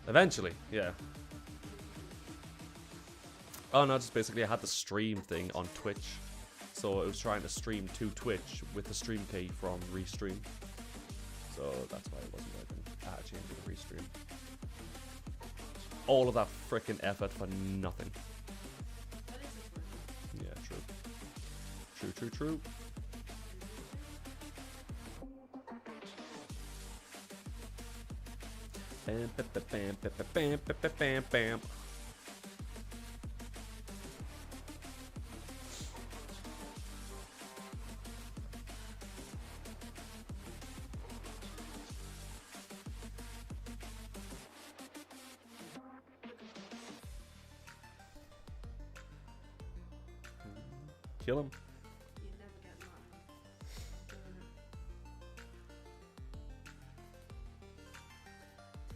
Eventually, yeah. Oh no, just basically I had the stream thing on Twitch. So it was trying to stream to Twitch with the stream key from Restream. So that's why it wasn't working. I had to change it to Restream. All of that freaking effort for nothing. Yeah, true. True, true, true. Bam, bam, bam, bam, bam, bam, bam, bam. Kill him. You never get mad.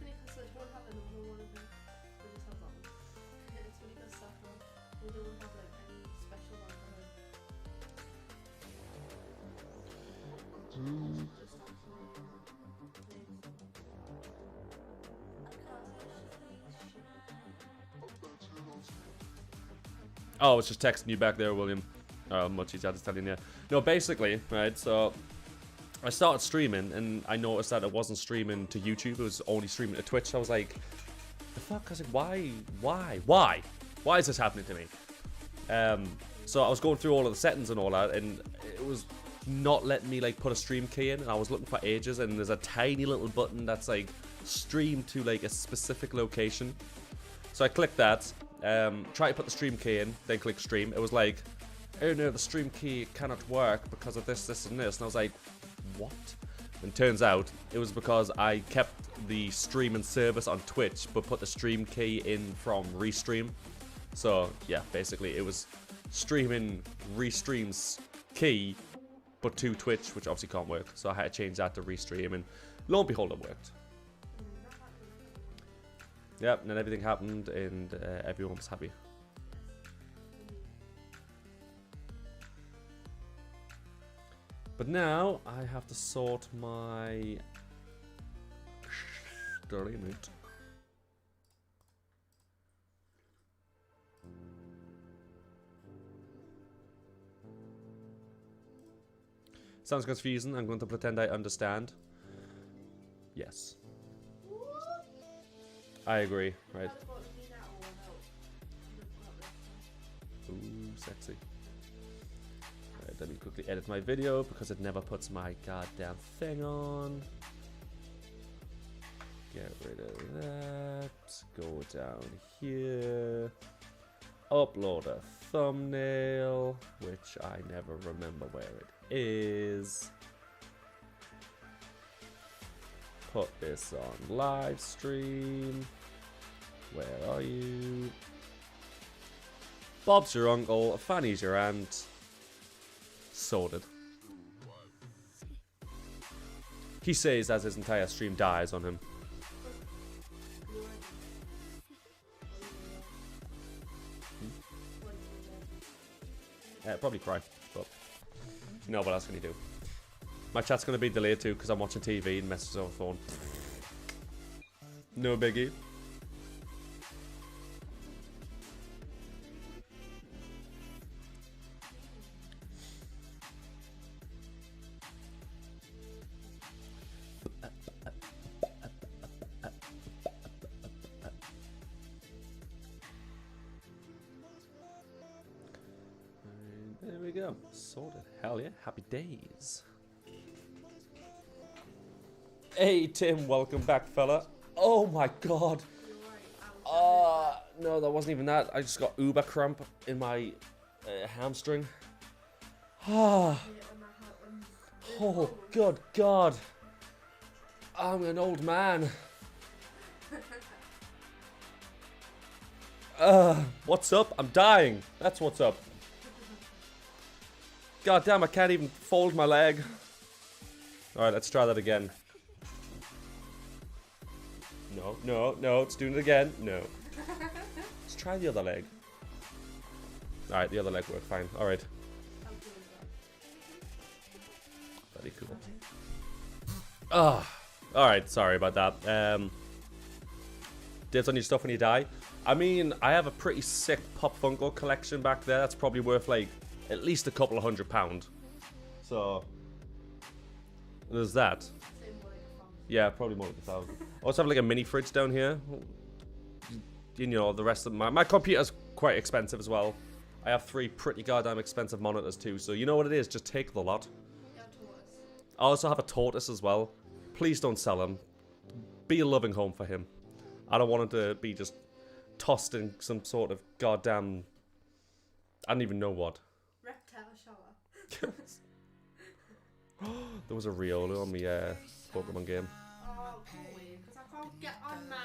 It's funny because I don't have another one of them. We just have that one. It's funny because Sapphire, we don't have like any special one for her. Just Oh, I was just texting you back there, William. Much easier to tell you. No, basically, right, so I started streaming and I noticed that it wasn't streaming to YouTube, it was only streaming to Twitch. I was like, the fuck? I was like, why? Why is this happening to me? So I was going through all of the settings and all that, and it was not letting me like put a stream key in, and I was looking for ages, and there's a tiny little button that's like stream to like a specific location. So I clicked that, try to put the stream key in, then click stream. It was like, oh no, the stream key cannot work because of this, this, and this. And I was like, what? And turns out it was because I kept the streaming service on Twitch, but put the stream key in from Restream. So yeah, basically it was streaming Restream's key, but to Twitch, which obviously can't work. So I had to change that to Restream, and lo and behold, it worked. Yep, and then everything happened, and everyone was happy. But now I have to sort my stream out. Sounds confusing. I'm going to pretend I understand. Yes. I agree, right? Ooh, sexy. Right, let me quickly edit my video because it never puts my goddamn thing on. Get rid of that. Go down here. Upload a thumbnail, which I never remember where it is. Put this on live stream. Where are you? Bob's your uncle, Fanny's your aunt. Sorted. He says as his entire stream dies on him. Probably cry, but no, what else can you do? My chat's gonna be delayed too because I'm watching TV and messages on the phone. No biggie. There we go. Sorted. Hell yeah. Happy days. Hey Tim, welcome back, fella. Oh my god. No, that wasn't even that. I just got uber cramp in my hamstring. Oh, good god. I'm an old man. What's up? I'm dying. That's what's up. God damn, I can't even fold my leg. Alright, let's try that again. No, it's doing it again. No. Let's try the other leg. Alright, the other leg worked fine. Alright. Very cool. Alright, sorry about that. Dibs on your stuff when you die. I mean, I have a pretty sick Pop Funko collection back there. That's probably worth like at least a couple of £100. So there's that. Yeah, probably more than 1,000. I also have like a mini fridge down here. You know, the rest of my computer's quite expensive as well. I have 3 pretty goddamn expensive monitors too. So you know what it is, just take the lot. I also have a tortoise as well. Please don't sell him. Be a loving home for him. I don't want him to be just tossed in some sort of goddamn... I don't even know what. Reptile shower. There was a Riolu on the Pokemon game. Oh, go away, because I can't get on mine.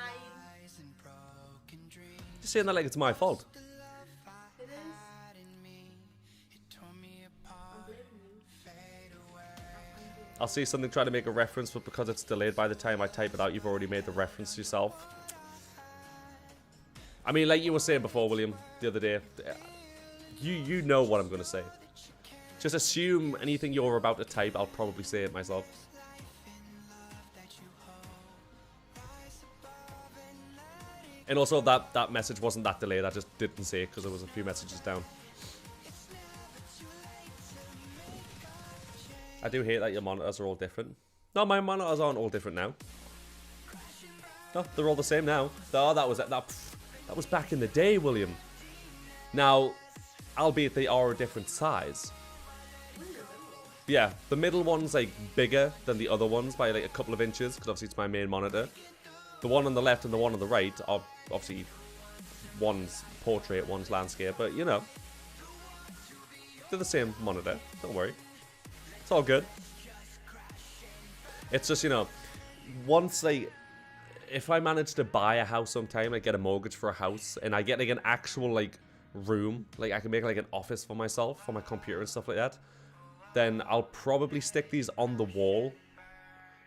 Just saying that like it's my fault. It is. I'm blaming you. I'll see something trying to make a reference, but because it's delayed by the time I type it out, you've already made the reference yourself. I mean, like you were saying before, William, the other day, you know what I'm going to say. Just assume anything you're about to type, I'll probably say it myself. And also, that message wasn't that delayed, I just didn't say it because there was a few messages down. I do hate that your monitors are all different. No, my monitors aren't all different now. No, they're all the same now. Oh, that was back in the day, William. Now, albeit they are a different size. Yeah, the middle one's like bigger than the other ones by like a couple of inches, because obviously it's my main monitor. The one on the left and the one on the right are obviously one's portrait, one's landscape, but you know, they're the same monitor. Don't worry, it's all good. It's just, you know, once if I manage to buy a house sometime, I get a mortgage for a house, and I get like an actual like room, like I can make like an office for myself, for my computer and stuff like that, then I'll probably stick these on the wall,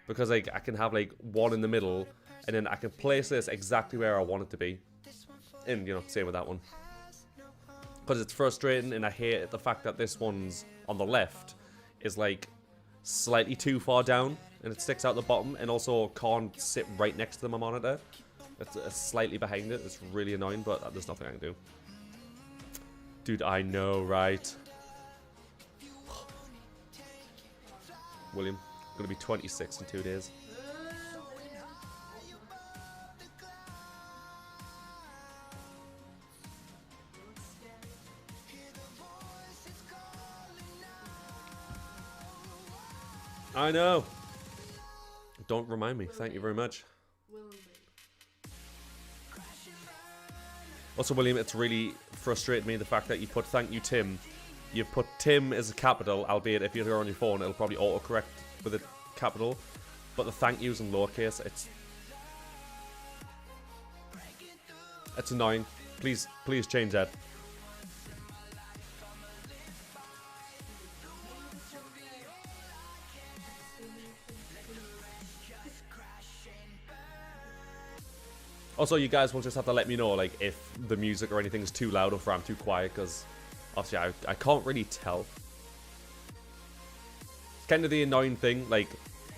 because like I can have like one in the middle, and then I can place this exactly where I want it to be. And you know, same with that one, because it's frustrating, and I hate the fact that this one's on the left is like slightly too far down, and it sticks out the bottom, and also can't sit right next to my monitor. It's slightly behind it. It's really annoying, but there's nothing I can do. Dude, I know, right? William, I'm gonna be 26 in 2 days. I know. Don't remind me. Thank you very much. Also, William, it's really frustrated me the fact that you put "thank you, Tim." You put Tim as a capital, albeit if you're on your phone, it'll probably autocorrect with a capital. But the thank yous in lowercase, it's annoying. Please change that. Also, you guys will just have to let me know, like, if the music or anything is too loud or if I'm too quiet, because obviously I can't really tell. It's kind of the annoying thing, like,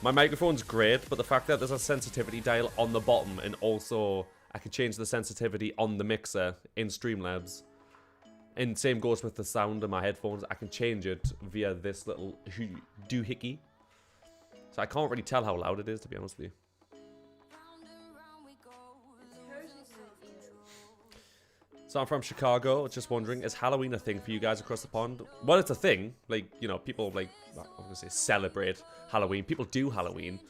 my microphone's great, but the fact that there's a sensitivity dial on the bottom, and also I can change the sensitivity on the mixer in Streamlabs. And same goes with the sound of my headphones. I can change it via this little doohickey. So I can't really tell how loud it is, to be honest with you. So I'm from Chicago, just wondering, is Halloween a thing for you guys across the pond? Well, it's a thing. Like, you know, people, like, I'm going to say celebrate Halloween. People do Halloween.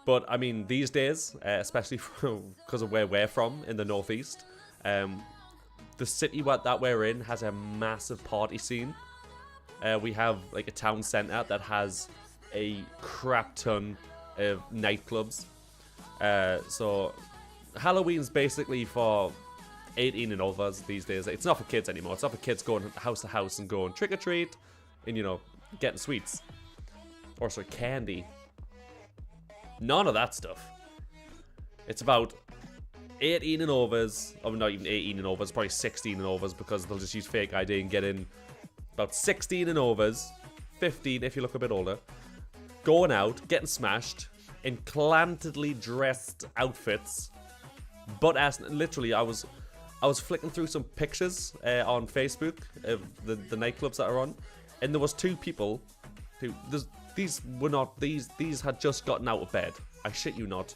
But, I mean, these days, especially because of where we're from in the Northeast, the city that we're in has a massive party scene. We have, like, a town centre that has a crap ton of nightclubs. So, Halloween's basically for 18 and overs these days. It's not for kids anymore. It's not for kids going house to house and going trick or treat and, you know, getting sweets or sorry, candy. None of that stuff. It's about 18 and overs. Oh, not even 18 and overs. Probably 16 and overs, because they'll just use fake ID and get in. About 16 and overs, 15 if you look a bit older, going out, getting smashed in clantedly dressed outfits, butt ass. Literally, I was flicking through some pictures on Facebook of the nightclubs that are on, and there was two people who these had just gotten out of bed. I shit you not.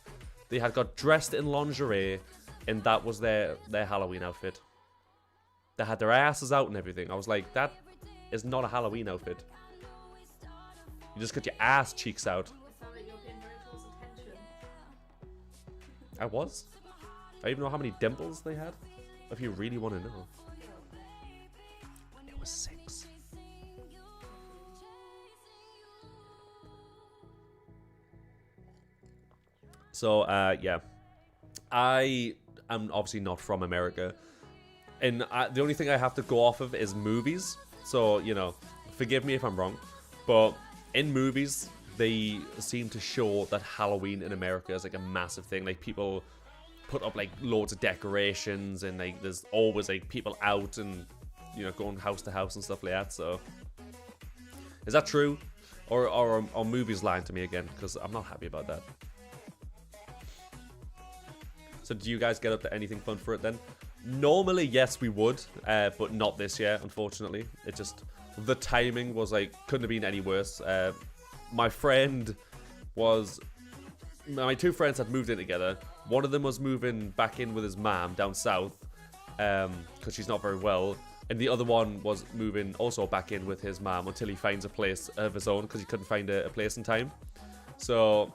They had got dressed in lingerie, and that was their Halloween outfit. They had their asses out and everything. I was like, that is not a Halloween outfit. You just got your ass cheeks out. It sounded like you're paying very close attention. I was. I even know how many dimples they had. If you really want to know. It was 6. So, yeah. I am obviously not from America. And the only thing I have to go off of is movies. So, you know, forgive me if I'm wrong. But in movies, they seem to show that Halloween in America is like a massive thing. Like, people put up like loads of decorations, and like there's always like people out and, you know, going house to house and stuff like that. So is that true, or are movies lying to me again? Because I'm not happy about that. So do you guys get up to anything fun for it then? Normally, yes, we would, but not this year, unfortunately. It just, the timing was like, couldn't have been any worse. My two friends had moved in together. One of them was moving back in with his mom down south, because she's not very well. And the other one was moving also back in with his mom until he finds a place of his own, because he couldn't find a place in time. So,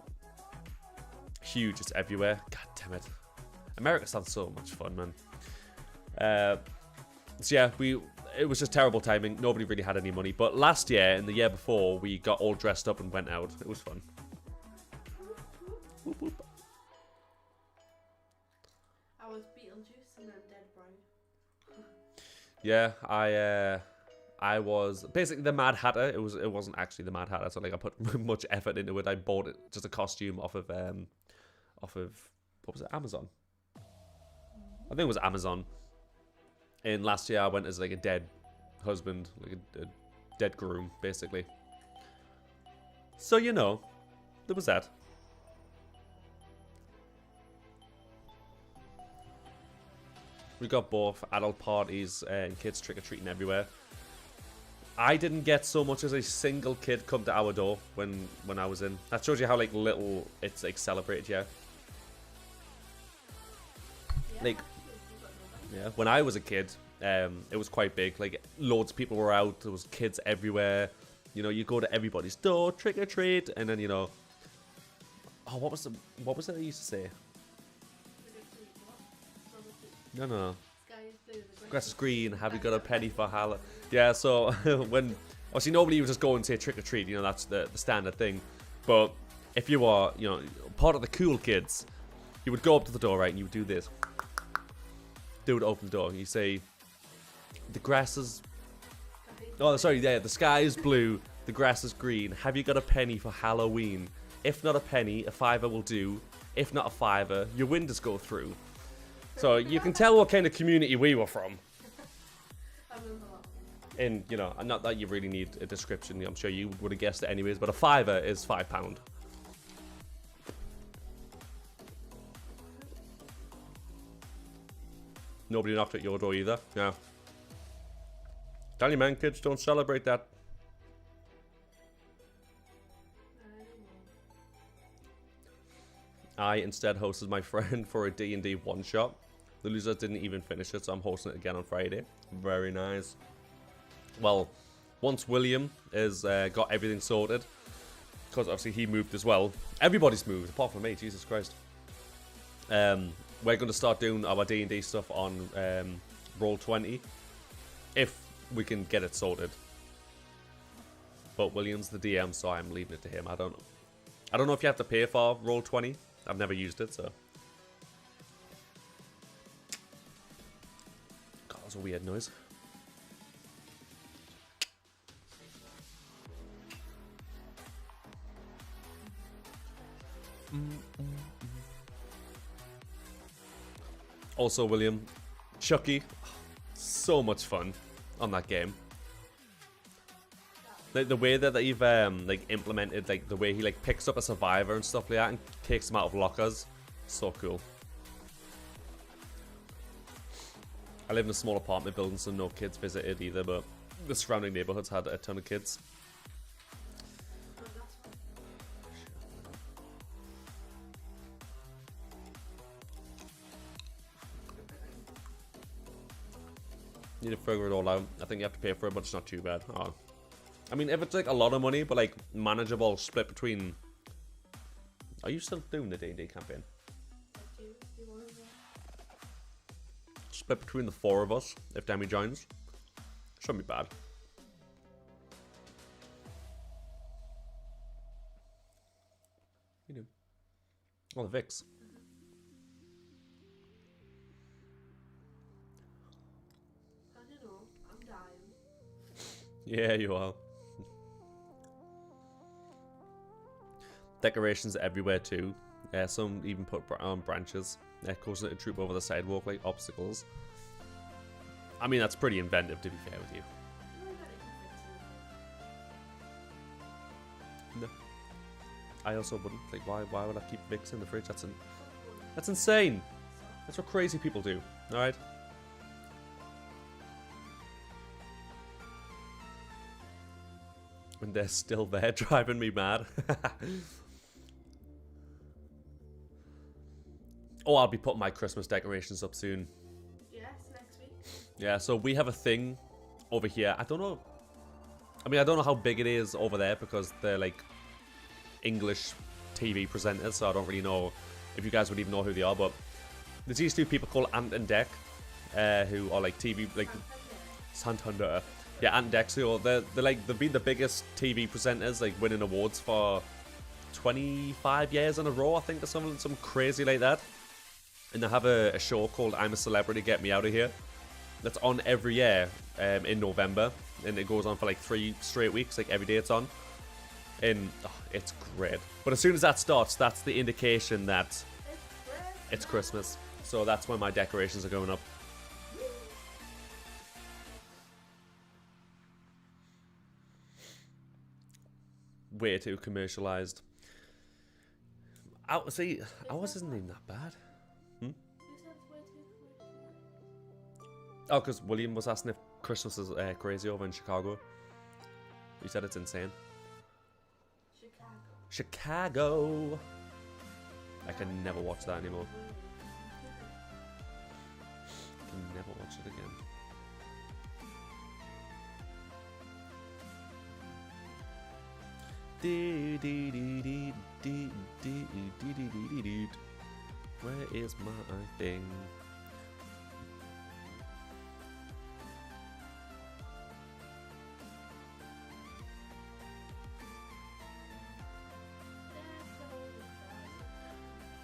huge, it's everywhere. God damn it. America sounds so much fun, man. So yeah, it was just terrible timing. Nobody really had any money. But last year and the year before, we got all dressed up and went out. It was fun. Whoop, whoop. I was Beetlejuice and then Dead Bride. Yeah, I was basically the Mad Hatter. It wasn't actually the Mad Hatter, so like I put much effort into it. I bought it just a costume off of what was it, Amazon? I think it was Amazon. And last year I went as like a dead husband, like a dead groom, basically. So you know, there was that. We got both adult parties and kids trick-or-treating everywhere. I didn't get so much as a single kid come to our door when I was in. That shows you how like little it's like celebrated, yeah. Like, yeah, when I was a kid, it was quite big. Like, loads of people were out. There was kids everywhere. You know, you go to everybody's door, trick-or-treat, and then, you know... Oh, what was it I used to say? No. Grass is green, have you got a penny for Halloween? Yeah, so when... Obviously, nobody would just go and say trick-or-treat. You know, that's the standard thing. But if you are, you know, part of the cool kids, you would go up to the door, right, and you would do this. Dude, open the door. You say, the grass is... Oh, sorry, yeah, the sky is blue, the grass is green. Have you got a penny for Halloween? If not a penny, a fiver will do. If not a fiver, your windows go through. So you can tell what kind of community we were from. And, you know, not that you really need a description. I'm sure you would have guessed it anyways, but a fiver is £5. Nobody knocked at your door either. Yeah. Tell you, man, kids don't celebrate that. I instead hosted my friend for a D&D one-shot. The loser didn't even finish it, so I'm hosting it again on Friday. Very nice. Well, once William has got everything sorted, because obviously he moved as well. Everybody's moved, apart from me, Jesus Christ. We're going to start doing our D&D stuff on Roll20, if we can get it sorted. But William's the DM, so I'm leaving it to him. I don't know if you have to pay for Roll20. I've never used it, so. God, that was a weird noise. Also, William, Chucky, so much fun on that game. Like the way that they've like implemented, like the way he like picks up a survivor and stuff like that and takes them out of lockers, so cool. I live in a small apartment building, so no kids visited either, but the surrounding neighborhoods had a ton of kids. Need to figure it all out. I think you have to pay for it, but it's not too bad. Oh. I mean, if it's like a lot of money, but like manageable, split between... Are you still doing the D&D campaign? Split between the 4 of us, if Demi joins. Shouldn't be bad. You do. Oh, the Vicks. I don't know. I'm dying. Yeah, you are. Decorations everywhere too. Some even put on branches. Causing it to troop over the sidewalk like obstacles. I mean, that's pretty inventive, to be fair with you. No. I also wouldn't. Like, why would I keep Vicks in the fridge? That's insane. That's what crazy people do. All right. And they're still there, driving me mad. Oh, I'll be putting my Christmas decorations up soon. Yes, next week. Yeah, so we have a thing over here. I don't know. I mean, I don't know how big it is over there because they're like English TV presenters, so I don't really know if you guys would even know who they are. But there's these two people called Ant and Dec, who are like TV, like Santander. Yeah, Ant and Dec. So they're like they've been the biggest TV presenters, like winning awards for 25 years in a row, I think, or something crazy like that. And they have a show called I'm a Celebrity, Get Me Out of Here. That's on every year in November. And it goes on for like 3 straight weeks, like every day it's on. And oh, it's great. But as soon as that starts, that's the indication that it's Christmas. So that's when my decorations are going up. Way too commercialized. See, ours isn't even that bad. Oh, because William was asking if Christmas is crazy over in Chicago. He said it's insane. Chicago. I can never watch that anymore. I can never watch it again. Where is my thing?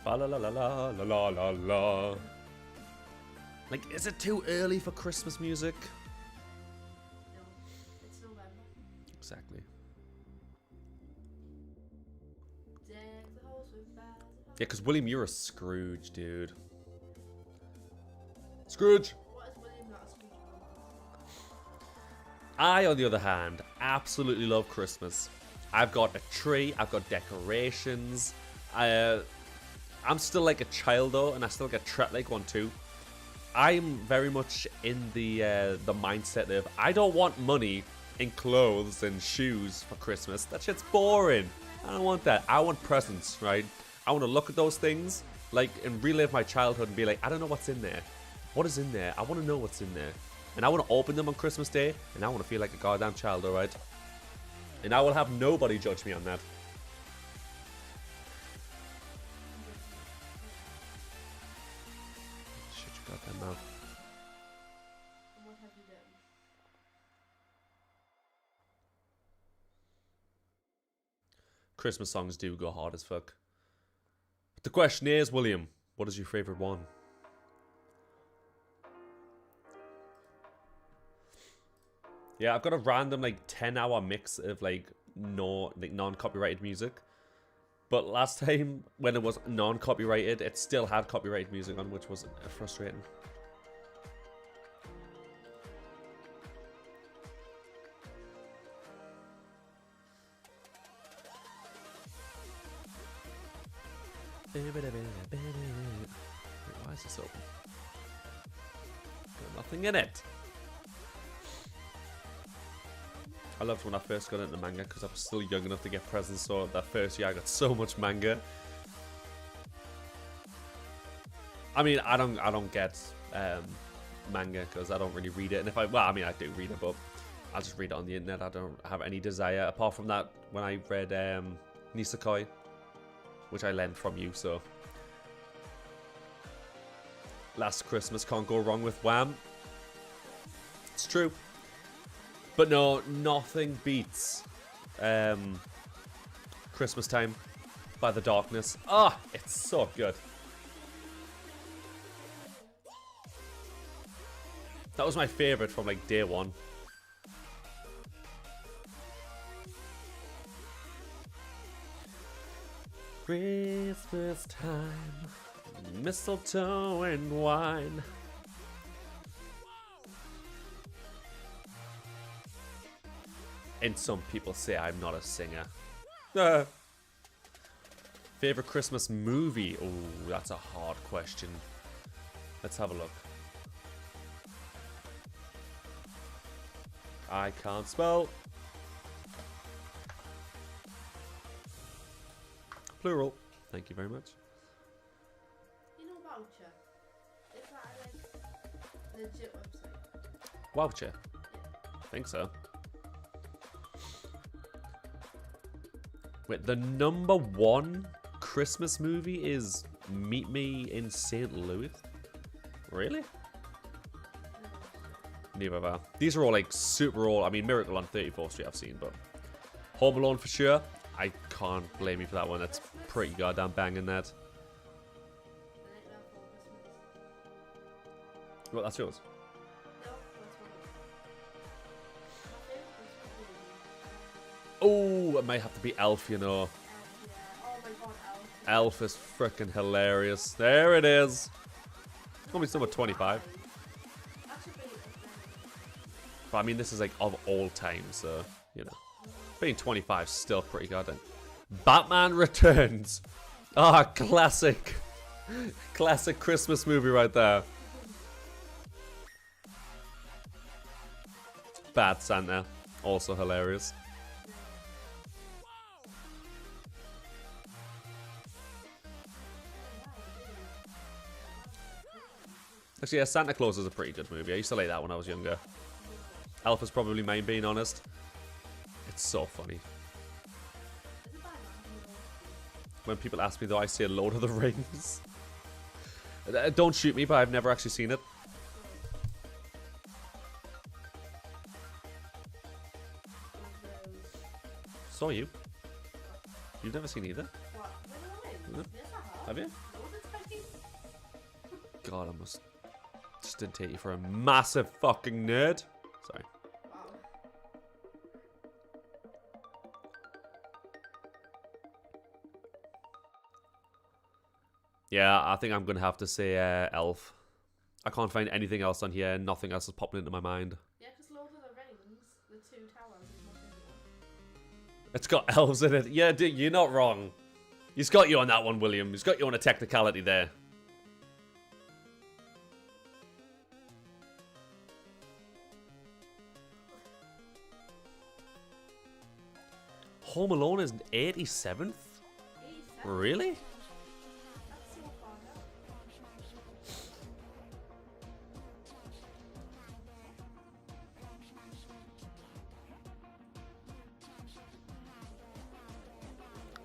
Fa la la la la la la la. Like, is it too early for Christmas music? No, it's November. Exactly. Yeah, because William, you're a Scrooge, dude. Scrooge! What is William not a Scrooge for? I, on the other hand, absolutely love Christmas. I've got a tree, I've got decorations. I'm still like a child though, and I still get treated like one too. I'm very much in the mindset of I don't want money in clothes and shoes for Christmas. That shit's boring. I don't want that. I want presents, right? I want to look at those things like and relive my childhood and be like, I don't know what's in there. What is in there? I want to know what's in there. And I want to open them on Christmas Day, and I want to feel like a goddamn child, alright? And I will have nobody judge me on that. Shut your goddamn mouth. And what have you done? Christmas songs do go hard as fuck. But the question is, William, what is your favourite one? Yeah, I've got a random like 10-hour mix of like non-copyrighted music. But last time when it was non-copyrighted, it still had copyrighted music on, which was frustrating. Wait, why is this open? Got nothing in it. I loved when I first got into manga because I was still young enough to get presents, so that first year I got so much manga. I mean, I don't get manga because I don't really read it, and if I I do read it, but I just read it on the internet. I don't have any desire apart from that when I read Nisekoi, which I lent from you. So Last Christmas can't go wrong with Wham. It's true. But no, nothing beats Christmas Time by The Darkness. Ah, it's so good. That was my favorite from like day one. Christmas time, mistletoe and wine. And some people say I'm not a singer. Favorite Christmas movie? Oh, that's a hard question. Let's have a look. I can't spell. Plural. Thank you very much. You know Voucher? Is that a legit website? Voucher? Yeah. I think so. Wait, the #1 Christmas movie is Meet Me in St. Louis? Really? Neither have I. These are all like super old. I mean, Miracle on 34th Street I've seen, but Home Alone for sure. I can't blame you for that one. That's pretty goddamn banging that. Well, that's yours. Oh, it might have to be Elf, you know. Oh my god, Elf is freaking hilarious. There it is. Only number 25. But I mean, this is like of all time, so, you know. Being 25 is still pretty goddamn. Batman Returns. Ah, classic. Classic Christmas movie right there. Bad Santa. Also hilarious. Actually, yeah, Santa Claus is a pretty good movie. I used to like that when I was younger. Elf is probably mine, being honest. It's so funny. When people ask me, though, I say Lord of the Rings. Don't shoot me, but I've never actually seen it. So you? You've never seen either? No? Have you? God, I must just didn't take you for a massive fucking nerd. Sorry. Yeah, I think I'm gonna have to say Elf. I can't find anything else on here. Nothing else is popping into my mind. Yeah, because Lord of the Rings, the Two Towers is my favorite. It's got elves in it. Yeah, dude, you're not wrong. He's got you on that one, William. He's got you on a technicality there. Home Alone is 87th? Really? That's so far down.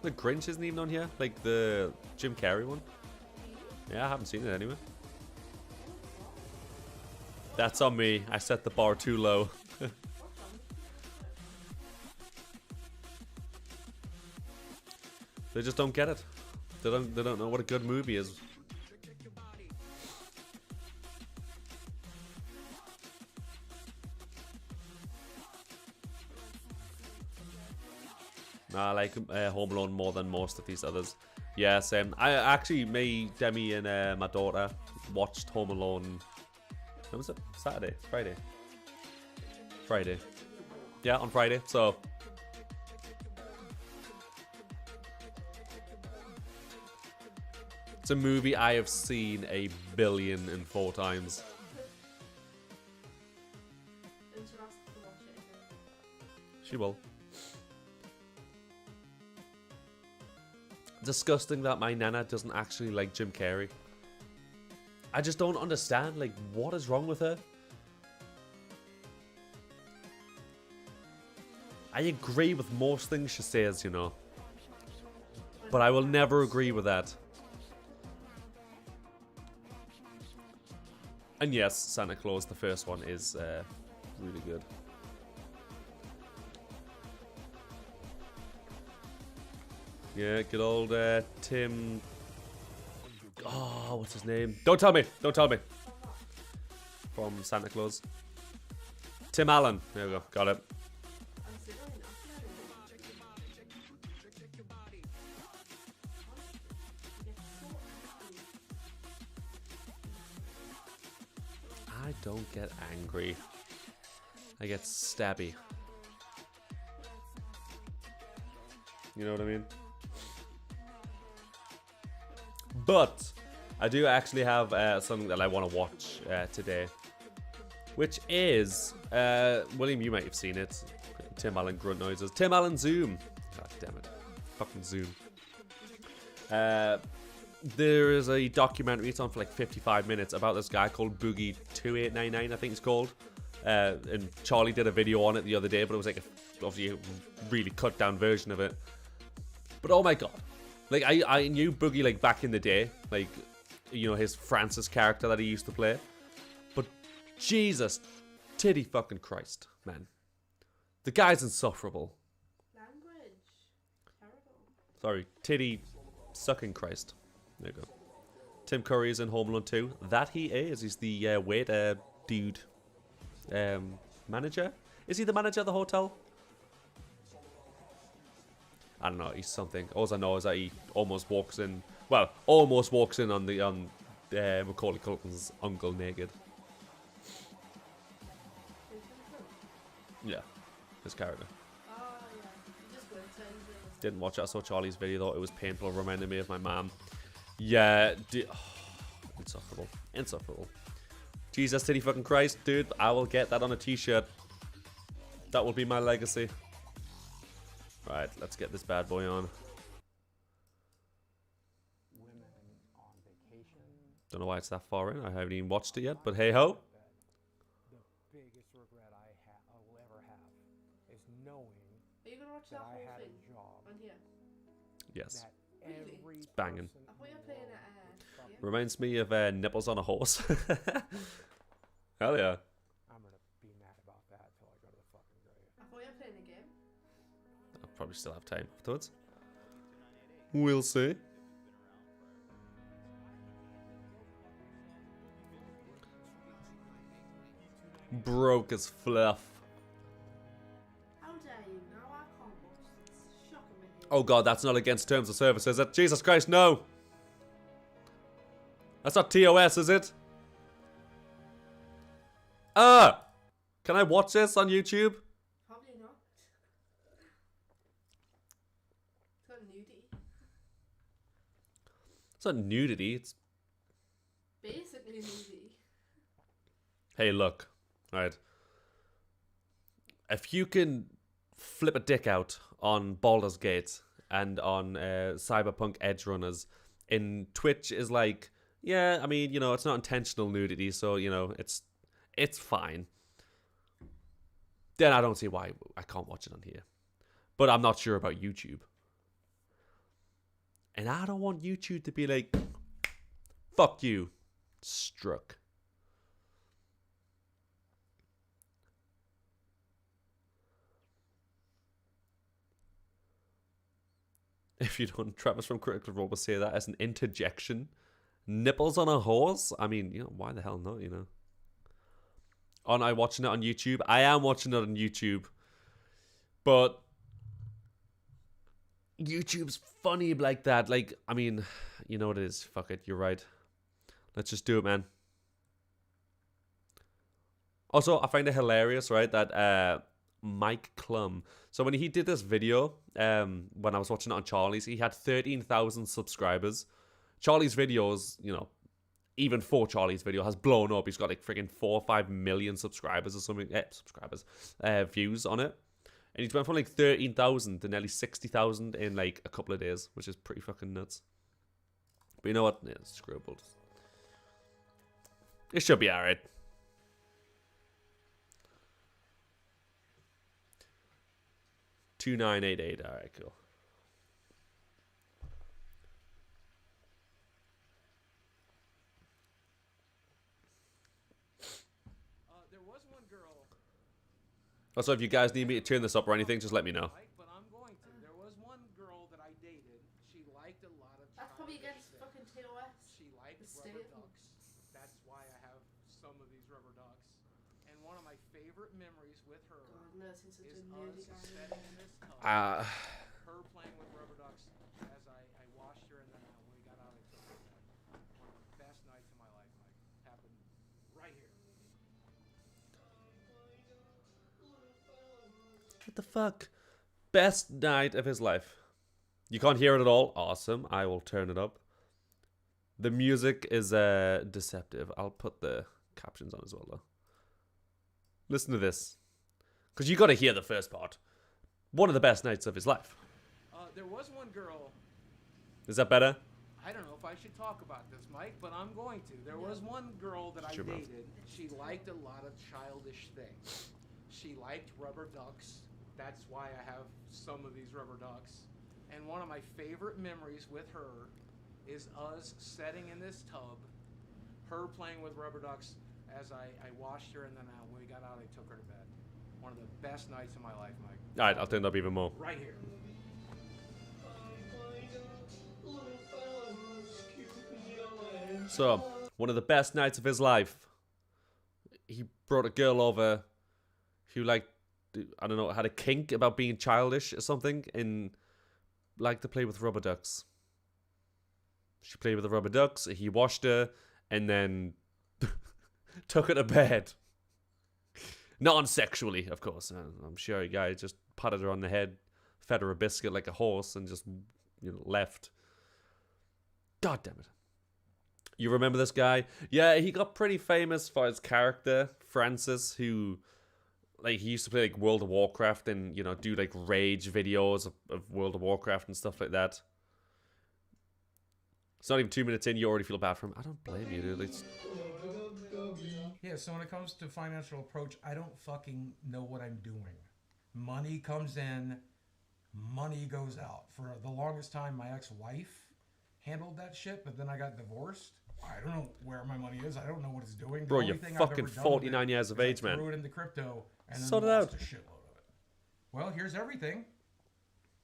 The Grinch isn't even on here? Like the Jim Carrey one? Yeah, I haven't seen it anyway. That's on me. I set the bar too low. They just don't get it. They don't know what a good movie is. Nah, I like Home Alone more than most of these others. Yeah, same. I actually, me, Demi, and my daughter watched Home Alone. When was it? Saturday? Friday? Friday. Yeah, on Friday. So it's a movie I have seen 1,004 times. She will. Disgusting that my nana doesn't actually like Jim Carrey. I just don't understand, like, what is wrong with her? I agree with most things she says, you know. But I will never agree with that. And yes, Santa Claus, the first one, is really good. Yeah, good old Tim... Oh, what's his name? Don't tell me! Don't tell me! From Santa Claus. Tim Allen. There we go. Got it. I don't get angry. I get stabby. You know what I mean? But I do actually have something that I want to watch today, which is William. You might have seen it. Tim Allen grunt noises. Tim Allen Zoom. God damn it! Fucking Zoom. There is a documentary. It's on for like 55 minutes about this guy called Boogie 2899. I think it's called. And Charlie did a video on it the other day, but it was like obviously a really cut down version of it. But oh my god. Like, I knew Boogie, like, back in the day. Like, you know, his Francis character that he used to play. But, Jesus, titty fucking Christ, man. The guy's insufferable. Language. Terrible. Sorry, titty sucking Christ. There you go. Tim Curry is in Home Alone 2. That he is. He's the waiter dude. Manager? Is he the manager of the hotel? I don't know, he's something. All I know is that he almost walks in. Well, almost walks in on Macaulay Culkin's uncle naked. Yeah, his character. Oh, yeah. You just went to Didn't watch it. I saw Charlie's video. Thought it was painful. Reminded me of my mom. Yeah, insufferable. Insufferable. Jesus, titty fucking Christ, dude. I will get that on a t-shirt. That will be my legacy. Right, let's get this bad boy on. Don't know why it's that far in. I haven't even watched it yet, but hey ho. The biggest regret I will ever have is knowing Are you gonna watch that that I whole had thing a job on here? Yes. that Really? every It's banging. person I thought you were playing at yeah. Reminds me of nipples on a horse. Hell yeah. I'm gonna be mad about that until I go to the fucking grave. I thought you were playing a game. I'll probably still have time afterwards. We'll see. Broke as fluff. How dare you? Now I can't watch this. Shocking me. Oh god, that's not against terms of service, is it? Jesus Christ, no! That's not TOS, is it? Can I watch this on YouTube? Probably not. It's got nudity. It's not nudity, it's... Basically nudity. Hey, look. Alright. If you can flip a dick out on Baldur's Gate and on Cyberpunk Edge Runners, in Twitch is like, yeah, I mean, you know, it's not intentional nudity, so, you know, it's fine. Then I don't see why I can't watch it on here. But I'm not sure about YouTube. And I don't want YouTube to be like, fuck you, struck. If you don't, Travis from Critical Role will say that as an interjection. Nipples on a horse? I mean, you know, why the hell not, you know? Aren't I watching it on YouTube? I am watching it on YouTube. But YouTube's funny like that. Like, I mean, you know what it is. Fuck it, you're right. Let's just do it, man. Also, I find it hilarious, right, that Mike Klum. So when he did this video, when I was watching it on Charlie's, he had 13,000 subscribers. Charlie's videos, you know, even for Charlie's video, has blown up. He's got like freaking 4 or 5 million subscribers or something. Views on it. And he's went from like 13,000 to nearly 60,000 in like a couple of days, which is pretty fucking nuts. But you know what? Yeah, it's screwable. It should be alright. $2,988. Alright, cool. There was one girl. Also, if you guys need me to turn this up or anything, just let me know. But I'm going to. There was one girl that I dated. She liked a lot of. That's probably against fucking TOS. She liked The rubber state. ducks. That's why I have some of these rubber ducks. And one of my favorite memories with her God, nursing such is a nerdy us guy. sitting in this tub, her playing with rubber ducks as I washed her, and then when we got out, I took her to bed. One of the best nights of my life, Mike. Happened right here. What the fuck? Best night of his life. You can't hear it at all? Awesome. I will turn it up. The music is deceptive. I'll put the captions on as well, though. Listen to this. Because you got to hear the first part. One of the best nights of his life. There was one girl. Is that better? I don't know if I should talk about this, Mike, but I'm going to. There was one girl that I Shut your mouth. dated. She liked a lot of childish things. She liked rubber ducks. That's why I have some of these rubber ducks. And one of my favorite memories with her is us sitting in this tub, her playing with rubber ducks as I washed her, and then when we got out, I took her to bed. One of the best nights of my life, Mike. Alright, I'll turn it up even more. Right here. So, one of the best nights of his life. He brought a girl over who, like, I don't know, had a kink about being childish or something and liked to play with rubber ducks. She played with the rubber ducks, he washed her, and then took her to bed. Non-sexually, of course. I'm sure a guy just patted her on the head, fed her a biscuit like a horse, and just, left. God damn it. You remember this guy? Yeah, he got pretty famous for his character, Francis, who, like, he used to play, like, World of Warcraft and, do, like, rage videos of World of Warcraft and stuff like that. It's not even 2 minutes in, you already feel bad for him. I don't blame you, dude. Yeah, so when it comes to financial approach, I don't fucking know what I'm doing. Money comes in, money goes out. For the longest time, my ex-wife handled that shit, but then I got divorced. I don't know where my money is. I don't know what it's doing. Bro, you're fucking 49 years of age, man. I threw it into crypto and then Sort it lost out. a shitload of it. Well, here's everything.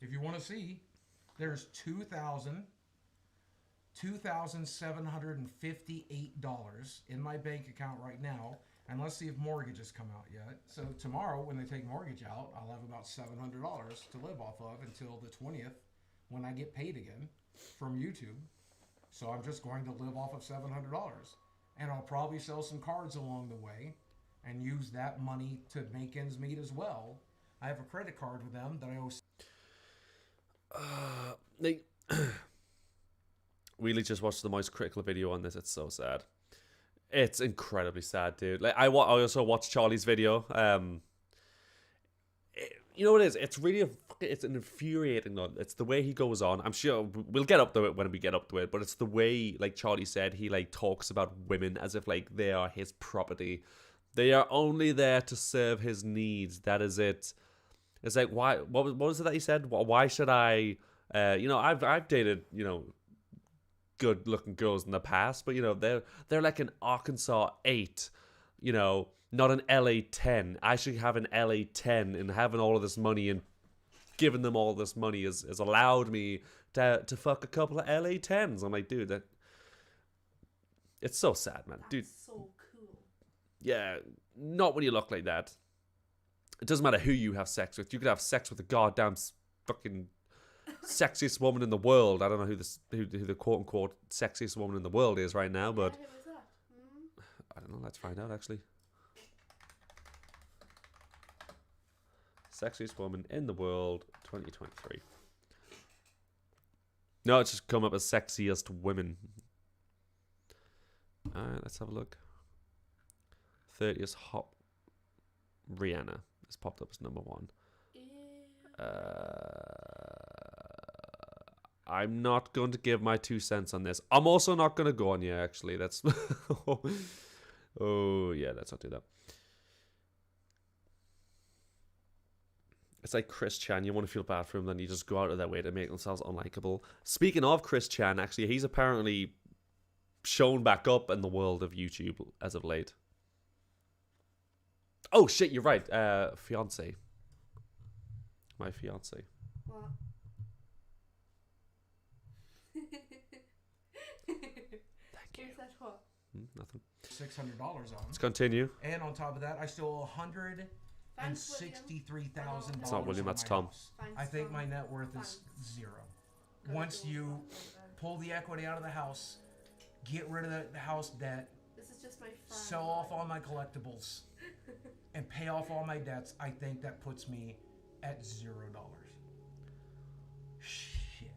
If you want to see, there's $2,758 in my bank account right now, and let's see if mortgages come out yet. So tomorrow, when they take mortgage out, I'll have about $700 to live off of until the 20th, when I get paid again from YouTube. So I'm just going to live off of $700, and I'll probably sell some cards along the way and use that money to make ends meet as well. I have a credit card with them that I owe. Wheelie just watched the most critical video on this. It's so sad. It's incredibly sad, dude. Like I also watched Charlie's video. You know what it is? It's really it's an infuriating one. It's the way he goes on. I'm sure we'll get up to it when we get up to it, but it's the way, like Charlie said, he like talks about women as if like they are his property. They are only there to serve his needs. That is it. It's like, why? What was it that he said? Why should I? I've dated good-looking girls in the past, but they're like an Arkansas 8. Not an LA 10. I should have an LA 10, and having all of this money and giving them all this money has allowed me to fuck a couple of LA 10s. I'm like, dude, it's so sad, man. That's Dude, so cool. yeah, not when you look like that. It doesn't matter who you have sex with. You could have sex with the goddamn fucking sexiest woman in the world. I don't know who the quote-unquote sexiest woman in the world is right now, but Yeah, who was that? I don't know. Let's find out, actually. Sexiest woman in the world, 2023. No, it's just come up as sexiest women. Alright, let's have a look. 30th hot Rihanna has popped up as number 1. Ew. I'm not going to give my 2 cents on this. I'm also not going to go on here, actually. That's... oh, yeah, let's not do that. It's like Chris Chan. You want to feel bad for him, then you just go out of their way to make themselves unlikable. Speaking of Chris Chan, actually, he's apparently shown back up in the world of YouTube as of late. Oh, shit, you're right. Fiance. My fiance. What? Thank you. Who said what? Nothing. $600 on. Let's continue. And on top of that, I still owe $163,000. It's not William, that's Tom. Thanks, I think Tom. my net worth is zero. Once you pull the equity out of the house, get rid of the house debt, This is just my friend. sell off all my collectibles, and pay off all my debts, I think that puts me at $0. Shit.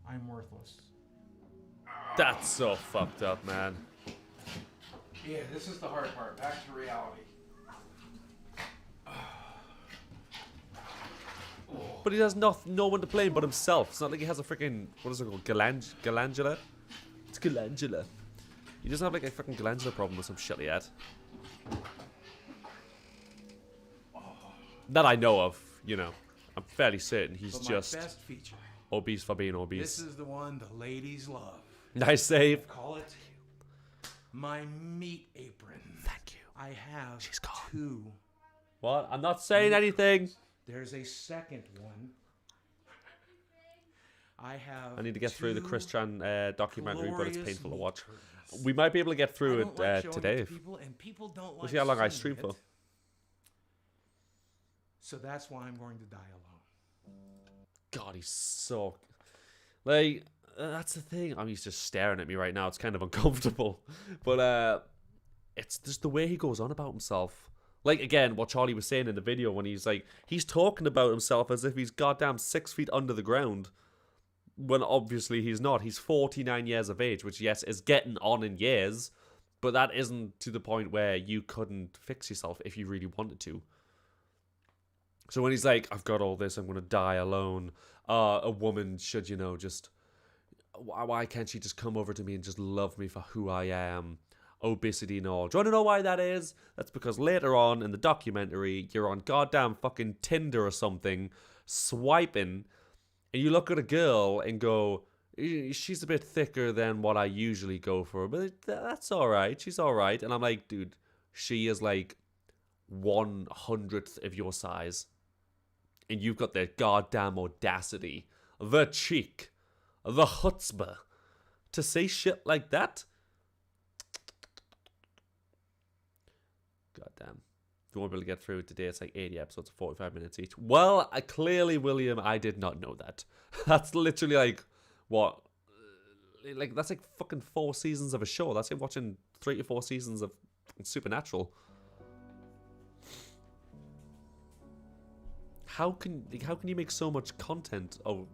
I'm worthless. That's so fucked up, man. Yeah, this is the hard part. Back to reality. But he has no one to blame but himself. It's not like he has a freaking, what is it called, glandular? It's glandular. He doesn't have like a freaking glandular problem or some shit he had. That I know of, you know. I'm fairly certain he's But just my best feature. obese for being This obese. is the one the ladies love. Nice save. Call it my meat apron. Thank you. I have She's gone. 2. What? I'm not saying anything. There's a second one. I have. I need to get through the 2 Chris Chan documentary, but it's glorious painful to meat watch. curtains. We might be able to get I through don't it like showing today. to people, and people don't We'll like see how long I seeing stream it. for. So that's why I'm going to die alone. God, he's so... Like, that's the thing. I mean, he's just staring at me right now. It's kind of uncomfortable. But it's just the way he goes on about himself. Like, again, what Charlie was saying in the video when he's like... He's talking about himself as if he's goddamn 6 feet under the ground. When obviously he's not. He's 49 years of age, which, yes, is getting on in years. But that isn't to the point where you couldn't fix yourself if you really wanted to. So when he's like, I've got all this, I'm going to die alone. A woman should, you know, just... Why can't she just come over to me and just love me for who I am? Obesity and all. Do you want to know why that is? That's because later on in the documentary, you're on goddamn fucking Tinder or something, swiping, and you look at a girl and go, she's a bit thicker than what I usually go for, but that's alright, she's alright. And I'm like, dude, she is like 1/100th of your size. And you've got the goddamn audacity, the cheek, the chutzpah to say shit like that? Goddamn. If you won't be able to get through it today, it's like 80 episodes of 45 minutes each. Well, clearly, William, I did not know that. That's literally like, what? Like, that's like fucking 4 seasons of a show. That's like watching 3 to 4 seasons of Supernatural. How can you make so much content of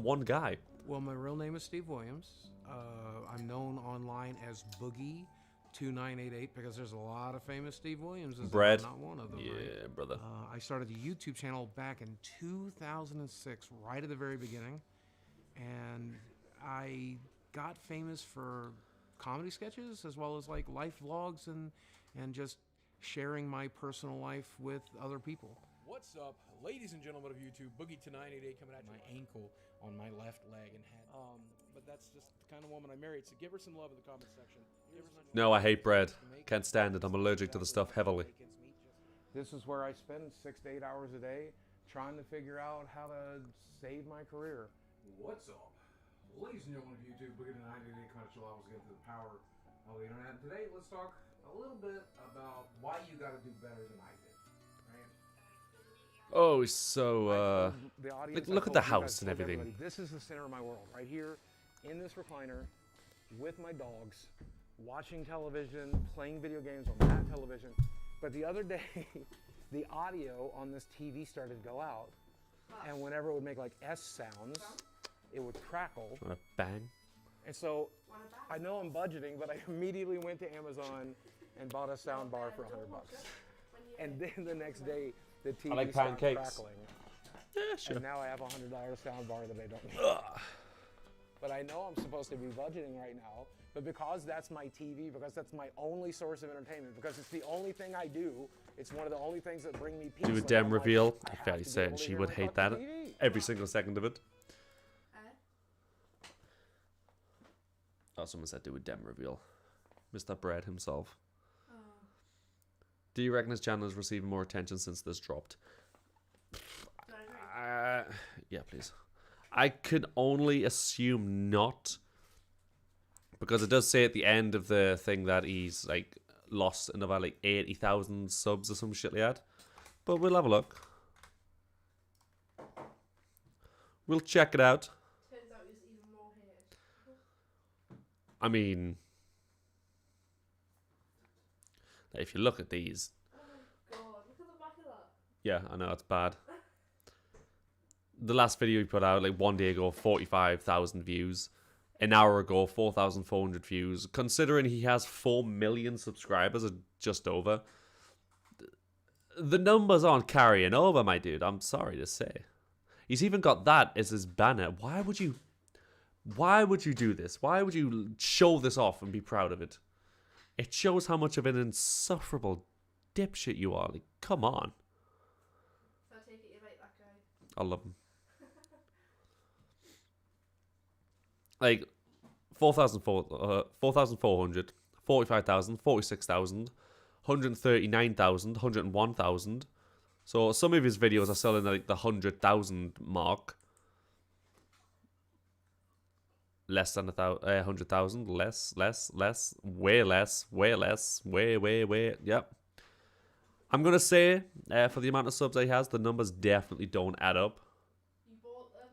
one guy? Well, my real name is Steve Williams. I'm known online as Boogie2988 because there's a lot of famous Steve Williamses. Brad. I'm not one of them. Yeah, right? brother. I started a YouTube channel back in 2006, right at the very beginning, and I got famous for comedy sketches as well as like life vlogs and just sharing my personal life with other people. What's up, ladies and gentlemen of YouTube? Boogie2988 coming at you. My ankle on my left leg and head. But that's just the kind of woman I married. So give her some love in the comment section. No, I hate bread. Can't stand it. I'm allergic to the stuff heavily. This is where I spend 6 to 8 hours a day trying to figure out how to save my career. What's up? Ladies and gentlemen of YouTube, Boogie2988 coming at you live again to the power of the internet. And today, let's talk a little bit about why you got to do better than I did. Oh, so, The like, audience, look I at the told you house guys, and told everything. everybody, this is the center of my world, right here in this recliner with my dogs, watching television, playing video games on that television. But the other day, the audio on this TV started to go out, and whenever it would make like S sounds, it would crackle. Bang. And so I know I'm budgeting, but I immediately went to Amazon and bought a sound bar for $100. And then the next day, the TV like started pancakes. crackling. Yeah, sure. And now I have a $100 soundbar that I don't need. But I know I'm supposed to be budgeting right now. But because that's my TV, because that's my only source of entertainment, because it's the only thing I do, it's one of the only things that bring me peace. Do a like, dem I'm reveal. like, I I'm have fairly to be certain able to she hear would my hate fucking that. TV. Every single second of it. Eh? Oh, someone said do a dem reveal. Mr. Bread himself. Oh. Do you reckon his channel is receiving more attention since this dropped? Do I agree? Yeah, please. I could only assume not. Because it does say at the end of the thing that he's like lost in about like 80,000 subs or some shit like that. But we'll have a look. We'll check it out. Turns out he's even more hated. I mean, if you look at these, Oh my god, look at the back of that. yeah, I know it's bad. The last video he put out like 1 day ago, 45,000 views. An hour ago, 4,400 views. Considering he has 4 million subscribers, or just over, the numbers aren't carrying over, my dude. I'm sorry to say. He's even got that as his banner. Why would you do this? Why would you show this off and be proud of it? It shows how much of an insufferable dipshit you are. Like, come on. So I take it you like that guy. I love him. Like, 4,400, 45,000, 46,000, 139,000, 101,000. So some of his videos are selling at like the 100,000 mark. Less than 100,000, less, way less, way. Yep. I'm gonna say for the amount of subs he has, the numbers definitely don't add up. You bought them.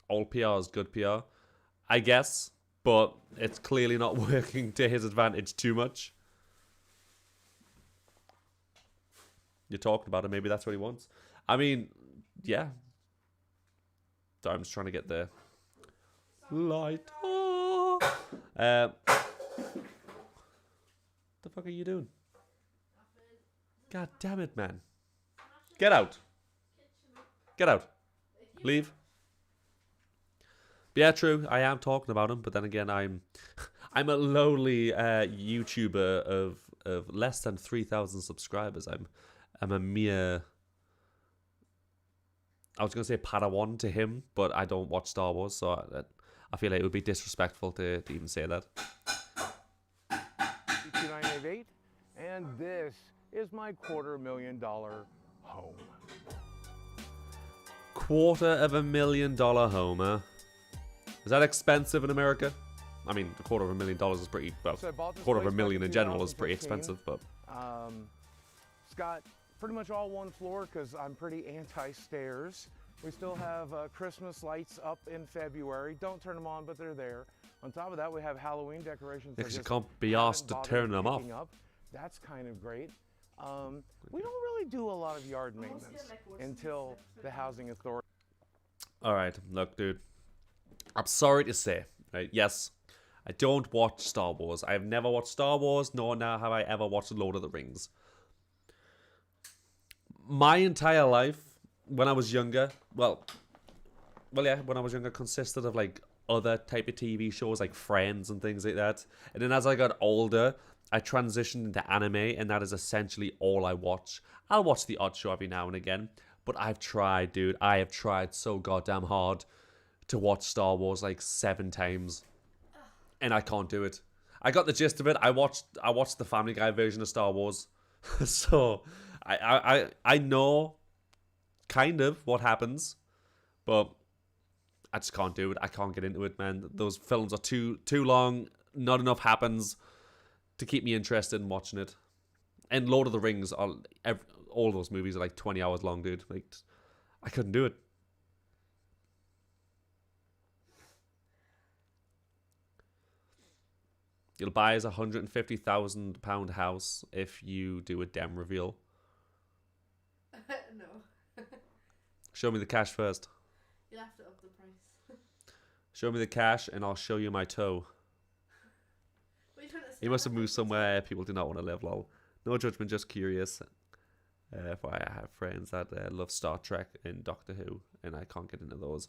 Old PR is good PR, I guess, but it's clearly not working to his advantage too much. You're talking about it, maybe that's what he wants. I mean, yeah. So I'm just trying to get the light. The fuck are you doing? God damn it, man. Get out. Get out. Leave. But yeah, true. I am talking about him, but then again, I'm a lowly YouTuber of less than 3,000 subscribers. I'm a mere. I was gonna say Padawan to him, but I don't watch Star Wars, so I feel like it would be disrespectful to even say that. 2988, and this is my $250,000 home. $250,000 home, huh? Is that expensive in America? I mean, $250,000 is pretty. Well, So I bought this $250,000 place in back general is pretty 2015. expensive, but It's got pretty much all one floor because I'm pretty anti-stairs. We still have Christmas lights up in February. Don't turn them on, but they're there. On top of that, we have Halloween decorations. Yeah, I 'cause you just can't be haven't asked to bothered turn them off. picking up. That's kind of great. We don't really do a lot of yard maintenance until the housing authority. all right, look, dude. I'm sorry to say, right? Yes, I don't watch Star Wars. I've never watched Star Wars, nor now have I ever watched Lord of the Rings. My entire life, when I was younger, well, yeah, when I was younger, consisted of like other type of TV shows like Friends and things like that. And then as I got older, I transitioned into anime, and that is essentially all I watch. I'll watch the odd show every now and again, but I've tried, dude. I have tried so goddamn hard to watch Star Wars like 7 times, and I can't do it. I got the gist of it. I watched the Family Guy version of Star Wars, so I know kind of what happens, but I just can't do it. I can't get into it, man. Those films are too long. Not enough happens to keep me interested in watching it. And Lord of the Rings are all those movies are like 20 hours long, dude. Like, I couldn't do it. You'll buy us £150,000 house if you do a dem reveal. No. Show me the cash first. You'll have to up the price. Show me the cash and I'll show you my toe. What are you trying to He must have moved somewhere people do not want to live, lol. No judgment, just curious. For I have friends that love Star Trek and Doctor Who, and I can't get into those.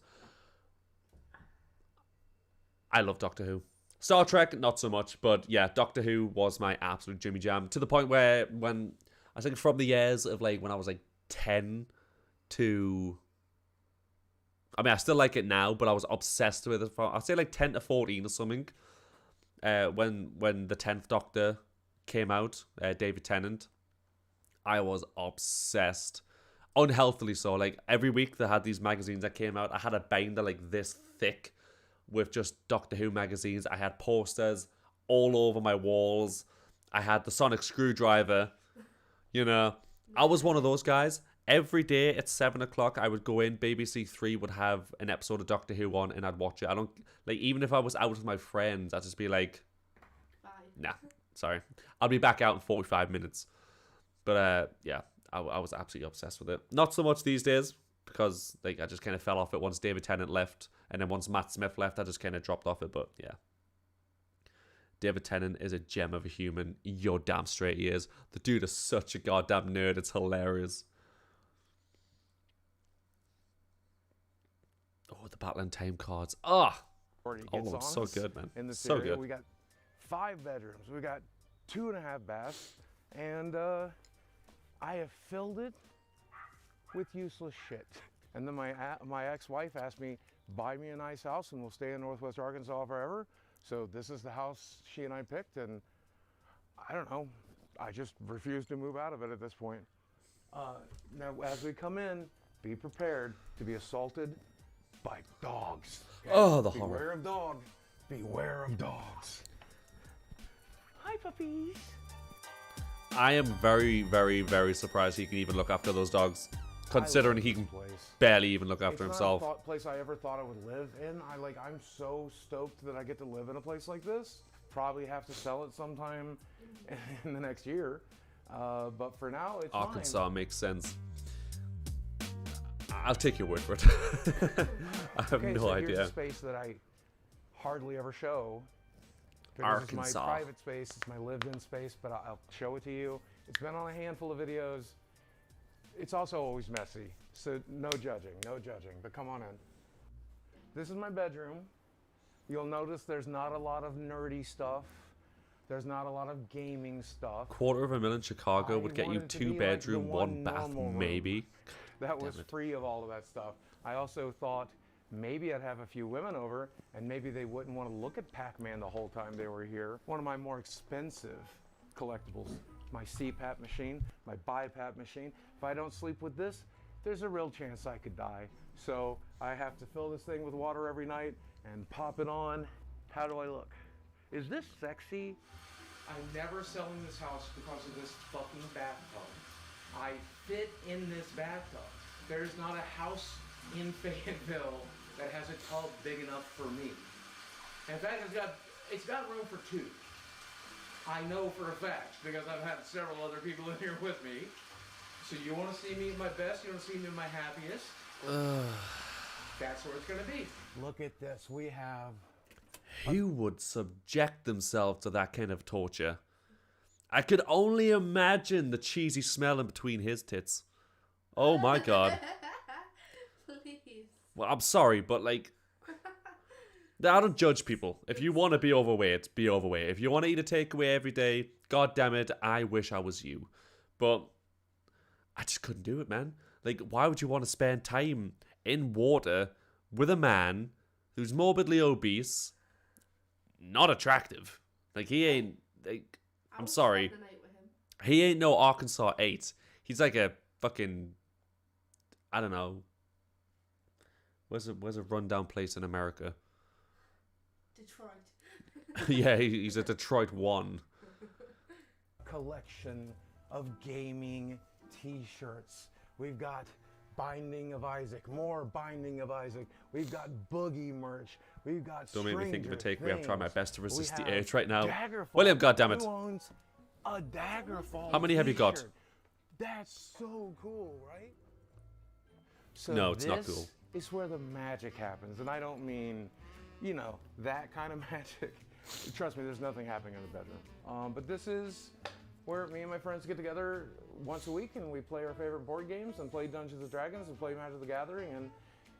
I love Doctor Who. Star Trek, not so much, but yeah, Doctor Who was my absolute Jimmy Jam, to the point where when, I think from the years of like when I was like 10 to, I mean, I still like it now, but I was obsessed with it for, I'd say like 10 to 14 or something, when the 10th Doctor came out, David Tennant, I was obsessed, unhealthily so. Like every week they had these magazines that came out, I had a binder like this thick with just Doctor Who magazines. I had posters all over my walls. I had the sonic screwdriver. You know, I was one of those guys. Every day at 7 o'clock, I would go in. BBC 3 would have an episode of Doctor Who on, and I'd watch it. I don't, like, even if I was out with my friends, I'd just be like, Bye. nah, sorry. I'll be back out in 45 minutes. But, yeah, I was absolutely obsessed with it. Not so much these days, because like I just kind of fell off it once David Tennant left, and then once Matt Smith left, I just kind of dropped off it. But yeah, David Tennant is a gem of a human. You're damn straight he is. The dude is such a goddamn nerd. It's hilarious. Oh, the Battle and Time cards. Oh, so good, man. In this So area, good. we got 5 bedrooms. We got 2.5 baths, and I have filled it with useless shit. And then my ex-wife asked me, buy me a nice house and we'll stay in Northwest Arkansas forever. So this is the house she and I picked, and I don't know, I just refuse to move out of it at this point. Now as we come in, be prepared to be assaulted by dogs. Okay? Oh, the horror. Beware of dogs. Beware of dogs. Hi, puppies. I am very, very, very surprised he can even look after those dogs, considering he can Place. barely even look after It's himself. not a place I ever thought I would live in. I'm so stoked that I get to live in a place like this. Probably have to sell it sometime in the next year. But for now, it's Arkansas fine. makes sense. I'll take your word for it. I have Okay, no so here's idea. a space that I hardly ever show. Because it's Arkansas. my private space, it's my lived-in space, but I'll show it to you. It's been on a handful of videos. It's also always messy, so no judging, but come on in. This is my bedroom. You'll notice there's not a lot of nerdy stuff. There's not a lot of gaming stuff. $250,000 Chicago I would get you wanted to be 2 like the bedroom, 1 one bath, normal room. maybe. That was Damn it. free of all of that stuff. I also thought maybe I'd have a few women over and maybe they wouldn't want to look at Pac-Man the whole time they were here. One of my more expensive collectibles, my CPAP machine, my BiPAP machine. If I don't sleep with this, there's a real chance I could die. So I have to fill this thing with water every night and pop it on. How do I look? Is this sexy? I'm never selling this house because of this fucking bathtub. I fit in this bathtub. There's not a house in Fayetteville that has a tub big enough for me. In fact, it's got room for 2. I know for a fact because I've had several other people in here with me. So you want to see me at my best? You want to see me at my happiest? That's where it's going to be. Look at this. We have... Who would subject themselves to that kind of torture? I could only imagine the cheesy smell in between his tits. Oh my god. Please. Well, I'm sorry, but like, I don't judge people. If you want to be overweight, be overweight. If you want to eat a takeaway every day, god damn it, I wish I was you. But I just couldn't do it, man. Like, why would you want to spend time in water with a man who's morbidly obese, not attractive? Like, he ain't, like, I'm sorry. The night with him. He ain't no Arkansas 8. He's like a fucking, I don't know. Where's a rundown place in America? Detroit. Yeah, he's a Detroit 1. Collection of gaming t-shirts. We've got Binding of Isaac, more Binding of Isaac. We've got Boogie merch. We've got Don't make me think of a takeaway. I'm trying my best to resist the urge right now. Daggerfall. William, goddammit. Who owns a Daggerfall? How many have you got? t-shirt? That's so cool, right? So No, it's not cool. This is where the magic happens, and I don't mean, you know, that kind of magic. Trust me, there's nothing happening in the bedroom. But this is where me and my friends get together once a week and we play our favorite board games and play Dungeons and Dragons and play Magic the Gathering. And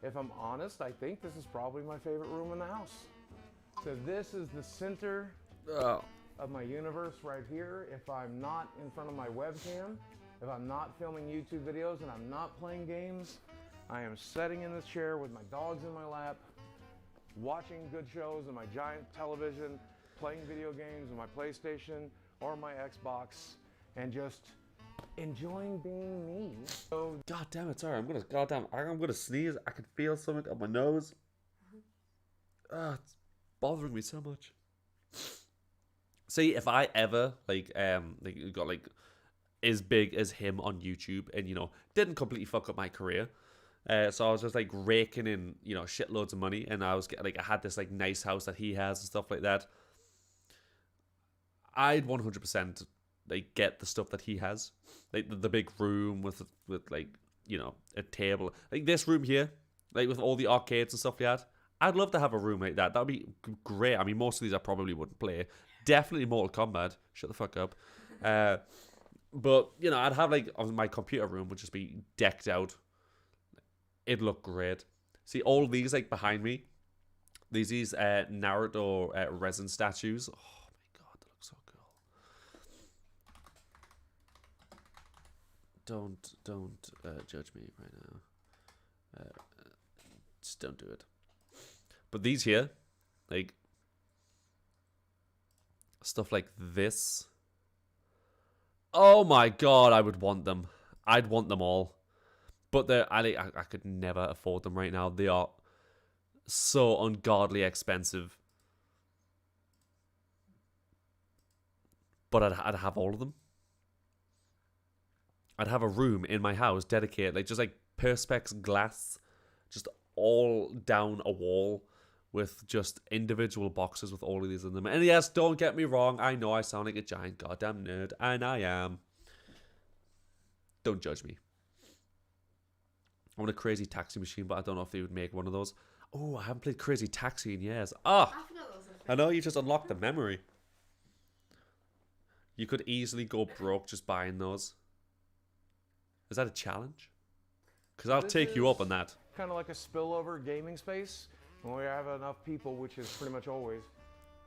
if I'm honest, I think this is probably my favorite room in the house. So this is the center of my universe right here. If I'm not in front of my webcam, if I'm not filming YouTube videos and I'm not playing games, I am sitting in this chair with my dogs in my lap, watching good shows on my giant television, playing video games on my PlayStation or my Xbox, and just enjoying being me. So, God damn it, sorry, I'm gonna sneeze. I can feel something on my nose. It's bothering me so much. See, if I ever got like as big as him on YouTube and didn't completely fuck up my career, so I was just like raking in shitloads of money, and I was I had this like nice house that he has and stuff like that. I'd 100% like get the stuff that he has, like the big room with like a table, like this room here, like with all the arcades and stuff like that. I'd love to have a room like that. That'd be great. I mean, most of these I probably wouldn't play. Definitely Mortal Kombat. Shut the fuck up. But I'd have like my computer room would just be decked out. It'd look great. See all these like behind me. These Naruto resin statues. Oh my god, they look so cool. Don't judge me right now. Just don't do it. But these here, like stuff like this. Oh my god, I would want them. I'd want them all. But I could never afford them right now. They are so ungodly expensive. But I'd have all of them. I'd have a room in my house dedicated, just like Perspex glass, just all down a wall with just individual boxes with all of these in them. And yes, don't get me wrong, I know I sound like a giant goddamn nerd, and I am. Don't judge me. I want a Crazy Taxi machine, but I don't know if they would make one of those. Oh, I haven't played Crazy Taxi in years. Ah! I know, you just unlocked the memory. You could easily go broke just buying those. Is that a challenge? Because I'll take you up on that. Kind of like a spillover gaming space. When we have enough people, which is pretty much always,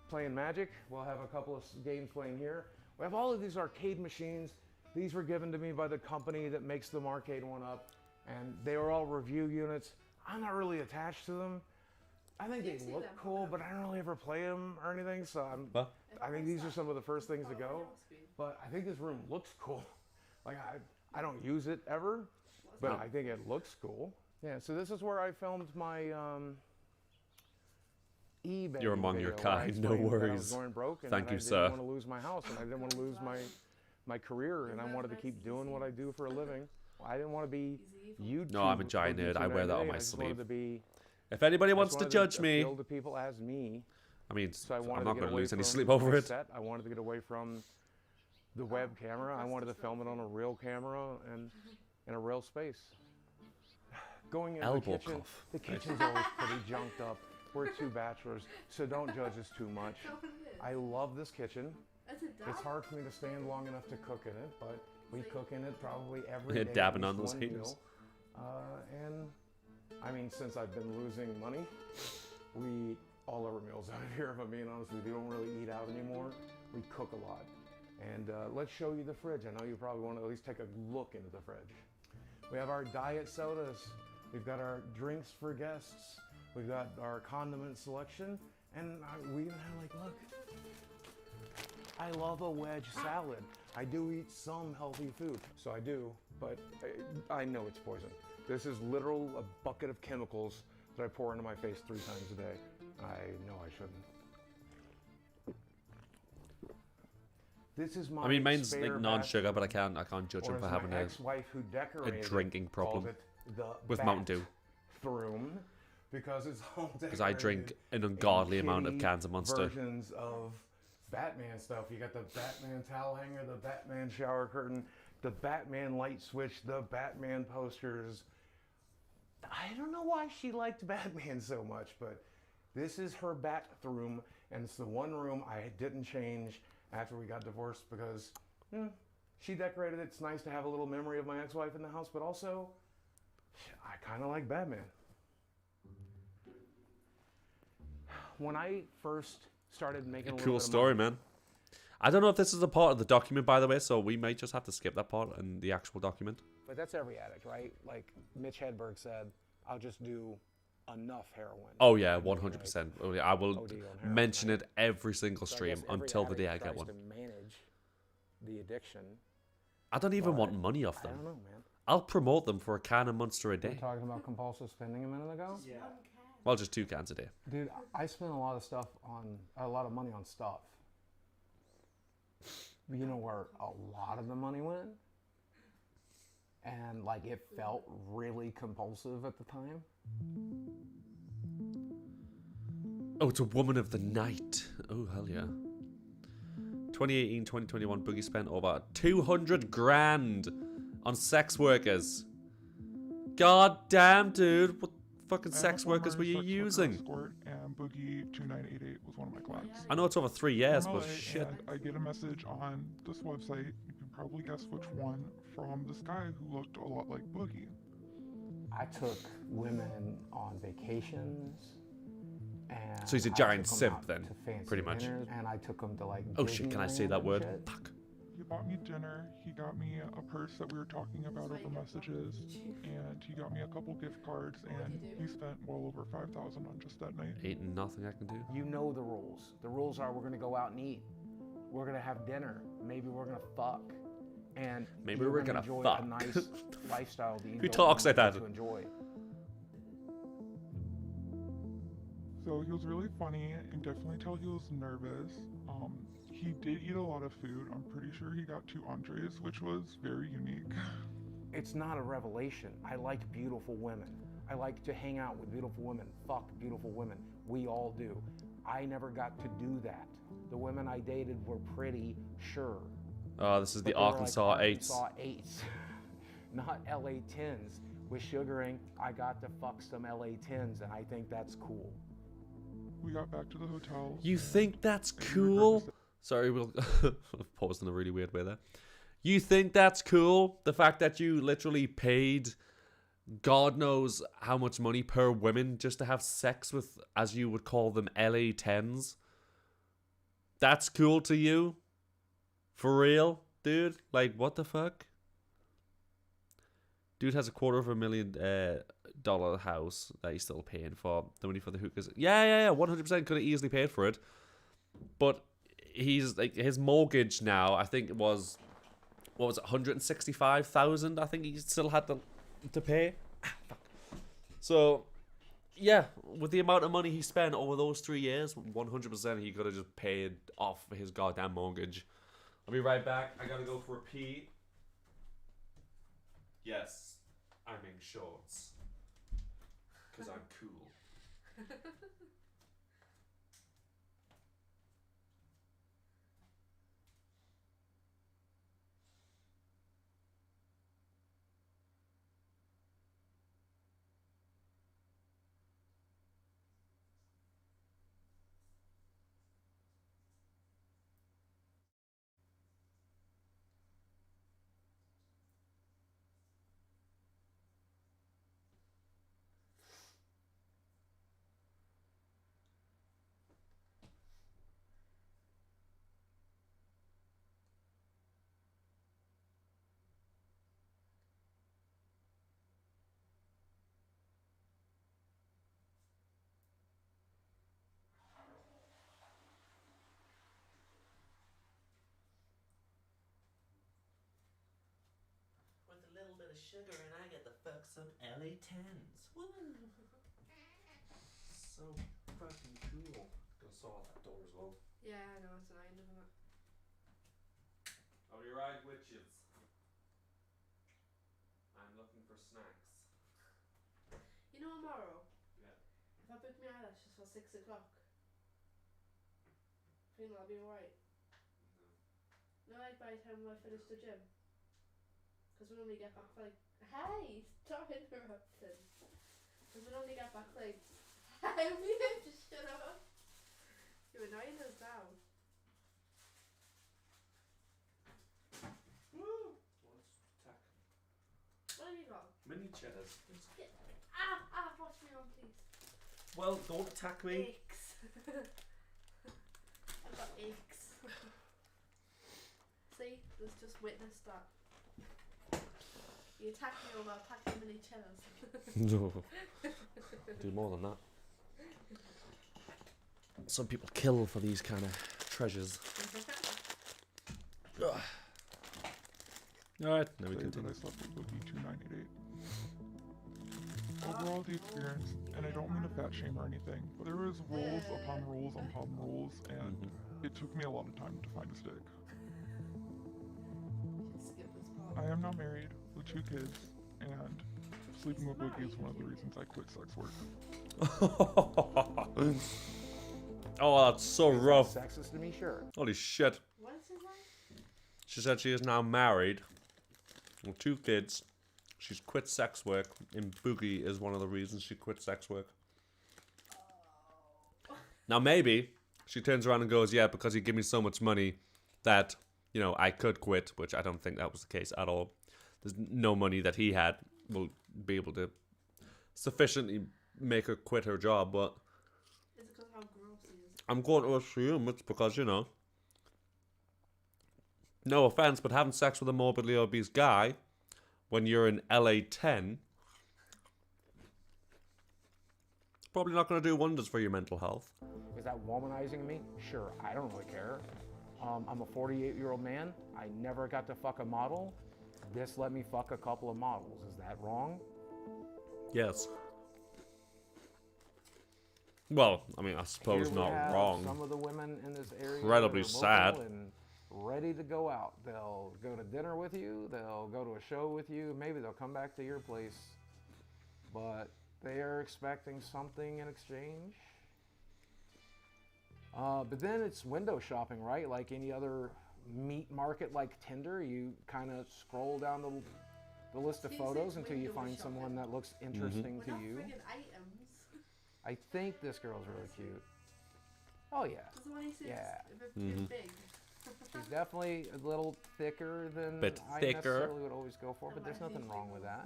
playing Magic, we'll have a couple of games playing here. We have all of these arcade machines. These were given to me by the company that makes them arcade one up, and they were all review units. I'm not really attached to them. I think they look cool, but I don't really ever play them or anything, so I think these are some of the first things to go. But I think this room looks cool. Like, I don't use it ever, but I think it looks cool. Yeah, so this is where I filmed my eBay. You're among your kind, no worries. I was going broke, and Thank you, I sir. didn't want to lose my house, and I didn't want to lose my career, and I wanted to keep doing what I do for a living. I didn't want to be YouTube. No, I'm a giant nerd. I wear that on my sleeve. Be, if anybody wants to judge me, appeal to people as me. I mean, so I'm not going to lose any from sleep over it. Set. I wanted to get away from the web camera. I wanted to film it on a real camera and in a real space. Going in Elbow the kitchen, cuff. the kitchen's always pretty junked up. We're two bachelors, so don't judge us too much. I love this kitchen. It's hard for me to stand long enough to cook in it, but we cook in it probably every day. Dabbing on those haters. And I mean, since I've been losing money, we eat all our meals out of here, if I'm being honest with you. We don't really eat out anymore. We cook a lot. And let's show you the fridge. I know you probably want to at least take a look into the fridge. We have our diet sodas. We've got our drinks for guests. We've got our condiment selection. And we even have, like, look. I love a wedge salad. I do eat some healthy food. So I do, but I know it's poison. This is literal a bucket of chemicals that I pour into my face 3 times a day. I know I shouldn't. This is my mine's like non-sugar, but I can't judge him for having a drinking problem with Mountain Dew. Room, because it's all because I drink an ungodly amount of cans of Monster. Versions of Batman stuff. You got the Batman towel hanger, the Batman shower curtain, the Batman light switch, the Batman posters. I don't know why she liked Batman so much, but this is her bathroom, and it's the one room I didn't change after we got divorced because She decorated it. It's nice to have a little memory of my ex-wife in the house, but also, I kind of like Batman. When I first started making a little Cool bit of story, money, man. I don't know if this is a part of the document, by the way, so we might just have to skip that part in the actual document. but that's every addict, right? Like Mitch Hedberg said, I'll just do enough heroin. Oh yeah, And, like, 100%. Oh, yeah, I will OD on heroin, mention right? it every single So I stream guess every until the day I addict get tries one. to manage the addiction. I don't even want but money off I them. don't know, man. I'll promote them for a can of Monster a We were day. talking about compulsive spending a minute ago. Just one can. Well, just 2 cans a day. Dude, I spent a lot of money on stuff. But you know where a lot of the money went? And like it felt really compulsive at the time. Oh, it's a woman of the night. Oh, hell yeah. 2018, 2021, Boogie spent over 200 grand on sex workers. God damn, dude. What fucking sex workers were you using? Escort, and Boogie 2988 was one of my clients. I know it's over 3 years, I'm but LA, shit. and I get a message on this website. You can probably guess which one, from this guy who looked a lot like Boogie. I took women on vacations. And So he's a I giant took 'em simp out then, to fancy pretty much. dinners, and I took them to like. Oh shit, can I say Disneyland that and word? shit. Fuck. He bought me dinner, he got me a purse that we were talking about over messages, and he got me a couple gift cards, and he spent well over $5,000 on just that night. Ain't nothing I can do. You know the rules. The rules are we're gonna go out and eat. We're gonna have dinner. Maybe we're gonna fuck. And Maybe you're we're gonna enjoy fuck. a nice lifestyle that you Who don't talks like want that? to enjoy. So he was really funny, and definitely tell he was nervous. He did eat a lot of food. I'm pretty sure he got 2 entrees, which was very unique. It's not a revelation. I like beautiful women. I like to hang out with beautiful women, fuck beautiful women. We all do. I never got to do that. The women I dated were pretty, sure. Oh, this is But the they were Arkansas like 8s. Arkansas 8s, not LA 10s. With sugaring, I got to fuck some LA 10s, and I think that's cool. We got back to the hotel. You think that's and he regretted cool? saying- Sorry, we'll paused in a really weird way there. You think that's cool? The fact that you literally paid God knows how much money per woman just to have sex with, as you would call them, LA 10s? That's cool to you? For real, dude? Like, what the fuck? Dude has a $250,000 house that he's still paying for. The money for the hookahs. Yeah. 100% could have easily paid for it. But he's like, his mortgage now, I think it was, what was it, 165,000? I think he still had to pay. So, yeah, with the amount of money he spent over those 3 years, 100% he could have just paid off his goddamn mortgage. I'll be right back. I gotta go for a pee. Yes, I'm in shorts. Because I'm cool. With a little bit of sugar and I get to fuck some LA 10s. Woo! So fucking cool. Gonna saw that door as well. Yeah, I know, it's annoying, isn't it? I'll be right with you. I'm looking for snacks. You know, tomorrow, Yeah. if I book my eyelashes for 6 o'clock, I think that'll be alright. No, like by the time I finish the gym. Because we normally get back for like, hey, stop interrupting. Because we normally get back like, hey, we have to shut up. You're annoying us now. Mini cheddars. Watch me on, please. Well, don't attack me. Aches. I've got aches. See, there's just witnessed that. You attack me over packing mini cheddars. No. Do more than that. Some people kill for these kind of treasures. Alright, now we Say that continue. I slept with Logi 298. Overall, the experience, and I don't mean to fat shame or anything, but there was rules upon rules upon rules, and it took me a lot of time to find a stick. Skip this part. I am now married with 2 kids, and sleeping with Logi is one of the reasons I quit sex work. Oh, that's so rough. Sexist to me, sure. Holy shit. What is his name? She said she is now married with 2 kids. She's quit sex work, and Boogie is one of the reasons she quit sex work. Now maybe she turns around and goes, yeah, because he gave me so much money that, you know, I could quit, which I don't think that was the case at all. There's no money that he had will be able to sufficiently make her quit her job, but Is it because how gross he is? I'm going to assume it's because, you know, no offense, but having sex with a morbidly obese guy when you're in LA 10, probably not going to do wonders for your mental health. Is that womanizing me? Sure, I don't really care. I'm a 48-year-old man. I never got to fuck a model. This let me fuck a couple of models. Is that wrong? Yes. Well, I mean, I suppose Here we not have wrong. Some of the women in this area Incredibly that are sad. local and ready to go out. They'll go to dinner with you. They'll go to a show with you. Maybe they'll come back to your place. But they are expecting something in exchange. But then it's window shopping, right? Like any other meat market like Tinder, you kind of scroll down the list of He photos says until you window find shopping. someone that looks interesting We're to not you. friggin' items. I think this girl's really cute. Oh yeah. Does the one he says Yeah. a bit big? She's definitely a little thicker than Bit I thicker. necessarily would always go for, but there's nothing wrong with that.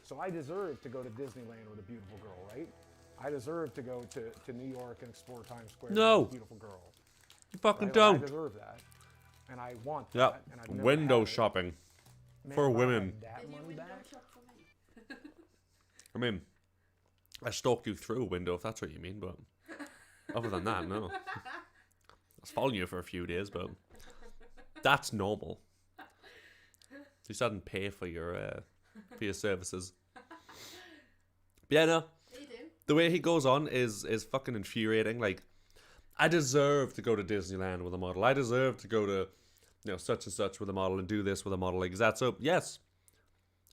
So I deserve to go to Disneyland with a beautiful girl, right? I deserve to go to New York and explore Times Square No. with a beautiful girl. You fucking Right? don't. I deserve that. And I want Yep. that. And I've never Window had it. shopping. Man, for if I women. had that Did you money window back, shop for me? I mean, I stalked you through a window, if that's what you mean, but other than that, no. I was following you for a few days, but that's normal. You didn't pay for your services. But yeah, no. You do. The way he goes on is fucking infuriating. Like, I deserve to go to Disneyland with a model. I deserve to go to, you know, such and such with a model and do this with a model. Like, is that so? Yes.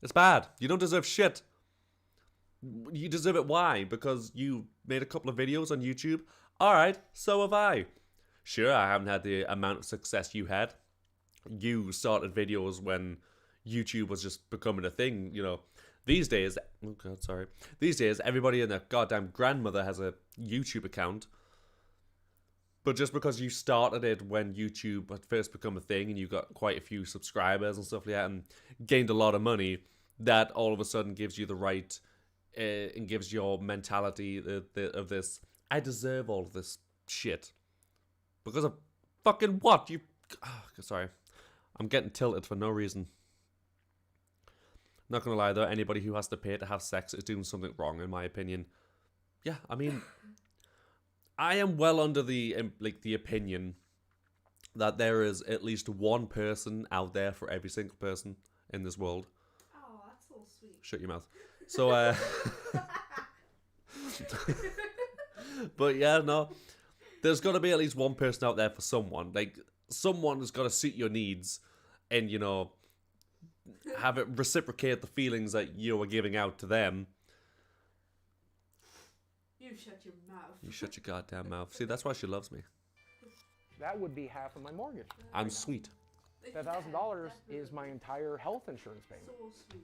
It's bad. You don't deserve shit. You deserve it. Why? Because you made a couple of videos on YouTube? Alright, so have I. Sure, I haven't had the amount of success you had. You started videos when YouTube was just becoming a thing, you know. These days, oh god, sorry. These days, everybody and their goddamn grandmother has a YouTube account. But just because you started it when YouTube had first become a thing and you got quite a few subscribers and stuff like that and gained a lot of money, that all of a sudden gives you the right and gives your mentality of this, I deserve all of this shit. Because of fucking what? Sorry. I'm getting tilted for no reason. Not gonna lie though, anybody who has to pay to have sex is doing something wrong in my opinion. Yeah, I mean, I am well under the opinion that there is at least one person out there for every single person in this world. Oh, that's so sweet. Shut your mouth. So, but yeah, no, there's got to be at least one person out there for someone. Like, someone has got to suit your needs and, you know, have it reciprocate the feelings that you are giving out to them. You shut your mouth. You shut your goddamn mouth. See, that's why she loves me. that would be half of my mortgage. I'm sweet. $1,000 is my entire health insurance payment. So sweet.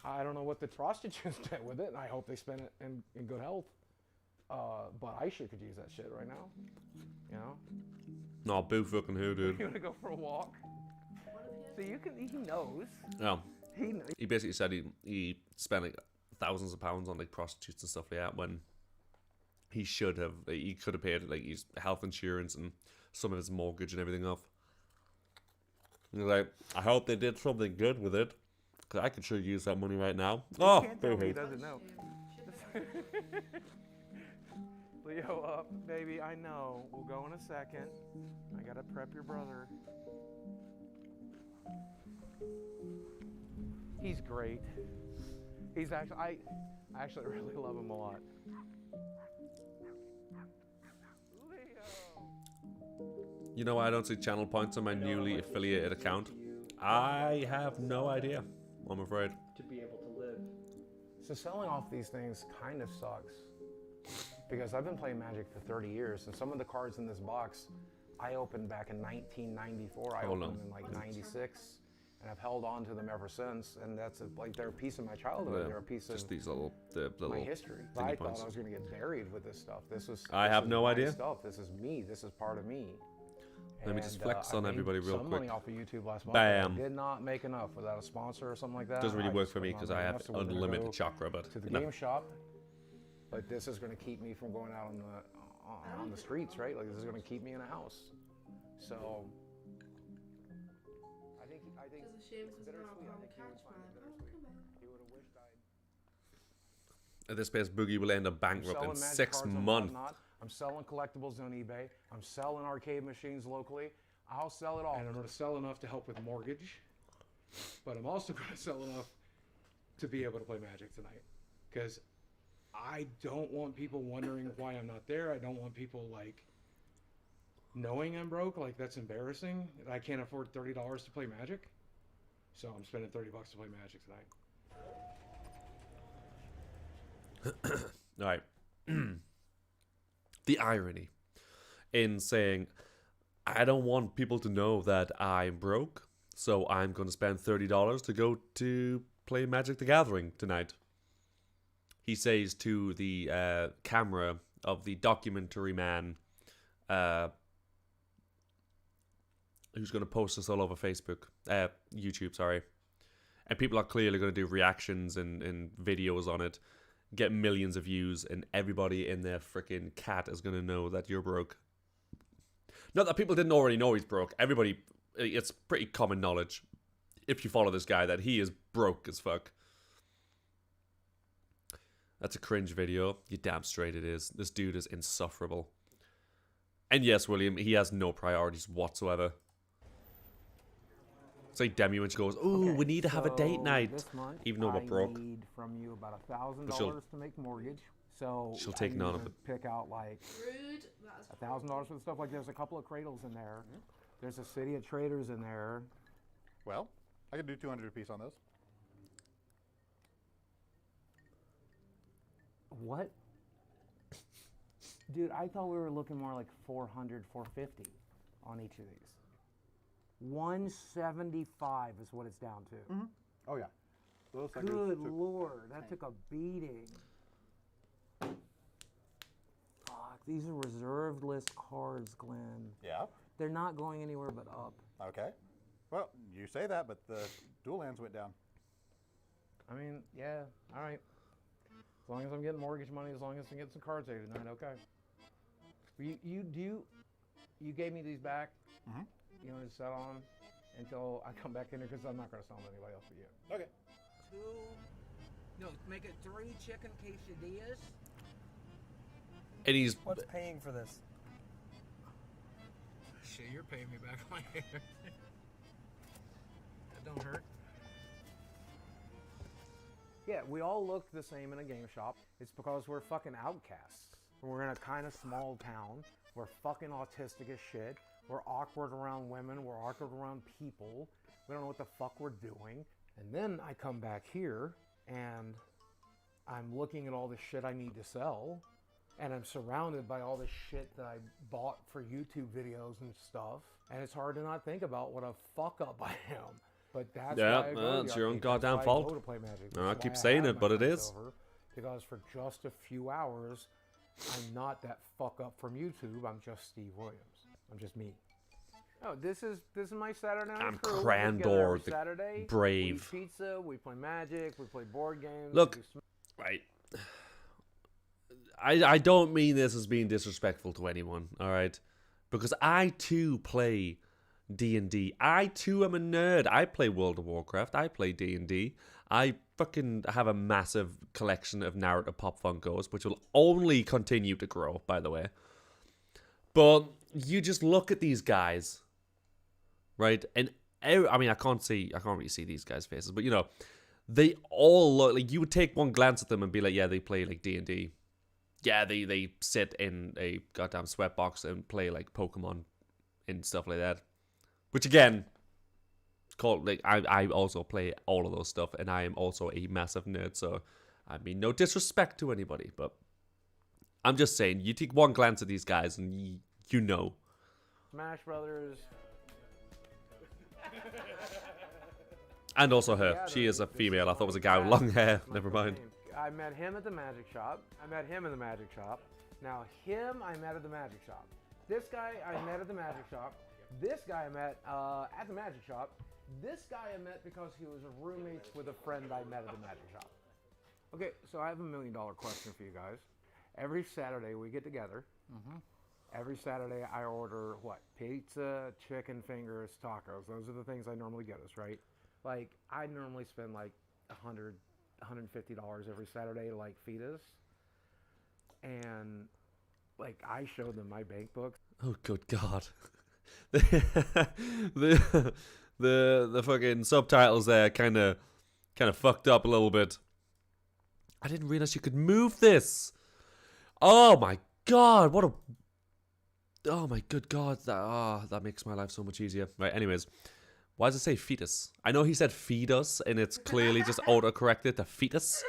I don't know what the prostitutes did with it, and I hope they spend it in good health. But I sure could use that shit right now. You know? No, boo fucking who, dude. You wanna go for a walk? So he knows. No. He basically said he spent like thousands of pounds on like prostitutes and stuff like that when he should have. He could have paid like his health insurance and some of his mortgage and everything off. He's like, I hope they did something good with it, because I could sure use that money right now. Oh, He doesn't know. Leo up, baby. I know. We'll go in a second. I gotta prep your brother. He's great. He's actually, I actually really love him a lot. You know why I don't see channel points on my newly affiliated account? I have no idea, I'm afraid. To be able to live. So selling off these things kind of sucks, because I've been playing Magic for 30 years, and some of the cards in this box I opened back in 1994. I opened them in like 96, and I've held on to them ever since. And that's like they're a piece of my childhood. They're a piece Just of these little my history. I thought I was going to get buried with this stuff. I have no idea. Stuff. This is me. This is part of me. Let me just flex on everybody real quick. Money off of YouTube last month. Bam. I did not make enough without a sponsor or something like that. Doesn't really work just for me put because my I money have up, so we're gonna unlimited go chakra, but to the no. game shop. But this is going to keep me from going out on the streets, right? Like this is going to keep me in a house. So I think It's a shame it doesn't have a catch, man. he would have wished I'd. At this pace, Boogie will end up bankrupt in 6 months. I'm selling collectibles on eBay. I'm selling arcade machines locally. I'll sell it all. And I'm going to sell enough to help with mortgage, but I'm also going to sell enough to be able to play Magic tonight, because I don't want people wondering why I'm not there. I don't want people like knowing I'm broke. Like that's embarrassing. I can't afford $30 to play Magic, so I'm spending $30 to play Magic tonight. All right. The irony in saying, I don't want people to know that I'm broke, so I'm going to spend $30 to go to play Magic the Gathering tonight. He says to the camera of the documentary man who's going to post this all over Facebook, YouTube, sorry. And people are clearly going to do reactions and videos on it, get millions of views, and everybody in their freaking cat is going to know that you're broke. Not that people didn't already know he's broke. Everybody, it's pretty common knowledge, if you follow this guy, that he is broke as fuck. That's a cringe video. You damn straight it is. This dude is insufferable. And yes, William, he has no priorities whatsoever. It's like Demi when she goes, "Ooh, we need to have a date night," This month, even though we're broke. I need from you about $1,000 she'll- to make mortgage. So she'll take none of it. Pick out like Rude. That is $1,000 for the stuff. Like there's a couple of cradles in there. There's a City of Traders in there. Well, I could do 200 a piece on those. What? Dude, I thought we were looking more like 400, 450 on each of these. 175 is what it's down to. Oh yeah. Those suckers Good took- Lord, that took a beating. Fuck, these are reserved list cards, Glenn. Yeah. They're not going anywhere but up. Okay. Well, you say that, but the dual lands went down. I mean, yeah, all right. As long as I'm getting mortgage money, as long as I get some cards there tonight, okay. You gave me these back. Mhm. You want to sell on them until I come back in here, because I'm not going to sell them to anybody else but you. Okay. Make it 3 chicken quesadillas. And he's What's paying for this? Shit, you're paying me back my hair. That don't hurt. Yeah, we all look the same in a game shop. It's because we're fucking outcasts. We're in a kind of small town. We're fucking autistic as shit. We're awkward around women. We're awkward around people. We don't know what the fuck we're doing. And then I come back here and I'm looking at all the shit I need to sell. And I'm surrounded by all the shit that I bought for YouTube videos and stuff. And it's hard to not think about what a fuck up I am. But that's Yeah, why I go to it's the your own arcade. goddamn That's why I fault. go to play Magic. No, I That's keep why saying have it, my but it friends is. over, because for just a few hours, I'm not that fuck up from YouTube. I'm just Steve Williams. I'm just me. Oh, this is my Saturday night I'm crew. We get Crandor, together every the Saturday. brave. We eat pizza. We play Magic. We play board games. Look, we do right. I don't mean this as being disrespectful to anyone, all right? Because I too play D&D. I too am a nerd. I play World of Warcraft. I play D&D. I fucking have a massive collection of narrative pop Funkos, which will only continue to grow, by the way. But you just look at these guys, right? And I mean, I can't really see these guys' faces, but you know, they all look like, you would take one glance at them and be like, yeah, they play like D&D. Yeah, they sit in a goddamn sweatbox and play like Pokemon and stuff like that. Which again, called like I also play all of those stuff, and I am also a massive nerd. So I mean, no disrespect to anybody, but I'm just saying, you take one glance at these guys and you know. Smash Brothers. And also her. Yeah, She is a this female. I thought it was a my guy with dad. long hair. This is my Never first mind. name. I met him at the magic shop. I met him in the magic shop. Now him I met at the magic shop. This guy I met at the magic shop. This guy I met at the magic shop. This guy I met because he was roommates with a friend I met at the magic shop. Okay, so I have $1 million question for you guys. Every Saturday we get together. Every Saturday I order what? Pizza, chicken fingers, tacos. Those are the things I normally get us, right? Like I normally spend like $100, $150 every Saturday to like feed us. And like I showed them my bank books. Oh good God. the fucking subtitles there kind of fucked up a little bit. I didn't realize you could move this. Oh my God, what a... Oh my good God, that makes my life so much easier. Right, anyways. Why does it say fetus? I know he said feed us, and it's clearly just auto-corrected to fetus.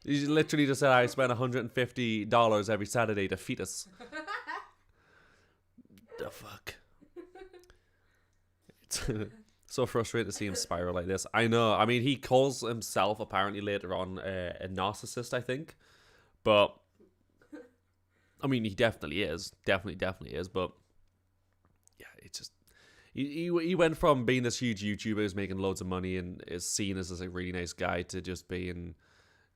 He literally just said I spent $150 every Saturday to fetus. The fuck? It's so frustrating to see him spiral like this. I know. I mean, he calls himself apparently later on a narcissist, I think. But I mean, he definitely is. Definitely is. But yeah, it's just he went from being this huge YouTuber who's making loads of money and is seen as a really nice guy to just being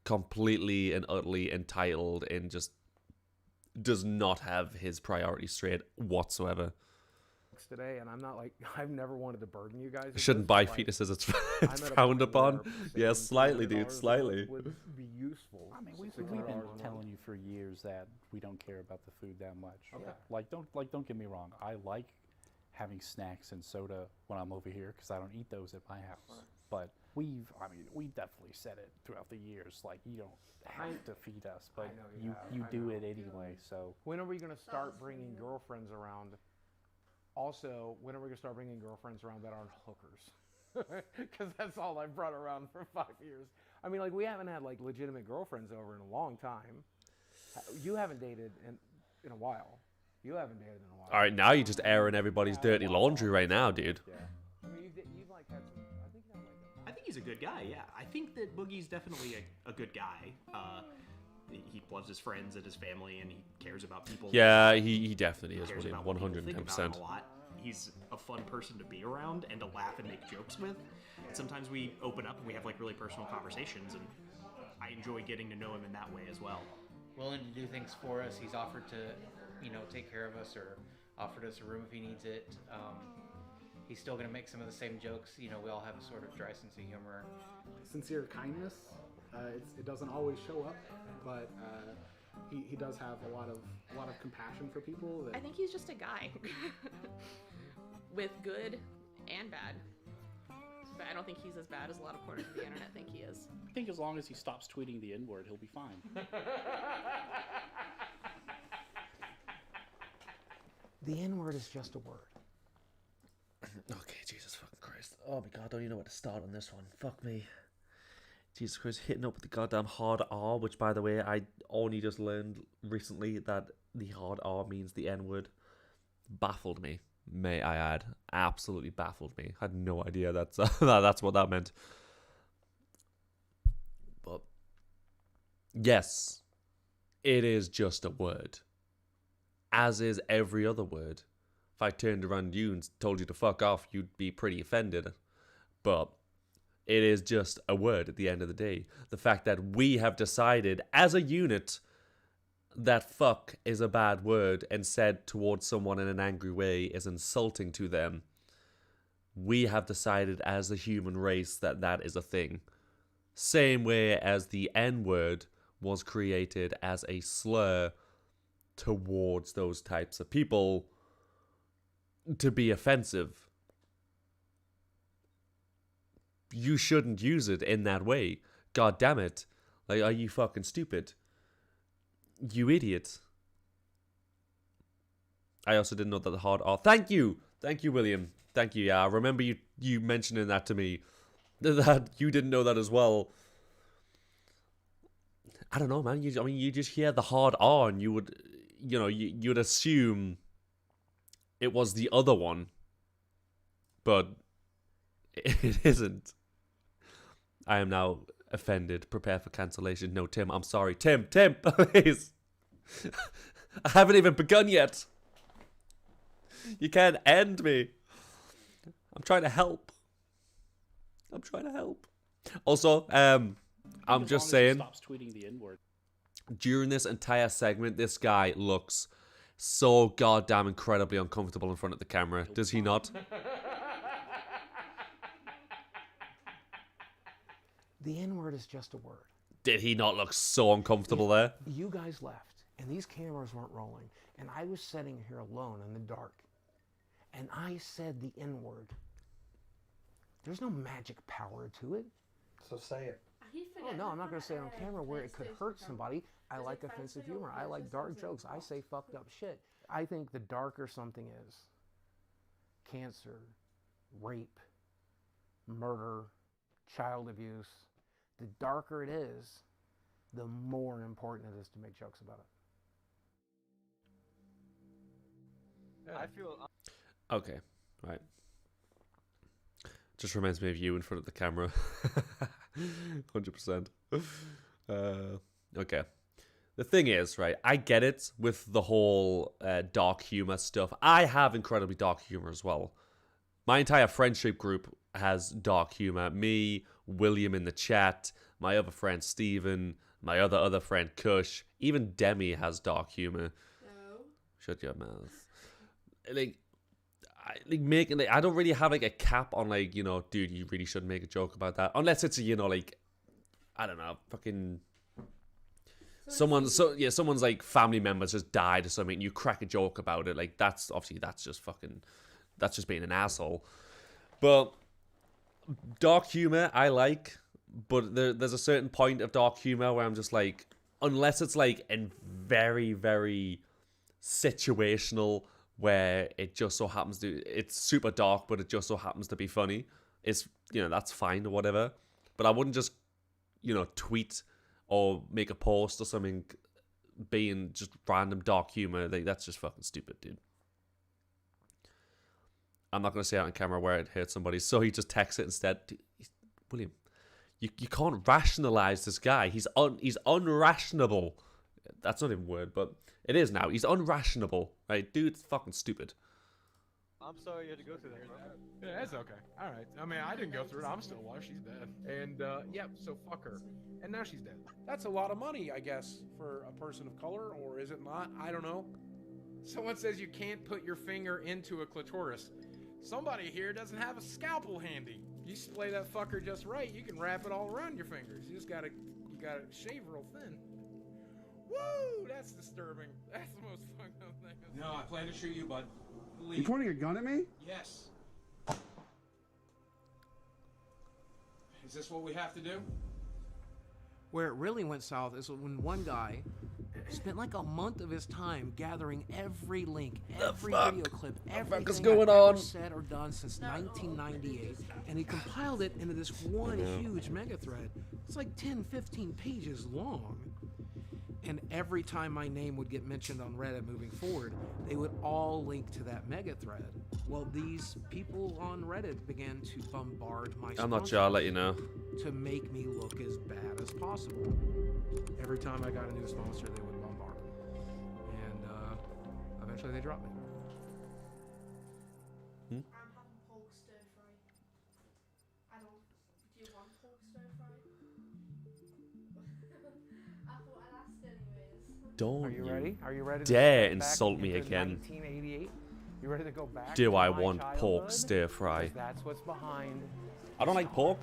completely and utterly entitled and just does not have his priorities straight whatsoever. Today, and I'm not like, I've never wanted to burden you guys. Shouldn't buy fetuses, it's frowned upon. Yeah, slightly, dude, slightly. Would be useful. I mean, we've been telling you for years that we don't care about the food that much. Okay. Don't get me wrong. I like having snacks and soda when I'm over here because I don't eat those at my house. But we definitely said it throughout the years. Like, you don't have to feed us, but you do it anyway. So when are we gonna start bringing girlfriends around? Also, when are we going to start bringing girlfriends around that aren't hookers? Because that's all I've brought around for 5 years. I mean, like, we haven't had, like, legitimate girlfriends over in a long time. You haven't dated in a while. You haven't dated in a while. All right, now you're just airing everybody's dirty laundry right now, dude. Yeah. I mean, you've like, had some... I think he's a good guy, yeah. I think that Boogie's definitely a good guy. He loves his friends and his family, and he cares about people. Yeah, he definitely is, William, 110%. He's a fun person to be around and to laugh and make jokes with. Sometimes we open up and we have like really personal conversations, and I enjoy getting to know him in that way as well. Willing to do things for us. He's offered to, take care of us or offered us a room if he needs it. He's still going to make some of the same jokes. We all have a sort of dry sense of humor. Sincere kindness. It doesn't always show up, but he does have a lot of compassion for people. I think he's just a guy with good and bad. But I don't think he's as bad as a lot of corners of the internet think he is. I think as long as he stops tweeting the N-word, he'll be fine. The N-word is just a word. Okay, Jesus fucking Christ. Oh my God, I don't even know where to start on this one. Fuck me. Jesus Christ, hitting up with the goddamn hard R, which, by the way, I only just learned recently that the hard R means the N-word. Baffled me, may I add. Absolutely baffled me. Had no idea that's what that meant. But, yes, it is just a word. As is every other word. if I turned around you and told you to fuck off, you'd be pretty offended. But it is just a word at the end of the day. The fact that we have decided as a unit that fuck is a bad word and said towards someone in an angry way is insulting to them. We have decided as a human race that that is a thing. Same way as the N-word was created as a slur towards those types of people to be offensive. You shouldn't use it in that way. God damn it. Like, are you fucking stupid? You idiot. I also didn't know that the hard R... Thank you! Thank you, William. Thank you, yeah. I remember you mentioning that to me. That you didn't know that as well. I don't know, man. You just hear the hard R and you would... You know, you'd assume it was the other one. But it isn't. I am now offended. Prepare for cancellation. No, Tim, I'm sorry. Tim, please. I haven't even begun yet. You can't end me. I'm trying to help. Also, I'm just saying, Stops tweeting the N-word. During this entire segment, this guy looks so goddamn incredibly uncomfortable in front of the camera. Does he not? The N-word is just a word. Did he not look so uncomfortable there? You guys left, and these cameras weren't rolling, and I was sitting here alone in the dark, and I said the N-word. There's no magic power to it. So say it. Oh, no, I'm not going to say it on camera where it could hurt somebody. I like offensive humor. I like dark jokes. I say fucked up shit. I think the darker something is, cancer, rape, murder, child abuse, the darker it is, the more important it is to make jokes about it. I feel. Okay, right. Just reminds me of you in front of the camera. 100%. Okay. The thing is, right, I get it with the whole dark humor stuff. I have incredibly dark humor as well. My entire friendship group has dark humor. Me, William in the chat, my other friend Steven, my other friend Kush, even Demi has dark humor. No. Shut your mouth. I don't really have like a cap on like, you know, dude, you really shouldn't make a joke about that unless it's a, you know, like, I don't know, fucking someone's like family members just died or something and you crack a joke about it. Like, that's just being an asshole. But dark humor I like, but there's a certain point of dark humor where I'm just like, unless it's like in very, very situational, where it just so happens to, it's super dark, but it just so happens to be funny. It's, you know, that's fine or whatever. But I wouldn't just, you know, tweet or make a post or something being just random dark humor. Like, that's just fucking stupid, dude. I'm not going to say it on camera where it hurts somebody, so he just texts it instead. Dude, William, you can't rationalize this guy. He's unrationable. That's not even a word, but it is now. He's unrationable, right? Dude's fucking stupid. I'm sorry you had to go through that. Yeah, that's okay. All right. I mean, I didn't go through it. I'm still alive. She's dead. And, yep, so fuck her. And now she's dead. That's a lot of money, I guess, for a person of color, or is it not? I don't know. Someone says you can't put your finger into a clitoris. Somebody here doesn't have a scalpel handy. You splay that fucker just right, you can wrap it all around your fingers. You gotta shave real thin. Woo! That's disturbing. That's the most fucked up thing. No, I plan to shoot you, bud. You pointing a gun at me? Yes. Is this what we have to do? Where it really went south is when one guy spent like a month of his time gathering every link, every video clip, everything going I've on? ever said or done since 1998, and he compiled it into this one huge mega thread. It's like 10, 15 pages long. And every time my name would get mentioned on Reddit moving forward, they would all link to that mega thread. Well, these people on Reddit began to bombard my I'm not sure, I'll let you know. to make me look as bad as possible. Every time I got a new sponsor, they would bombard me. And eventually they dropped me. Don't Are you ready? Are you ready to dare step back insult me into again. 1988? You ready to go back? Do to I my want pork childhood? stir fry? 'Cause that's what's behind. I don't like pork.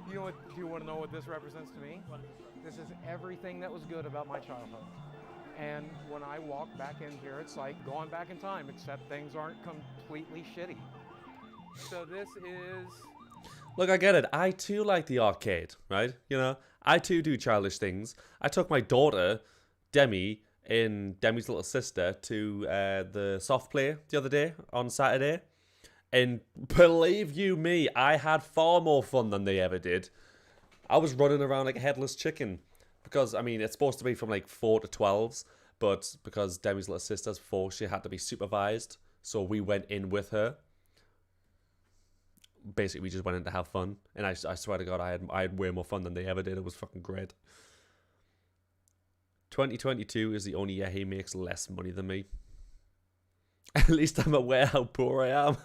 You know what? Do you want to know what this represents to me? This is everything that was good about my childhood. And when I walk back in here, it's like going back in time, except things aren't completely shitty. So this is... Look, I get it. I too like the arcade, right? You know, I too do childish things. I took my daughter, Demi, and Demi's little sister to the soft play the other day on Saturday. And believe you me, I had far more fun than they ever did. I was running around like a headless chicken. Because, I mean, it's supposed to be from like 4 to 12s. But because Demi's little sister's 4, she had to be supervised. So we went in with her. Basically, we just went in to have fun. And I swear to God, I had way more fun than they ever did. It was fucking great. 2022 is the only year he makes less money than me. At least I'm aware how poor I am.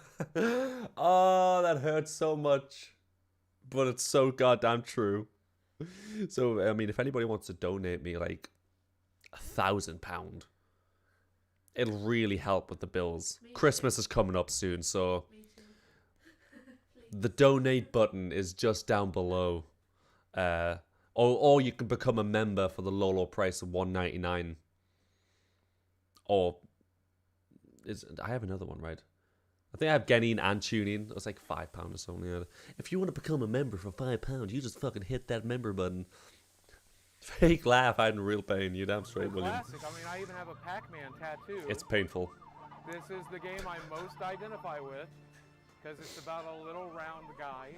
Oh, that hurts so much. But it's so goddamn true. So, I mean, if anybody wants to donate me like £1,000, it'll really help with the bills. Christmas is coming up soon, so the donate button is just down below. Or you can become a member for the low price of $1.99. Or I have another one, right? I think I have Genin and Tuning. It was like £5 or something. Yeah. If you want to become a member for £5, you just fucking hit that member button. Fake laugh, I'm in real pain. You damn straight, William. Classic. I mean, I even have a Pac-Man tattoo. It's painful. This is the game I most identify with because it's about a little round guy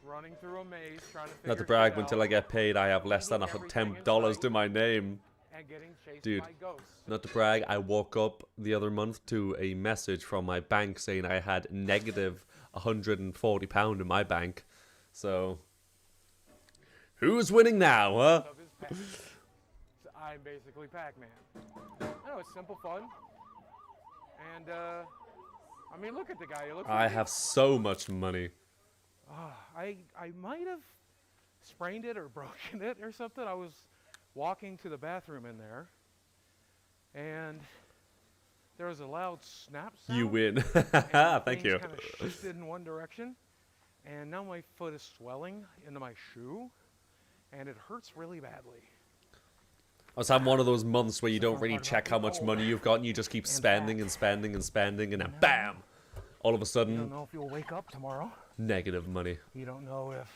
running through a maze trying to figure Not to brag, shit until out. I get paid, I have less than $10 to my name. And getting chased Dude, by ghosts. not to brag, I woke up the other month to a message from my bank saying I had negative £140 in my bank. So, who's winning now, huh? So I'm basically Pac-Man. No, it's simple fun. And, I mean, look at the guy. He looks I like have so much money. I might have sprained it or broken it or something. I was walking to the bathroom in there, and there was a loud snap sound. You win. and Thank you. Kind of shifted in one direction, and now my foot is swelling into my shoe, and it hurts really badly. I was having one of those months where you don't really check how much money you've got, and you just keep spending and spending and spending, and then BAM! All of a You sudden, don't know if you'll wake up tomorrow. negative money. You don't know if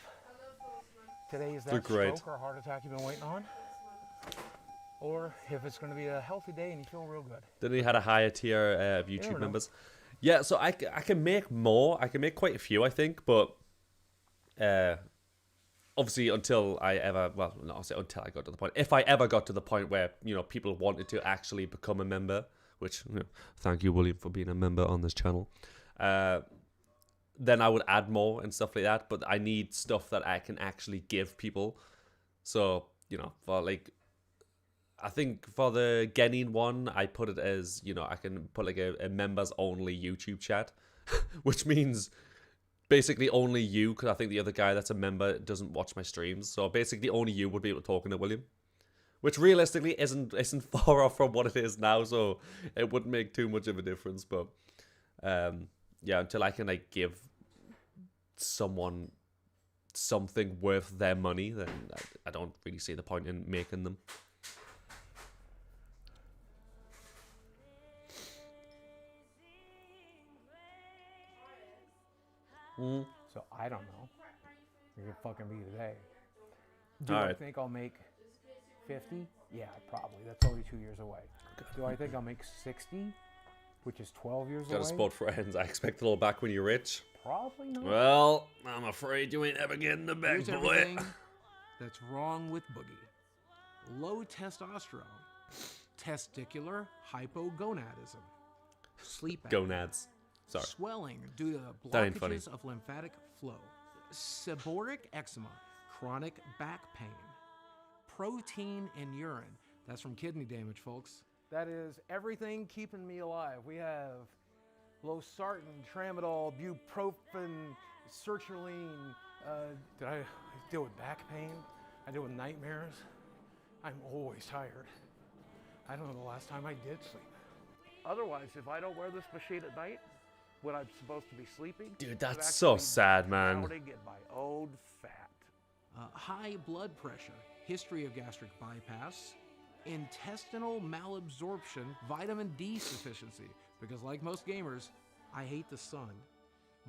today is They're that great. stroke or heart attack you've been waiting on, or if it's going to be a healthy day and you feel real good. Then he had a higher tier of never YouTube know. members. Yeah, so I can make more. I can make quite a few, I think, but obviously until I ever, well, not obviously until I got to the point. If I ever got to the point where, you know, people wanted to actually become a member, which, you know, thank you, William, for being a member on this channel, then I would add more and stuff like that, but I need stuff that I can actually give people. So, you know, for like, I think for the Genin one, I put it as, you know, I can put like a members only YouTube chat, which means basically only you, because I think the other guy that's a member doesn't watch my streams. So basically only you would be able to talk to William, which realistically isn't far off from what it is now. So it wouldn't make too much of a difference. But yeah, until I can like give someone something worth their money, then I don't really see the point in making them. So I don't know. You're gonna fucking be today. Do All I right. think I'll make 50? Yeah, probably. That's only 2 years away. Do I think I'll make 60, which is 12 years away? Got a spot for ends. I expect it all back when you're rich. Probably not. Well, I'm afraid you ain't ever getting the back, Here's boy. everything that's wrong with Boogie. Low testosterone, testicular hypogonadism, sleep apnea, Gonads. Sorry. swelling due to That ain't funny. blockages of lymphatic flow, seborrheic eczema, chronic back pain, protein in urine. That's from kidney damage, folks. That is everything keeping me alive. We have losartan, tramadol, bupropion, sertraline, Did I deal with back pain? I deal with nightmares. I'm always tired. I don't know the last time I did sleep. Otherwise, if I don't wear this machine at night, when I'm supposed to be sleeping, Dude, that's so sad, man. drowning in my own fat. High blood pressure, history of gastric bypass, intestinal malabsorption, vitamin D sufficiency, because like most gamers, I hate the sun,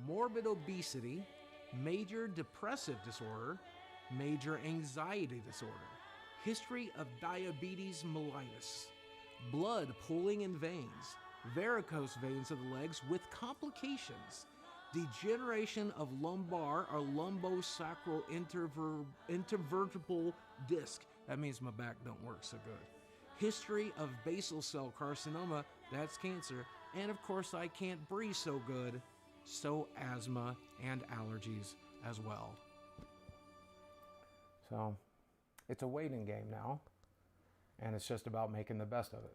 morbid obesity, major depressive disorder, major anxiety disorder, history of diabetes mellitus, blood pooling in veins, varicose veins of the legs with complications, degeneration of lumbar or lumbosacral intervertebral disc. That means my back don't work so good. History of basal cell carcinoma, that's cancer. And of course I can't breathe so good, so asthma and allergies as well. So, it's a waiting game now, and it's just about making the best of it.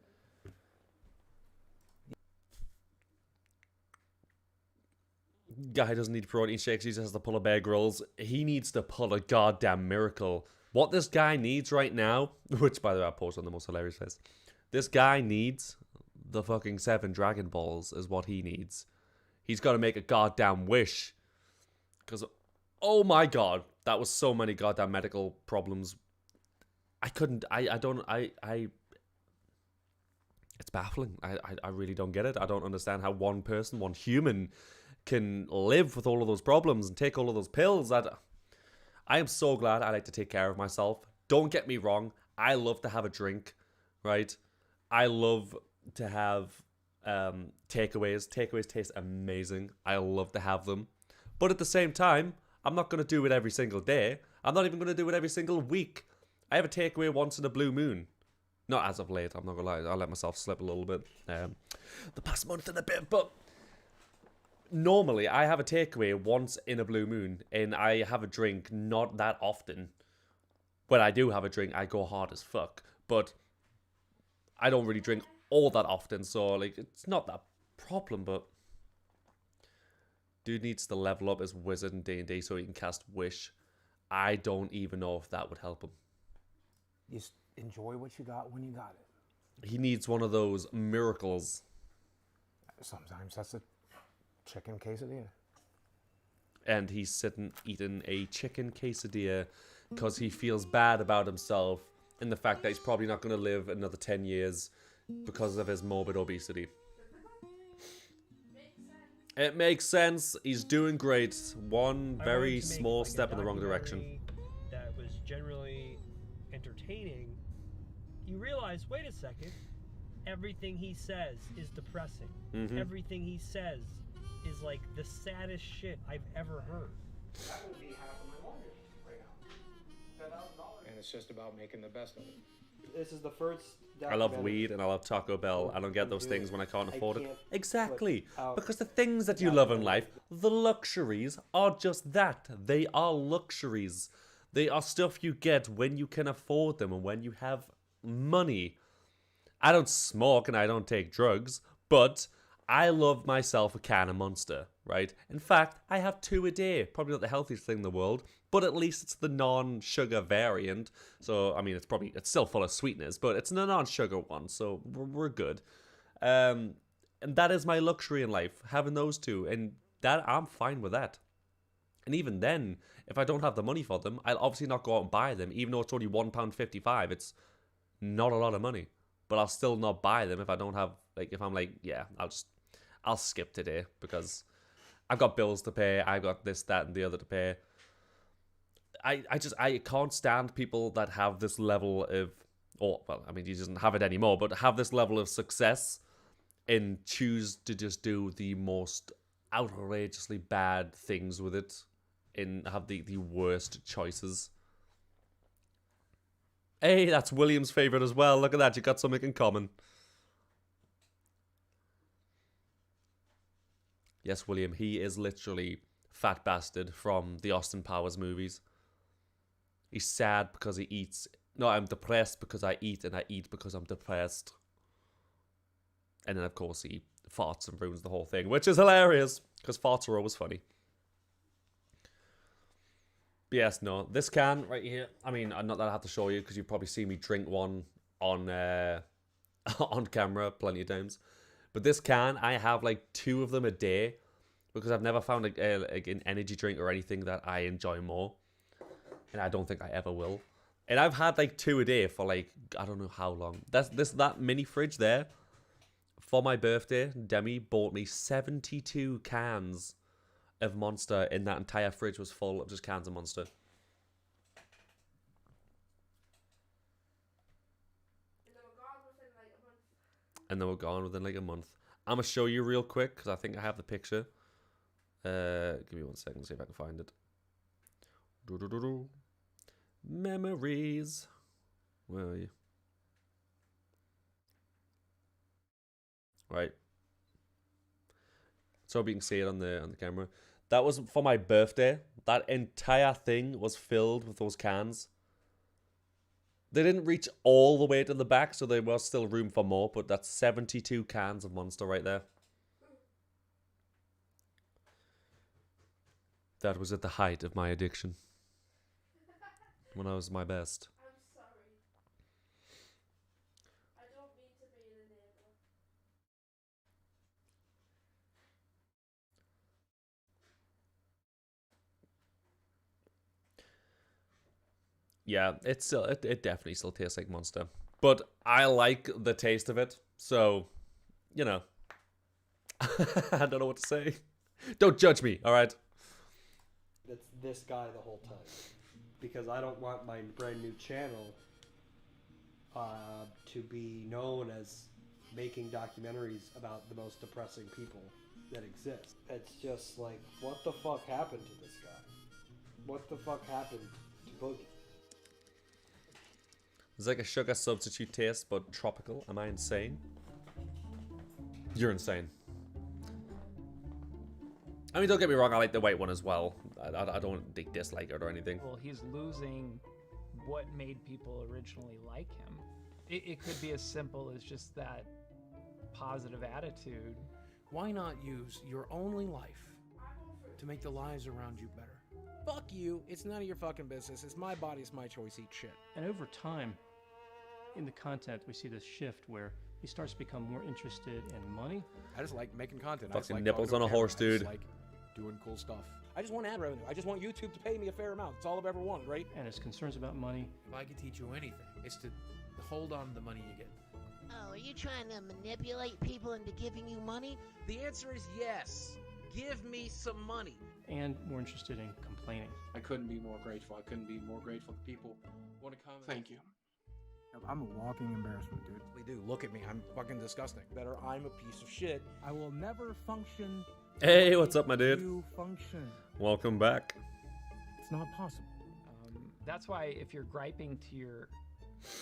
Guy doesn't need protein shakes, he just has to pull a Bear Grylls. He needs to pull a goddamn miracle. What this guy needs right now, which by the way I posted on the most hilarious face, this guy needs the fucking 7 Dragon Balls is what he needs. He's got to make a goddamn wish. Because, oh my god, that was so many goddamn medical problems. It's baffling. I really don't get it. I don't understand how one person, one human, can live with all of those problems and take all of those pills. I am so glad I like to take care of myself. Don't get me wrong. I love to have a drink, right? I love to have takeaways. Takeaways taste amazing. I love to have them. But at the same time, I'm not going to do it every single day. I'm not even going to do it every single week. I have a takeaway once in a blue moon. Not as of late, I'm not going to lie. I let myself slip a little bit the past month and a bit. But normally, I have a takeaway once in a blue moon. And I have a drink not that often. When I do have a drink, I go hard as fuck. But I don't really drink all that often. So, like, it's not that problem, but dude needs to level up his wizard in D&D so he can cast Wish. I don't even know if that would help him. Just enjoy what you got when you got it. He needs one of those miracles. Sometimes that's a chicken quesadilla. And he's sitting eating a chicken quesadilla because he feels bad about himself and the fact that he's probably not going to live another 10 years because of his morbid obesity. It makes sense. He's doing great. One very small step in the wrong direction. That was generally entertaining. You realize, wait a second, everything he says is depressing. Everything he says is like the saddest shit I've ever heard. That would be half of my mortgage right now. And it's just about making the best of it. This is the first. I love weed and I love Taco Bell. I don't get those things when I can't afford it. Exactly. Because the things that you love in life, the luxuries, are just that. They are luxuries. They are stuff you get when you can afford them and when you have money. I don't smoke and I don't take drugs, but I love myself a can of Monster, right? In fact, I have 2 a day. Probably not the healthiest thing in the world, but at least it's the non-sugar variant. So, I mean, it's still full of sweeteners, but it's the non-sugar one, so we're good. And that is my luxury in life, having those 2, and that I'm fine with that. And even then, if I don't have the money for them, I'll obviously not go out and buy them, even though it's only £1.55. It's not a lot of money, but I'll still not buy them if I don't have, like, if I'm like, yeah, I'll skip today because I've got bills to pay. I've got this, that, and the other to pay. I can't stand people that have this level of, or, well, I mean, he doesn't have it anymore, but have this level of success and choose to just do the most outrageously bad things with it and have the worst choices. Hey, that's William's favorite as well. Look at that. You got something in common. Yes, William, he is literally Fat Bastard from the Austin Powers movies. He's sad because he eats. No, I'm depressed because I eat, and I eat because I'm depressed. And then, of course, he farts and ruins the whole thing, which is hilarious, because farts are always funny. Yes, no. This can right here. I mean, not that I have to show you because you've probably seen me drink one on on camera plenty of times. But this can, I have like 2 of them a day because I've never found like an energy drink or anything that I enjoy more, and I don't think I ever will. And I've had like 2 a day for like I don't know how long. That mini fridge there. For my birthday, Demi bought me 72 cans of Monster, and that entire fridge was full of just cans of Monster. And they were gone within like a month. I'm going to show you real quick, because I think I have the picture. Give me 1 second, see if I can find it. Memories. Where are you? Right. So you can see it on the camera. That was for my birthday. That entire thing was filled with those cans. They didn't reach all the way to the back, so there was still room for more, but that's 72 cans of Monster right there. That was at the height of my addiction. When I was my best. I'm sorry. I don't mean to be an enabler. Yeah, it definitely still tastes like Monster. But I like the taste of it, so, you know. I don't know what to say. Don't judge me, alright? It's this guy the whole time. Because I don't want my brand new channel to be known as making documentaries about the most depressing people that exist. It's just like, what the fuck happened to this guy? What the fuck happened to Boogie? It's like a sugar substitute taste, but tropical. Am I insane? You're insane. I mean, don't get me wrong, I like the white one as well. I don't dislike it or anything. Well, he's losing what made people originally like him. It could be as simple as just that positive attitude. Why not use your only life to make the lives around you better? Fuck you. It's none of your fucking business. It's my body. It's my choice. Eat shit. And over time, in the content, we see this shift where he starts to become more interested in money. I just like making content. Fucking I just like nipples talking on to a horse, camera. I just dude. like doing cool stuff. I just want ad revenue. I just want YouTube to pay me a fair amount. It's all I've ever wanted, right? And his concerns about money. If I could teach you anything, it's to hold on to the money you get. Oh, are you trying to manipulate people into giving you money? The answer is yes. Give me some money. And more interested in complaining. I couldn't be more grateful. I couldn't be more grateful that people want to comment. Thank you. I'm a walking embarrassment, dude. We do. Look at me. I'm fucking disgusting. Better, I'm a piece of shit. I will never function. Hey, what's up, my dude? You function. Welcome back. It's not possible. That's why if you're griping to your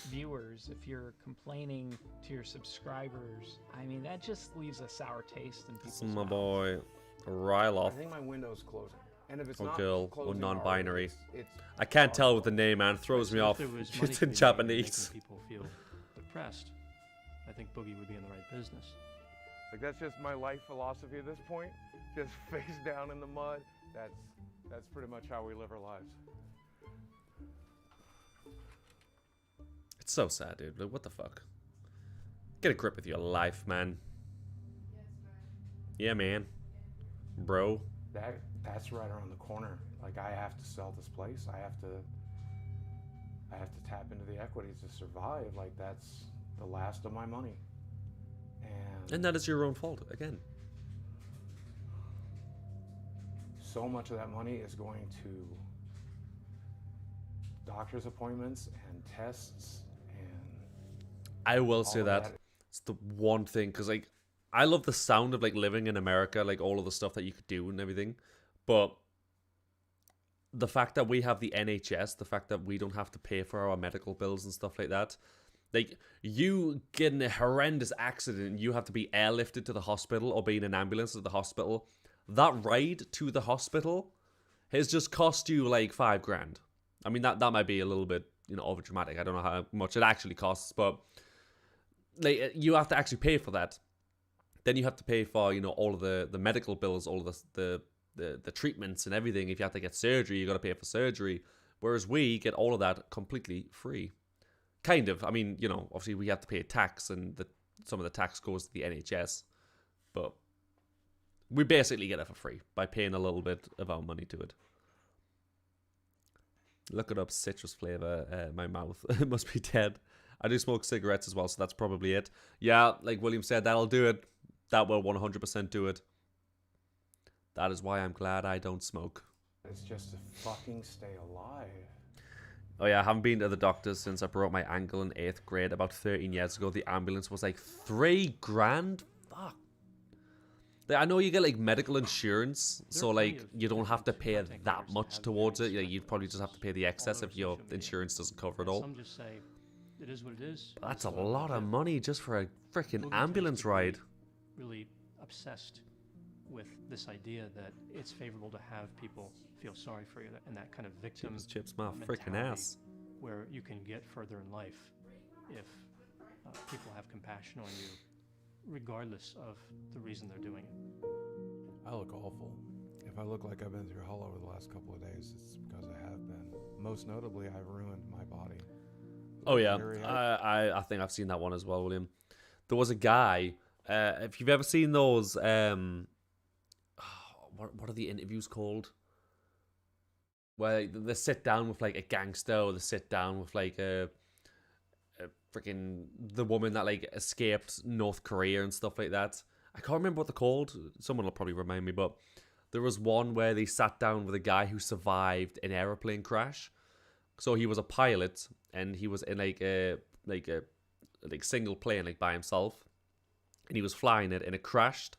viewers, if you're complaining to your subscribers, I mean, that just leaves a sour taste in people's This is my mouths. boy, Ryloff. I think my window's closing. And if it's Or not girl, or closing non-binary. it's I can't tell with the name, man. It throws me So off. if there was money It's to in be made Japanese. making people feel depressed, I think Boogie would be in the right business. Like, that's just my life philosophy at this point. Just face down in the mud. That's pretty much how we live our lives. It's so sad, dude. Like, what the fuck? Get a grip with your life, man. Yeah, man. Bro. That's right around the corner. Like, I have to sell this place. I have to tap into the equity to survive. Like, that's the last of my money. And that is your own fault, again. So much of that money is going to doctor's appointments and tests and I will all say of that. It's the one thing, because, like, I love the sound of, like, living in America, like, all of the stuff that you could do and everything. But the fact that we have the NHS, the fact that we don't have to pay for our medical bills and stuff like that, like, you get in a horrendous accident, you have to be airlifted to the hospital or be in an ambulance at the hospital. That ride to the hospital has just cost you, like, $5,000. I mean, that might be a little bit, you know, over dramatic. I don't know how much it actually costs, but, like, you have to actually pay for that. Then you have to pay for, you know, all of the medical bills, all of the the treatments and everything. If you have to get surgery, you got to pay for surgery. Whereas we get all of that completely free. Kind of. I mean, you know, obviously we have to pay tax, and some of the tax goes to the NHS. But we basically get it for free by paying a little bit of our money to it. Look it up, citrus flavor. My mouth must be dead. I do smoke cigarettes as well, so that's probably it. Yeah, like William said, that'll do it. That will 100% do it. That is why I'm glad I don't smoke. It's just to fucking stay alive. Oh yeah, I haven't been to the doctor since I broke my ankle in 8th grade about 13 years ago. The ambulance was like $3,000. Fuck. I know you get like medical insurance, so like you don't have to pay that much towards it. Yeah, you'd probably just have to pay the excess if your insurance doesn't cover it all. Some just say it is what it is. But that's a lot of money just for a freaking ambulance ride. Really obsessed with this idea that it's favorable to have people feel sorry for you, and that kind of victim chips my freaking mentality ass. where you can get further in life if people have compassion on you, regardless of the reason they're doing it. I look awful. If I look like I've been through hell over the last couple of days, it's because I have been. Most notably, I've ruined my body. Oh yeah, I think I've seen that one as well, William. There was a guy. If you've ever seen those, what are the interviews called? Where they sit down with like a gangster, or they sit down with like a freaking the woman that like escaped North Korea and stuff like that. I can't remember what they're called. Someone will probably remind me, but there was one where they sat down with a guy who survived an airplane crash. So he was a pilot, and he was in like a single plane like by himself, and he was flying it, and it crashed,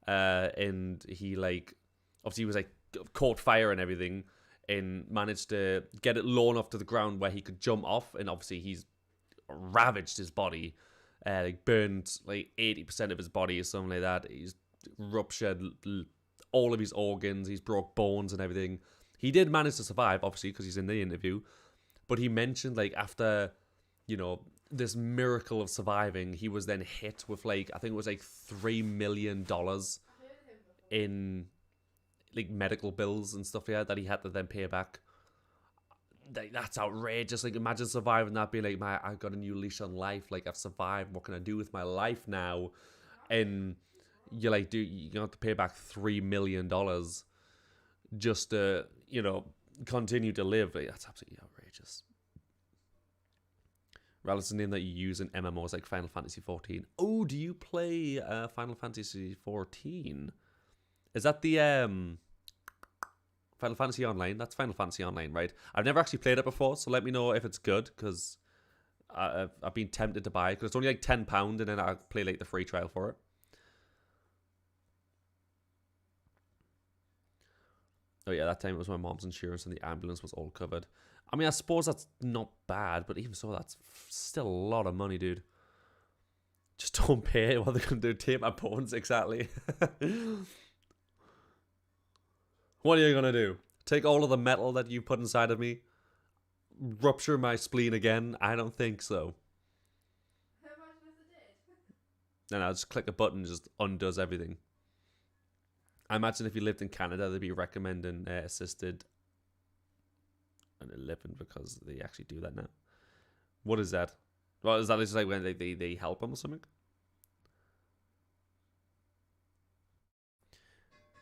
and he like obviously he was like caught fire and everything, and managed to get it low enough to the ground where he could jump off, and obviously he's ravaged his body, like burned like 80% of his body or something like that. He's ruptured all of his organs, he's broke bones and everything. He did manage to survive, obviously, because he's in the interview, but he mentioned like after, you know, this miracle of surviving, he was then hit with like, I think it was like $3 million in like medical bills and stuff like that he had to then pay back. Like, that's outrageous. Like, imagine surviving that, being like, I got a new leash on life. Like, I've survived. What can I do with my life now? And you're like, dude, you have to pay back $3 million just to, you know, continue to live. Like, that's absolutely outrageous. Relative to the name that you use in MMOs like Final Fantasy 14. Oh, do you play Final Fantasy 14? Is that the Final Fantasy Online? That's Final Fantasy Online, right? I've never actually played it before, so let me know if it's good, because I've been tempted to buy it, because it's only like £10, and then I'll play like the free trial for it. Oh yeah, that time it was my mom's insurance, and the ambulance was all covered. I mean, I suppose that's not bad, but even so, that's still a lot of money, dude. Just don't pay it. What they're going to do, tape my bones, exactly. What are you going to do? Take all of the metal that you put inside of me? Rupture my spleen again? I don't think so. No, just click a button, just undoes everything. I imagine if you lived in Canada, they'd be recommending assisted living, because they actually do that now. What is that? Well, is that just like when they help them or something?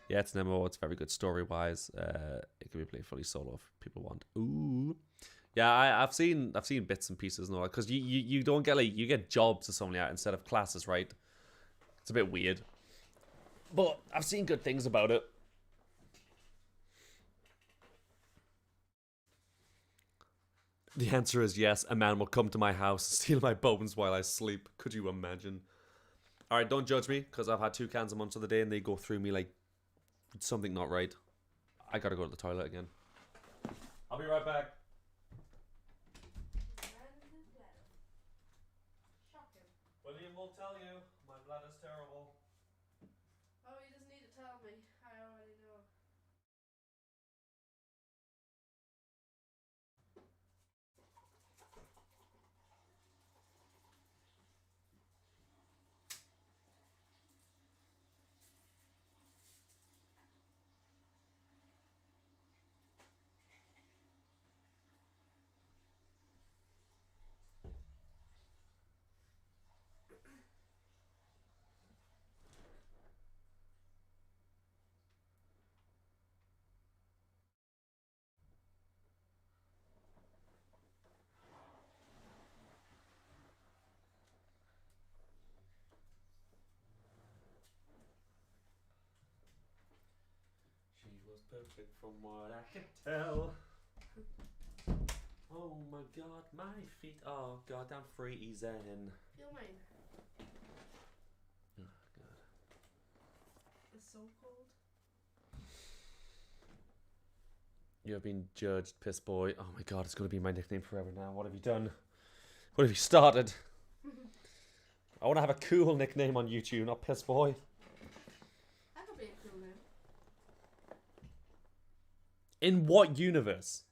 Yeah, it's an MMO. It's very good story-wise. It can be played fully solo if people want. Ooh, yeah. I've seen bits and pieces and all that, because you don't get like, you get jobs or something like that instead of classes, right? It's a bit weird, but I've seen good things about it. The answer is yes. A man will come to my house and steal my bones while I sleep. Could you imagine? All right, don't judge me, because I've had 2 cans of Monster the day, and they go through me like something not right. I gotta go to the toilet again. I'll be right back. William will tell you, my blood is terrible. Oh, you just need to tell me. I already know. perfect from what I can tell. Oh my god, my feet are goddamn freezing. Feel mine. Oh god. It's so cold. You have been judged, piss boy. Oh my god, it's gonna be my nickname forever now. What have you done? What have you started? I want to have a cool nickname on YouTube, not piss boy. That could be a cool name. In what universe?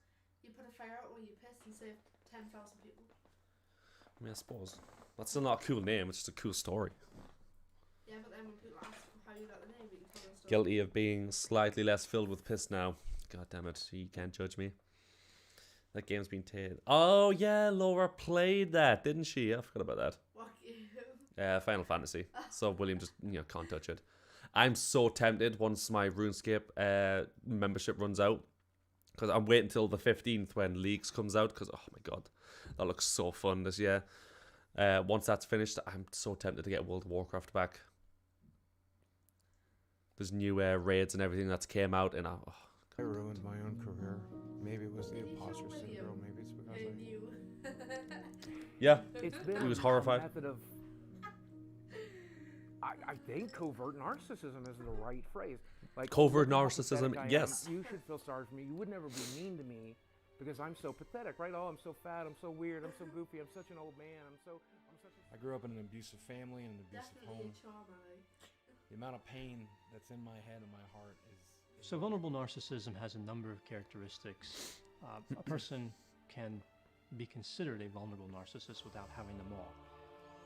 You put a fire out where you piss and save 10,000 people. I mean, I suppose. That's still not a cool name, it's just a cool story. Yeah, but then when people ask how you got the name, you can tell them a story. Guilty of being slightly less filled with piss now. God damn it, you can't judge me. That game's been taken. Oh yeah, Laura played that, didn't she? I forgot about that. What game? Final Fantasy. So William just can't touch it. I'm so tempted once my RuneScape membership runs out, because I'm waiting until the 15th when Leagues comes out, because oh my god, that looks so fun this year. Once that's finished, I'm so tempted to get World of Warcraft back. There's new raids and everything that's came out, and I ruined my own career. Maybe it was the imposter syndrome. Maybe it's because I knew. Yeah, It's been he was a horrified. method of, I think covert narcissism is the right phrase. Like Covert look how narcissism, pathetic I am. yes. You should feel sorry for me. You would never be mean to me because I'm so pathetic, right? Oh, I'm so fat. I'm so weird. I'm so goofy. I'm such an old man. I'm such a... I grew up in an abusive family and an abusive Definitely home. a trauma. The amount of pain that's in my head and my heart is... So vulnerable narcissism has a number of characteristics. A person can be considered a vulnerable narcissist without having them all.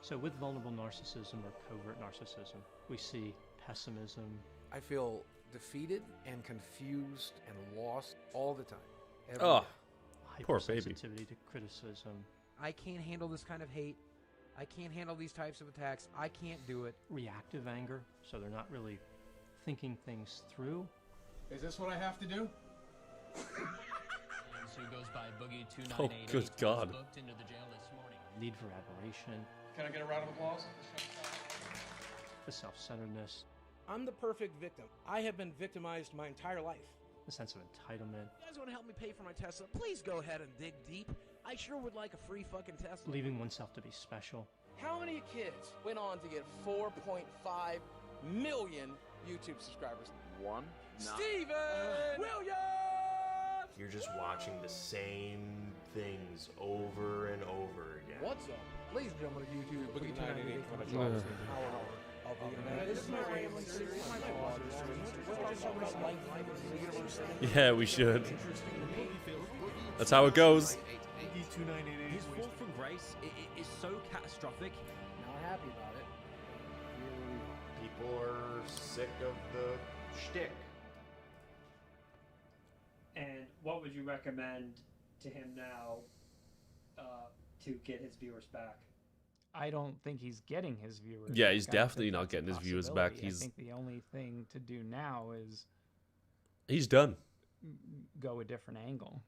So with vulnerable narcissism or covert narcissism, we see pessimism. I feel defeated and confused and lost all the time. Oh, poor baby. Hypersensitivity to criticism. I can't handle this kind of hate. I can't handle these types of attacks. I can't do it. Reactive anger, so they're not really thinking things through. Is this what I have to do? Who goes by Boogie Oh, good God. booked into the jail this morning. Need for admiration. Can I get a round of applause? The self-centeredness. I'm the perfect victim. I have been victimized my entire life. The sense of entitlement. You guys want to help me pay for my Tesla? Please go ahead and dig deep. I sure would like a free fucking Tesla. Believing oneself to be special. How many kids went on to get 4.5 million YouTube subscribers? One. Steven Williams! You're just watching the same things over and over again. What's up? Ladies and gentlemen of YouTube, Boogie 298 coming to Yeah. the power hour of the internet. This is my rambling series. My apologies. We're talking about life in the universe. Yeah, we should. That's how it goes. His fall from grace is so catastrophic. Not happy about it. People are sick of the shtick. And what would you recommend to him now to get his viewers back? I don't think he's getting his viewers. Yeah, he's back. I don't definitely think not that's a getting his viewers back. possibility. I think the only thing to do now is He's done. go a different angle.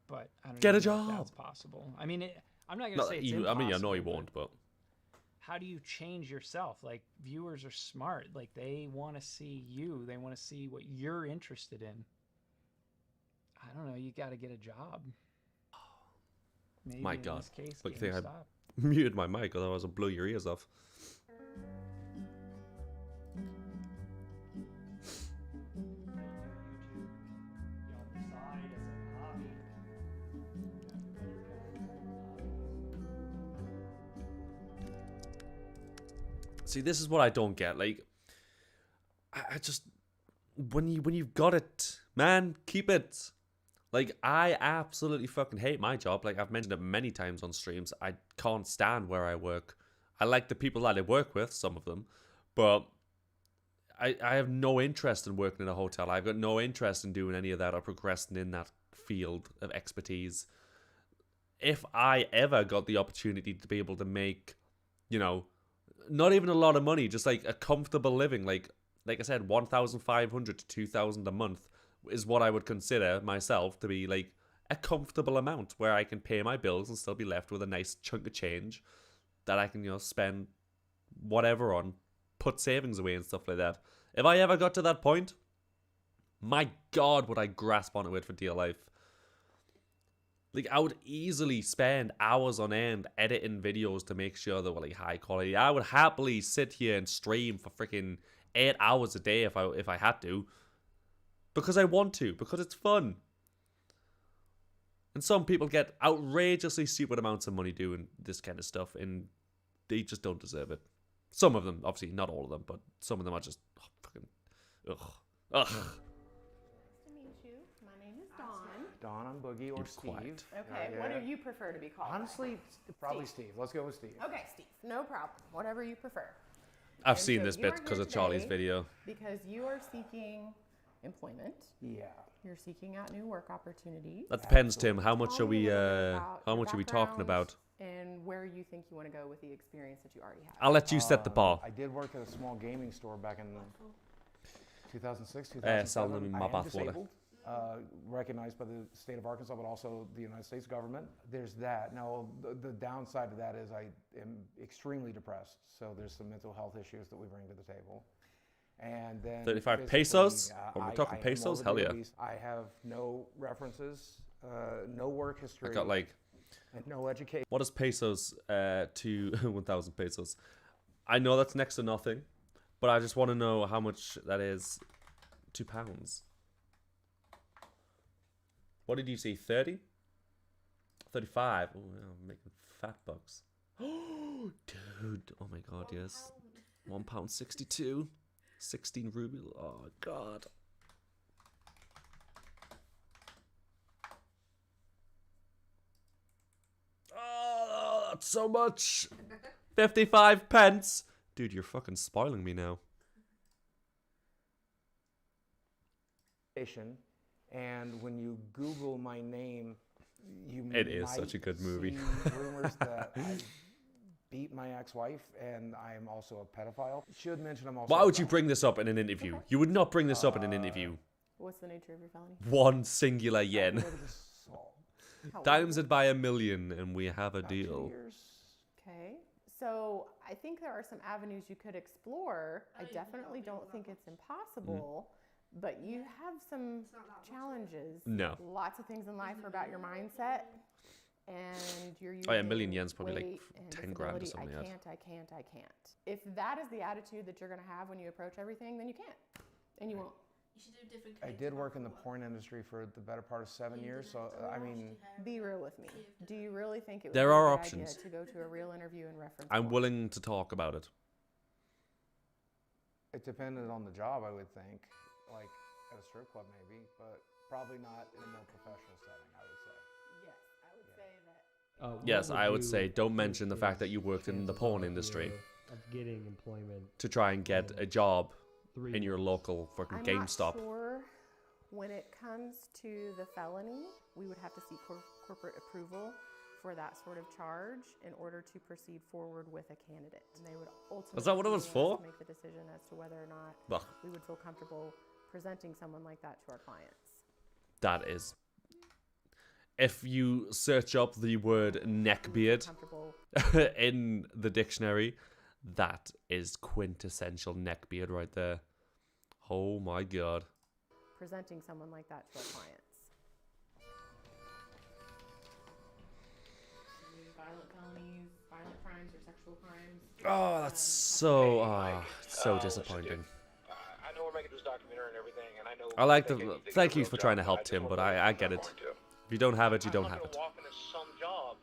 But I don't Get a even know if job. that's possible. I mean, I'm not going to Not say that it's you, I mean, I know he impossible, won't, but how do you change yourself? Like, viewers are smart. Like, they want to see you. They want to see what you're interested in. I don't know. You got to get a job. Maybe my in God. this case, Look, I think I GameStop. muted my mic, otherwise I'll blow your ears off. See, this is what I don't get. Like, I just when you've got it, man, keep it. Like, I absolutely fucking hate my job. Like, I've mentioned it many times on streams. I can't stand where I work. I like the people that I work with, some of them, but I have no interest in working in a hotel. I've got no interest in doing any of that or progressing in that field of expertise. If I ever got the opportunity to be able to make, you know, not even a lot of money, just like a comfortable living, like I said, 1,500 to 2,000 a month is what I would consider myself to be like a comfortable amount where I can pay my bills and still be left with a nice chunk of change that I can, you know, spend whatever on, put savings away and stuff like that. If I ever got to that point, My God, would I grasp onto it for dear life. Like, I would easily spend hours on end editing videos to make sure they were, like, high quality. I would happily sit here and stream for freaking 8 hours a day if I had to. Because I want to. Because it's fun. And some people get outrageously stupid amounts of money doing this kind of stuff, and they just don't deserve it. Some of them, obviously, not all of them, but some of them are just fucking, ugh. Nice to meet you. My name is Dawn. Dawn, I'm Boogie, or You're Steve. quiet. Okay, what do you prefer to be called? Honestly, probably Steve. Let's go with Steve. Okay, Steve. No problem. Whatever you prefer. I've And seen so this you bit are because here of Charlie's today video. Because you are seeking employment. Yeah. You're seeking out new work opportunities. That depends, Tim. How much Tell are me we a little bit about how your much are we talking background about? And where you think you want to go with the experience that you already have. I'll let you set the bar. I did work at a small gaming store back in 2006, Selling 2007. them my I am bathwater. disabled, recognized by the state of Arkansas, but also the United States government. There's that. Now, the downside to that is I am extremely depressed, so there's some mental health issues that we bring to the table. And then 35 physically, pesos? Are we talking I am pesos? morbidly Hell yeah. obese. I have no references, no work history. I got like, and no education. what is pesos to 1,000 pesos? I know that's next to nothing, but I just want to know how much that is to pounds. What did you see? 30? 35? Oh, yeah, I'm making fat bucks. Oh, dude. Oh my God, yes. £1.62. 16 ruby. Oh, God. Oh, that's so much. 55 pence. Dude, you're fucking spoiling me now. And when you Google my name, you It is might such a good movie. see rumors that I beat my ex-wife and I am also a pedophile. Should mention I'm also. Why would you bring this up in an interview? You would not bring this up in an interview. What's the nature of your felony? 1 singular yen. How old? Times it by 1,000,000 and we have a About 2 deal. years. Okay. So I think there are some avenues you could explore. I definitely don't think it's impossible, but you have some challenges. No. Lots of things in life are about your mindset, and you're using Oh yeah, 1,000,000 yen's probably like weight and 10 grand or disability. something. I can't. If that is the attitude that you're going to have when you approach everything, then you can't, and you won't. You should do different. I did work in the porn industry for the better part of 7 years, so I mean, Be real with me. Do you really think it would There be are a good options. idea to go to a real interview and reference? I'm porn? willing to talk about it. it depended on the job, I would think, like at a strip club maybe, but probably not in a more professional setting, I would say. Yes, I would say that. Yes, I would say don't mention the fact that you worked in the porn industry Of getting employment. to try and get a job in your local fucking I'm GameStop. not sure when it comes to the felony, we would have to seek corporate approval for that sort of charge in order to proceed forward with a candidate. And they would ultimately Is that what it was for? make the decision as to whether or not Ugh. we would feel comfortable presenting someone like that to our clients. That is. If you search up the word neckbeard in the dictionary, that is quintessential neckbeard right there. Oh my God. Presenting someone like that to our clients. Violent felonies, violent crimes, or sexual crimes. Oh, that's so disappointing. I know we're making this documentary and everything, and I know. I like think the. I need to Thank get a you real for job, trying to but help, just Tim, wanna but work I on get what it. I'm going to. If you don't have it, you don't I'm have not it. gonna walk into some job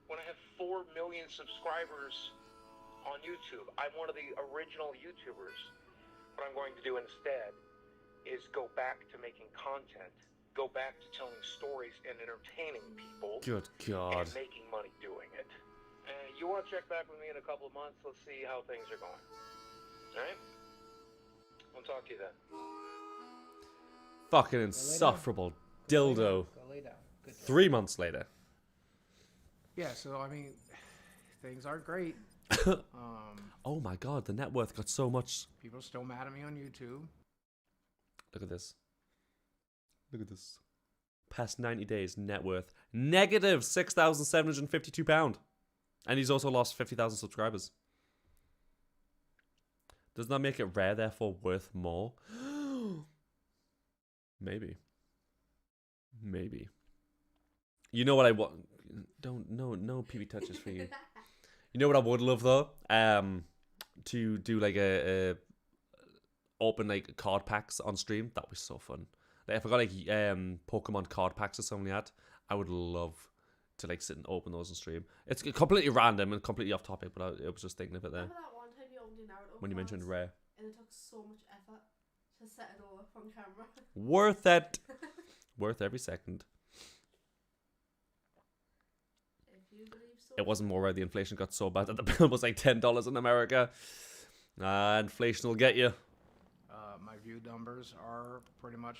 when I have 4 million subscribers on YouTube. I'm one of the original YouTubers. What I'm going to do instead is go back to making content, go back to telling stories and entertaining people. Good God. And making money doing it. You want to check back with me in a couple of months? Let's see how things are going. All right? I'll talk to you then. Fucking insufferable dildo. Go lay down. Good 3 months later. Yeah, so I mean, things aren't great. Oh my God, the net worth got so much. People are still mad at me on YouTube. Look at this. Look at this. Past 90 days, net worth negative £6,752. And he's also lost 50,000 subscribers. Doesn't that make it rare, therefore worth more? Maybe. Maybe. You know what I want? No PB touches for you. You know what I would love though? To do like a open like card packs on stream. That was so fun. Like if I got like Pokemon card packs or something like that, I would love to like sit and open those on stream. It's completely random and completely off topic, but I was just thinking of it there. Remember that one time you opened your Naruto When you mentioned cards, Rare. and it took so much effort to set it all up on camera. Worth it. Worth every second. If you believe so. It wasn't more right. The inflation got so bad that the bill was like $10 in America. Inflation will get you. My view numbers are pretty much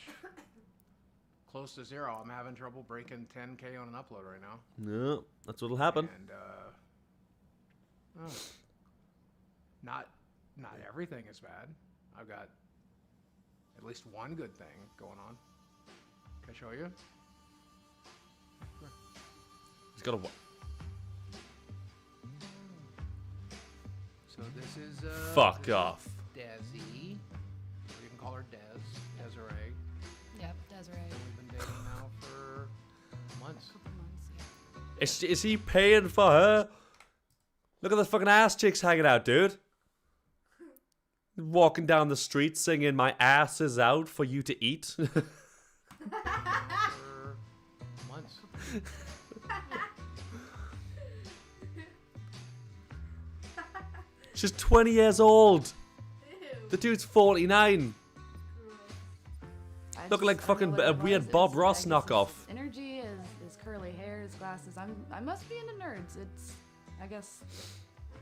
close to zero. I'm having trouble breaking 10K on an upload right now. No, that's what'll happen. And not everything is bad. I've got at least one good thing going on. Can I show you? He's got a what? So this is Fuck this off. is Desi. You can call her Desiree. Yep, Desiree. We've been dating now for months. Is he paying for her? Look at the fucking ass chicks hanging out, dude. Walking down the street singing "My ass is out for you to eat." For months. She's 20 years old. The dude's 49. Looking like fucking a weird Bob Ross knockoff. Energy is curly hair, his glasses. I must be into nerds. I guess,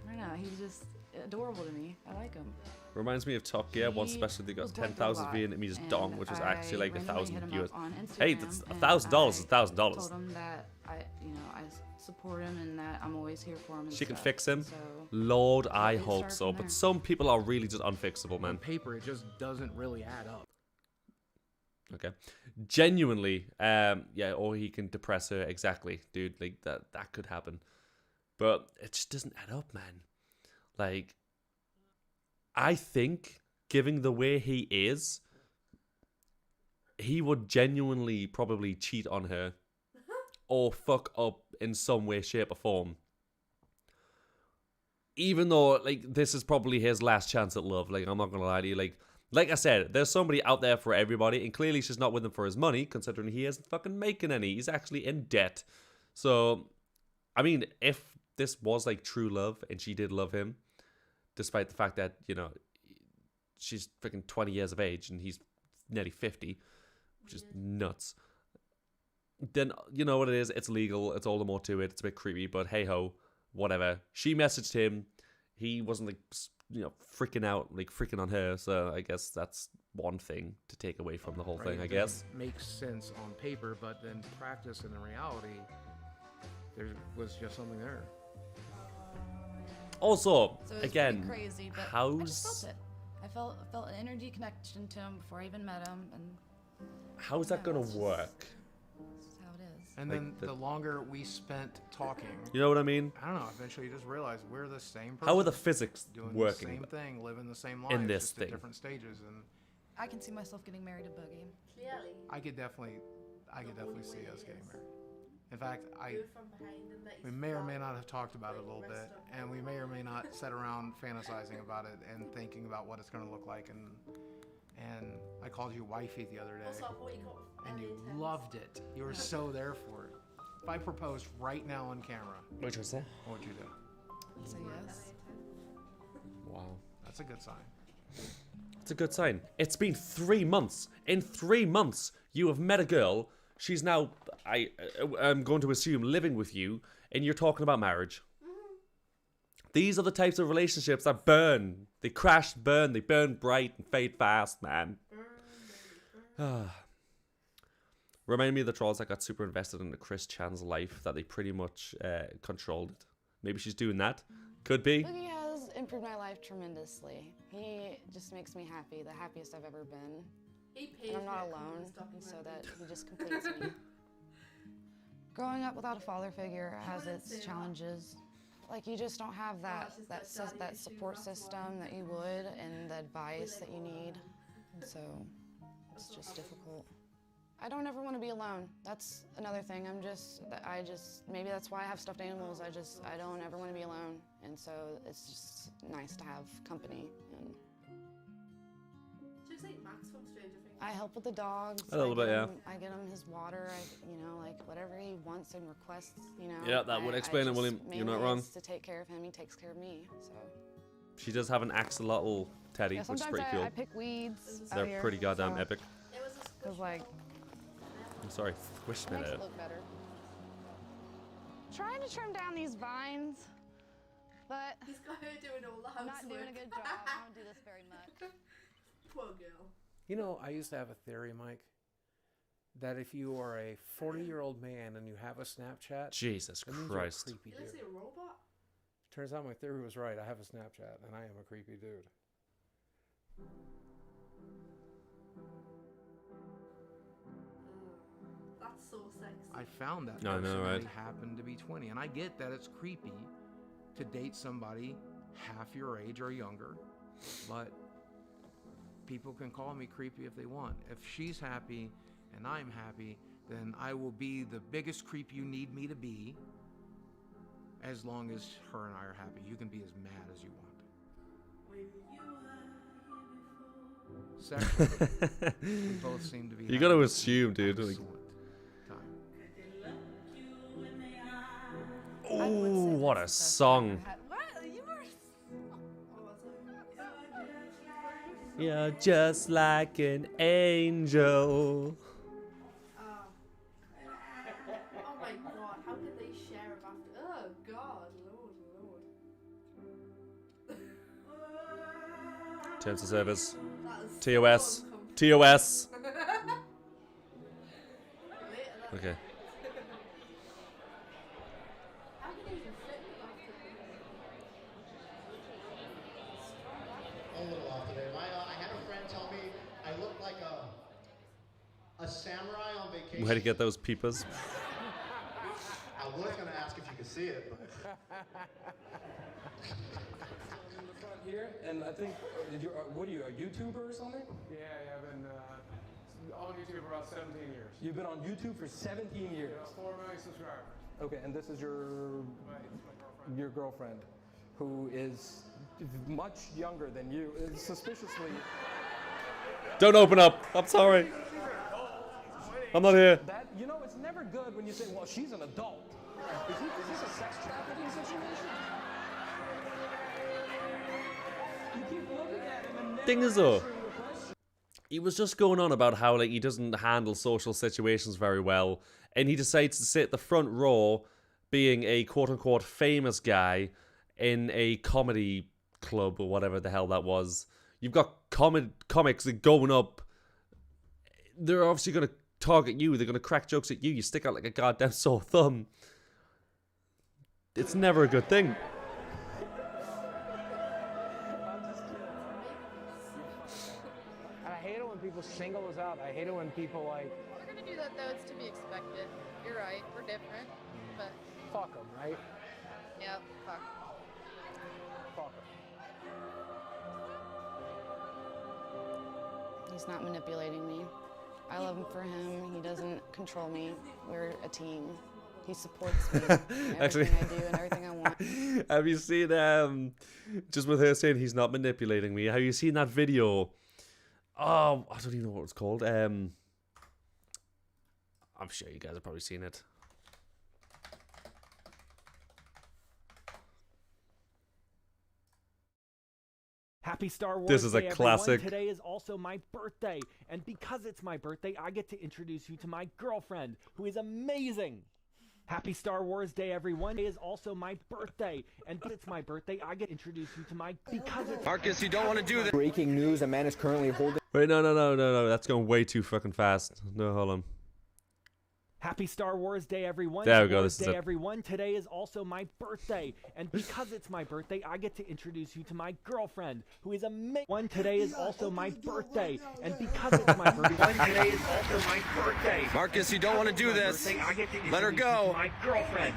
I don't know. He's just adorable to me. I like him. Reminds me of Top Gear. One special they got 10,000 Vietnamese dong, which was actually like 1,000 US. Hey, that's $1,000 is $1,000. Told him that I support him and that I'm always here for him. And She can stuff. fix him. So, Lord, I it hope started so. from But there. some people are really just unfixable, man. On paper, it just doesn't really add up. Okay. Genuinely, yeah, or he can depress her. Exactly, dude. Like that could happen. But it just doesn't add up, man. Like, I think, given the way he is, he would genuinely probably cheat on her or fuck up in some way, shape, or form. Even though, like, this is probably his last chance at love. Like, I'm not gonna lie to you. Like I said, there's somebody out there for everybody, and clearly she's not with him for his money, considering he isn't fucking making any. He's actually in debt. So, I mean, if this was like true love and she did love him, despite the fact that, you know, she's freaking 20 years of age and he's nearly 50, which is nuts, then you know what it is. It's legal. It's all the more to it. It's a bit creepy, but hey ho, whatever. She messaged him. He wasn't like, you know, freaking on her. So I guess that's one thing to take away from the whole thing, I guess. Makes sense on paper, but then practice and in reality, there was just something there. Also, So it was again, pretty crazy, but I how's just felt it. I felt an energy connection to him before I even met him, and how's that gonna work? that's how it is. And Like then the- the longer we spent talking, You know what I mean? I don't know. Eventually, you just realize we're the same person. How are the physics doing working the same thing, living the same life, in this just thing? at different stages? And I can see myself getting married to Boogie. Clearly. I could definitely see us getting married. In fact, Do it from behind and let we you may or fall may not have talked about it a little like bit, rest up. and we may or may not sit around fantasizing about it and thinking about what it's going to look like. And I called you wifey the other day, Also, I thought you got and you very intense. loved it. You were so there for it. If I proposed right now on camera, What'd you say? what would you do? So yes. Wow. That's a good sign. It's a good sign. It's been 3 months. In 3 months, you have met a girl. She's now, I'm going to assume, living with you, and you're talking about marriage. These are the types of relationships that burn. They crash, burn, they burn bright and fade fast, man. Remind me of the trolls that got super invested into Chris Chan's life, that they pretty much controlled it. Maybe she's doing that. Could be. Boogie has improved my life tremendously. He just makes me happy, the happiest I've ever been. He pays And I'm not me to come alone, and stop and him so at that the- he just completes me. Growing up without a father figure has its challenges. Like, you just don't have that support system that you would, and the advice that you need. And so it's just difficult. I don't ever want to be alone. That's another thing. Maybe that's why I have stuffed animals. I don't ever want to be alone. And so it's just nice to have company. And Just like Max from Stranger Things. I help with the dogs. A little bit, yeah. I get him his water. Like whatever he wants and requests, Yeah, that would explain it, William. You're not wrong. To take care of him, he takes care of me. So. She does have an axolotl teddy, Yeah, which is sometimes pretty cool. I pick weeds. out They're here, pretty goddamn so- epic. Cause like. I'm sorry, squish It me makes there. it look better. Trying to trim down these vines, but He's got her doing all the housework. I'm not doing a good job. I don't do this very much. Poor girl. You know, I used to have a theory, Mike, that if you are a 40-year-old man and you have a Snapchat, Jesus that means Christ. you're a creepy You're dude. actually a robot. Turns out my theory was right. I have a Snapchat, and I am a creepy dude. That's so sexy. I found that I know, person right? and he happened to be 20. And I get that it's creepy to date somebody half your age or younger, but people can call me creepy if they want. If she's happy and I'm happy, then I will be the biggest creep you need me to be, as long as her and I are happy. You can be as mad as you want. Sexually, we both seem to be. You gotta having assume, dude. Like, excellent time. ooh, what a song. You're just like an angel. Oh my god, how could they share it after? Oh god, lord. Terms of service. That is TOS. so TOS. Okay. How could they even fit it after? A little off today. I had a friend tell me I look like a samurai on vacation. Where to get those peepers? I was gonna ask if you could see it, but In the front here, and I think, what are you, a YouTuber or something? Yeah, I've been on YouTube for about 17 years. You've been on YouTube for 17 years. 4 million subscribers. Okay, and this is your Your girlfriend, who is much younger than you, is suspiciously. Don't open up. I'm sorry. I'm not here. That it's never good when you say, "Well, she's an adult." Is this a sex trafficking situation? You keep looking at him and never Thing is though, answering the question. he was just going on about how like he doesn't handle social situations very well, and he decides to sit at the front row, being a quote-unquote famous guy in a comedy club or whatever the hell that was. You've got comics that going up. They're obviously going to target you. They're going to crack jokes at you. You stick out like a goddamn sore thumb. It's never a good thing. And I hate it when people single us out. I hate it when people like. We're gonna do that though. It's to be expected. You're right. We're different, but Fuck them, right? yeah, fuck. Fuck them. He's not manipulating me. I love him for him. He doesn't control me. We're a team. He supports me in Actually, everything I do and everything I want. have you seen just with her saying he's not manipulating me? Have you seen that video? Oh, I don't even know what it's called. I'm sure you guys have probably seen it. Happy Star Wars This is a Day, everyone. classic. Today is also my birthday, and because it's my birthday, I get to introduce you to my girlfriend, who is amazing. Happy Star Wars Day, everyone. Today is also my birthday, and because it's my birthday, I get to introduce you to my Marcus, you don't want to do that. Breaking news: a man is currently holding. Wait, no. That's going way too fucking fast. No, hold on. Happy Star Wars Day, everyone. There we go, Star this is Wars Day, it. everyone. Today is also my birthday, and because it's my birthday, I get to introduce you to my girlfriend, who is amazing. Today is also my birthday, and because it's my birthday, today is also my birthday. Marcus, you don't want to do this. Let her go. My girlfriend.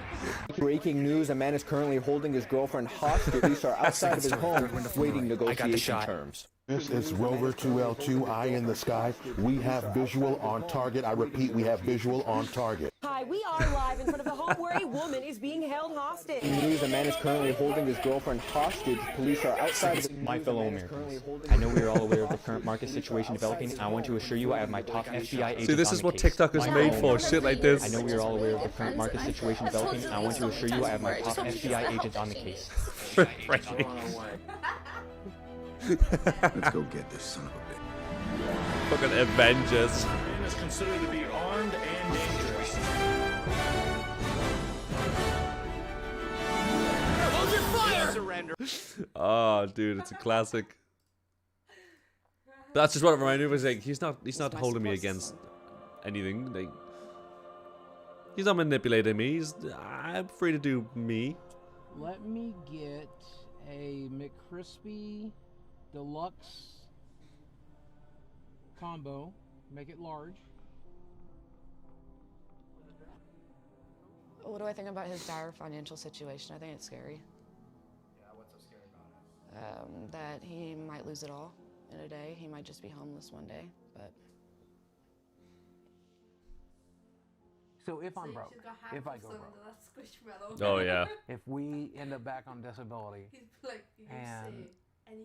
Breaking news: a man is currently holding his girlfriend hostage. Police are outside of his home, waiting negotiation terms. This is Rover 2L2, Eye in the Sky. We have visual on target. I repeat, we have visual on target. Hi, we are live in front of a home where a woman is being held hostage. News: a man is currently holding his girlfriend hostage. Police are outside of my fellow Americans. I know we are all aware of the current market situation developing. I want to assure you I have my top FBI agents. See, this on is the what case. TikTok is made for, shit like this. I know we are all aware of the current market situation developing. I want to assure you I have my top FBI agents on the case. Let's go get this son of a bitch. Fucking Avengers. Man is considered to be armed and dangerous. Hold your fire! Surrender. Oh, dude, it's a classic. That's just what it reminded me of. Like, he's not holding me against anything. Like, he's not manipulating me. I'm free to do me. Let me get a McCrispy Deluxe combo. Make it large. What do I think about his dire financial situation? I think it's scary. Yeah, what's so scary about it? That he might lose it all in a day. He might just be homeless one day, but... So if I'm broke, if I go broke, Oh, yeah. if we end up back on disability, and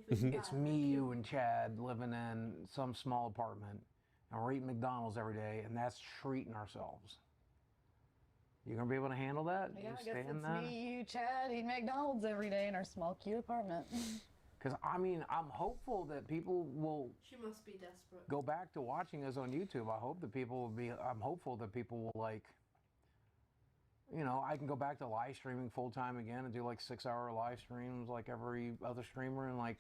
Mhm. it's me, you, and Chad living in some small apartment, and we're eating McDonald's every day, and that's treating ourselves. You gonna be able to handle that? Yeah, You I stay guess in it's that? me, you, Chad, eat McDonald's every day in our small, cute apartment. Because I mean, I'm hopeful that people will She must be desperate. go back to watching us on YouTube. I hope that people will be. I'm hopeful that people will like. You know, I can go back to live streaming full time again and do like 6-hour live streams like every other streamer and like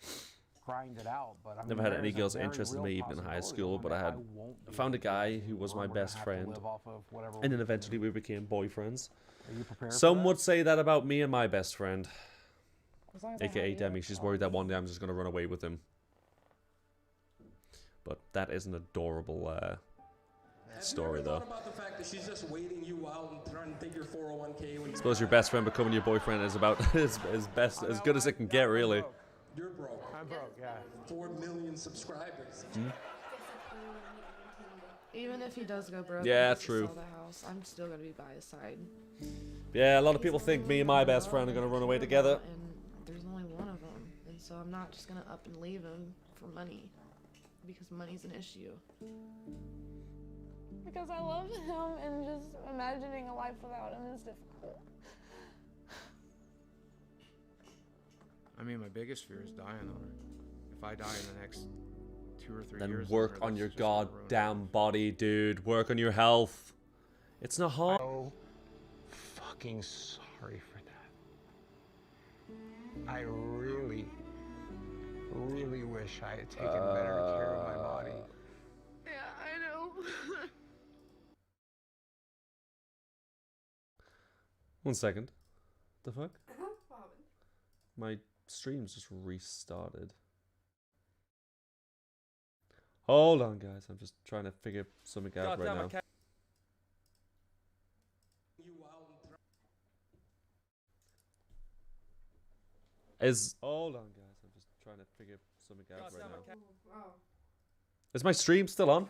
grind it out. But I mean, Never had there any is a girls very interested in real me even in high possibility school, one but day I won't be found a able to guy do who was or my we're gonna best have to friend, live off of whatever and then we eventually we became boyfriends. Are you prepared for Some that? would say that about me and my best friend, As long as I aka have Demi. you. She's worried that one day I'm just gonna run away with him. But that is an adorable story, though. What about the fact that she's just waiting you out and trying to take your 401k when you Suppose your best friend becoming your boyfriend is about as best as good as it can get, really. You're broke. I'm broke, yeah. 4 million subscribers. Hmm? Even if he does go broke, Yeah, and has to true. sell the house, I'm still gonna be by his side. Yeah, a lot of people think me and my best friend are gonna run away together. And there's only one of them, and so I'm not just gonna up and leave him for money, because money's an issue. Because I love him, and just imagining a life without him is difficult. I mean, my biggest fear is dying on her. If I die in the next 2 or 3 Then years, work on your goddamn body, dude. Work on your health. It's not hard. So fucking sorry for that. I really, really wish I had taken better care of my body. Yeah, I know. One second. The fuck? My stream's just restarted. Hold on, guys. I'm just trying to figure something out right now. Hold on, guys. I'm just trying to figure something out right now. Wow. Is my stream still on?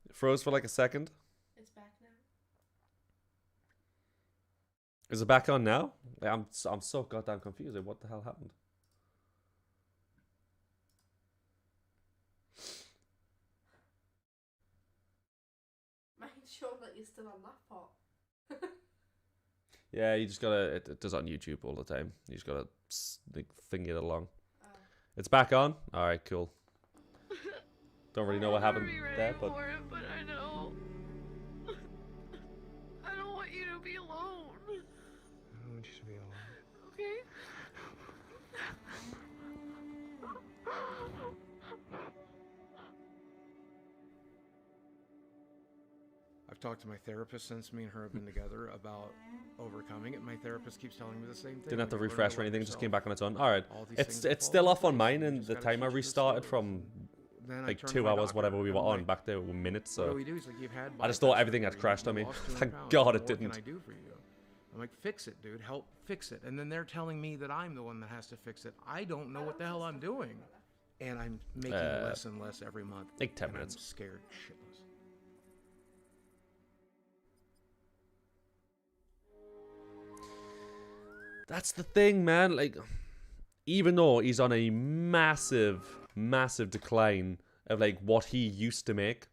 It froze for like a second. It's back now. Is it back on now? Like, I'm so goddamn confused. Like, what the hell happened? Make sure that you're still on that pot. Yeah, you just gotta. It does it on YouTube all the time. You just gotta like, thing it along. It's back on. All right, cool. Don't really know what happened there, but For it, but I know. I don't want you to be alone. I want you to be alone. Okay? I've talked to my therapist since me and her have been together about overcoming it. My therapist keeps telling me the same thing. didn't have to When you learn refresh to or love anything. Just yourself, came back on its own. All right, all these it's things will it's fall still into off on place. mine, You and just the gotta timer keep restarted just from Then I like turned to 2 my hours, doctor, whatever we and were I'm on, like, back to a minute. "What do So we do?" He's like, "You've had I just thought bypass everything had surgery, crashed on you me. lost 200 Thank pounds. God What it more didn't. can I do for you?" I'm like, fix it, dude. Help fix it. And then they're telling me that I'm the one that has to fix it. I don't know what the hell I'm doing. And I'm making less and less every month. Like 10 minutes. I'm scared shitless. That's the thing, man. Like, even though he's on a massive, massive decline of like what he used to make,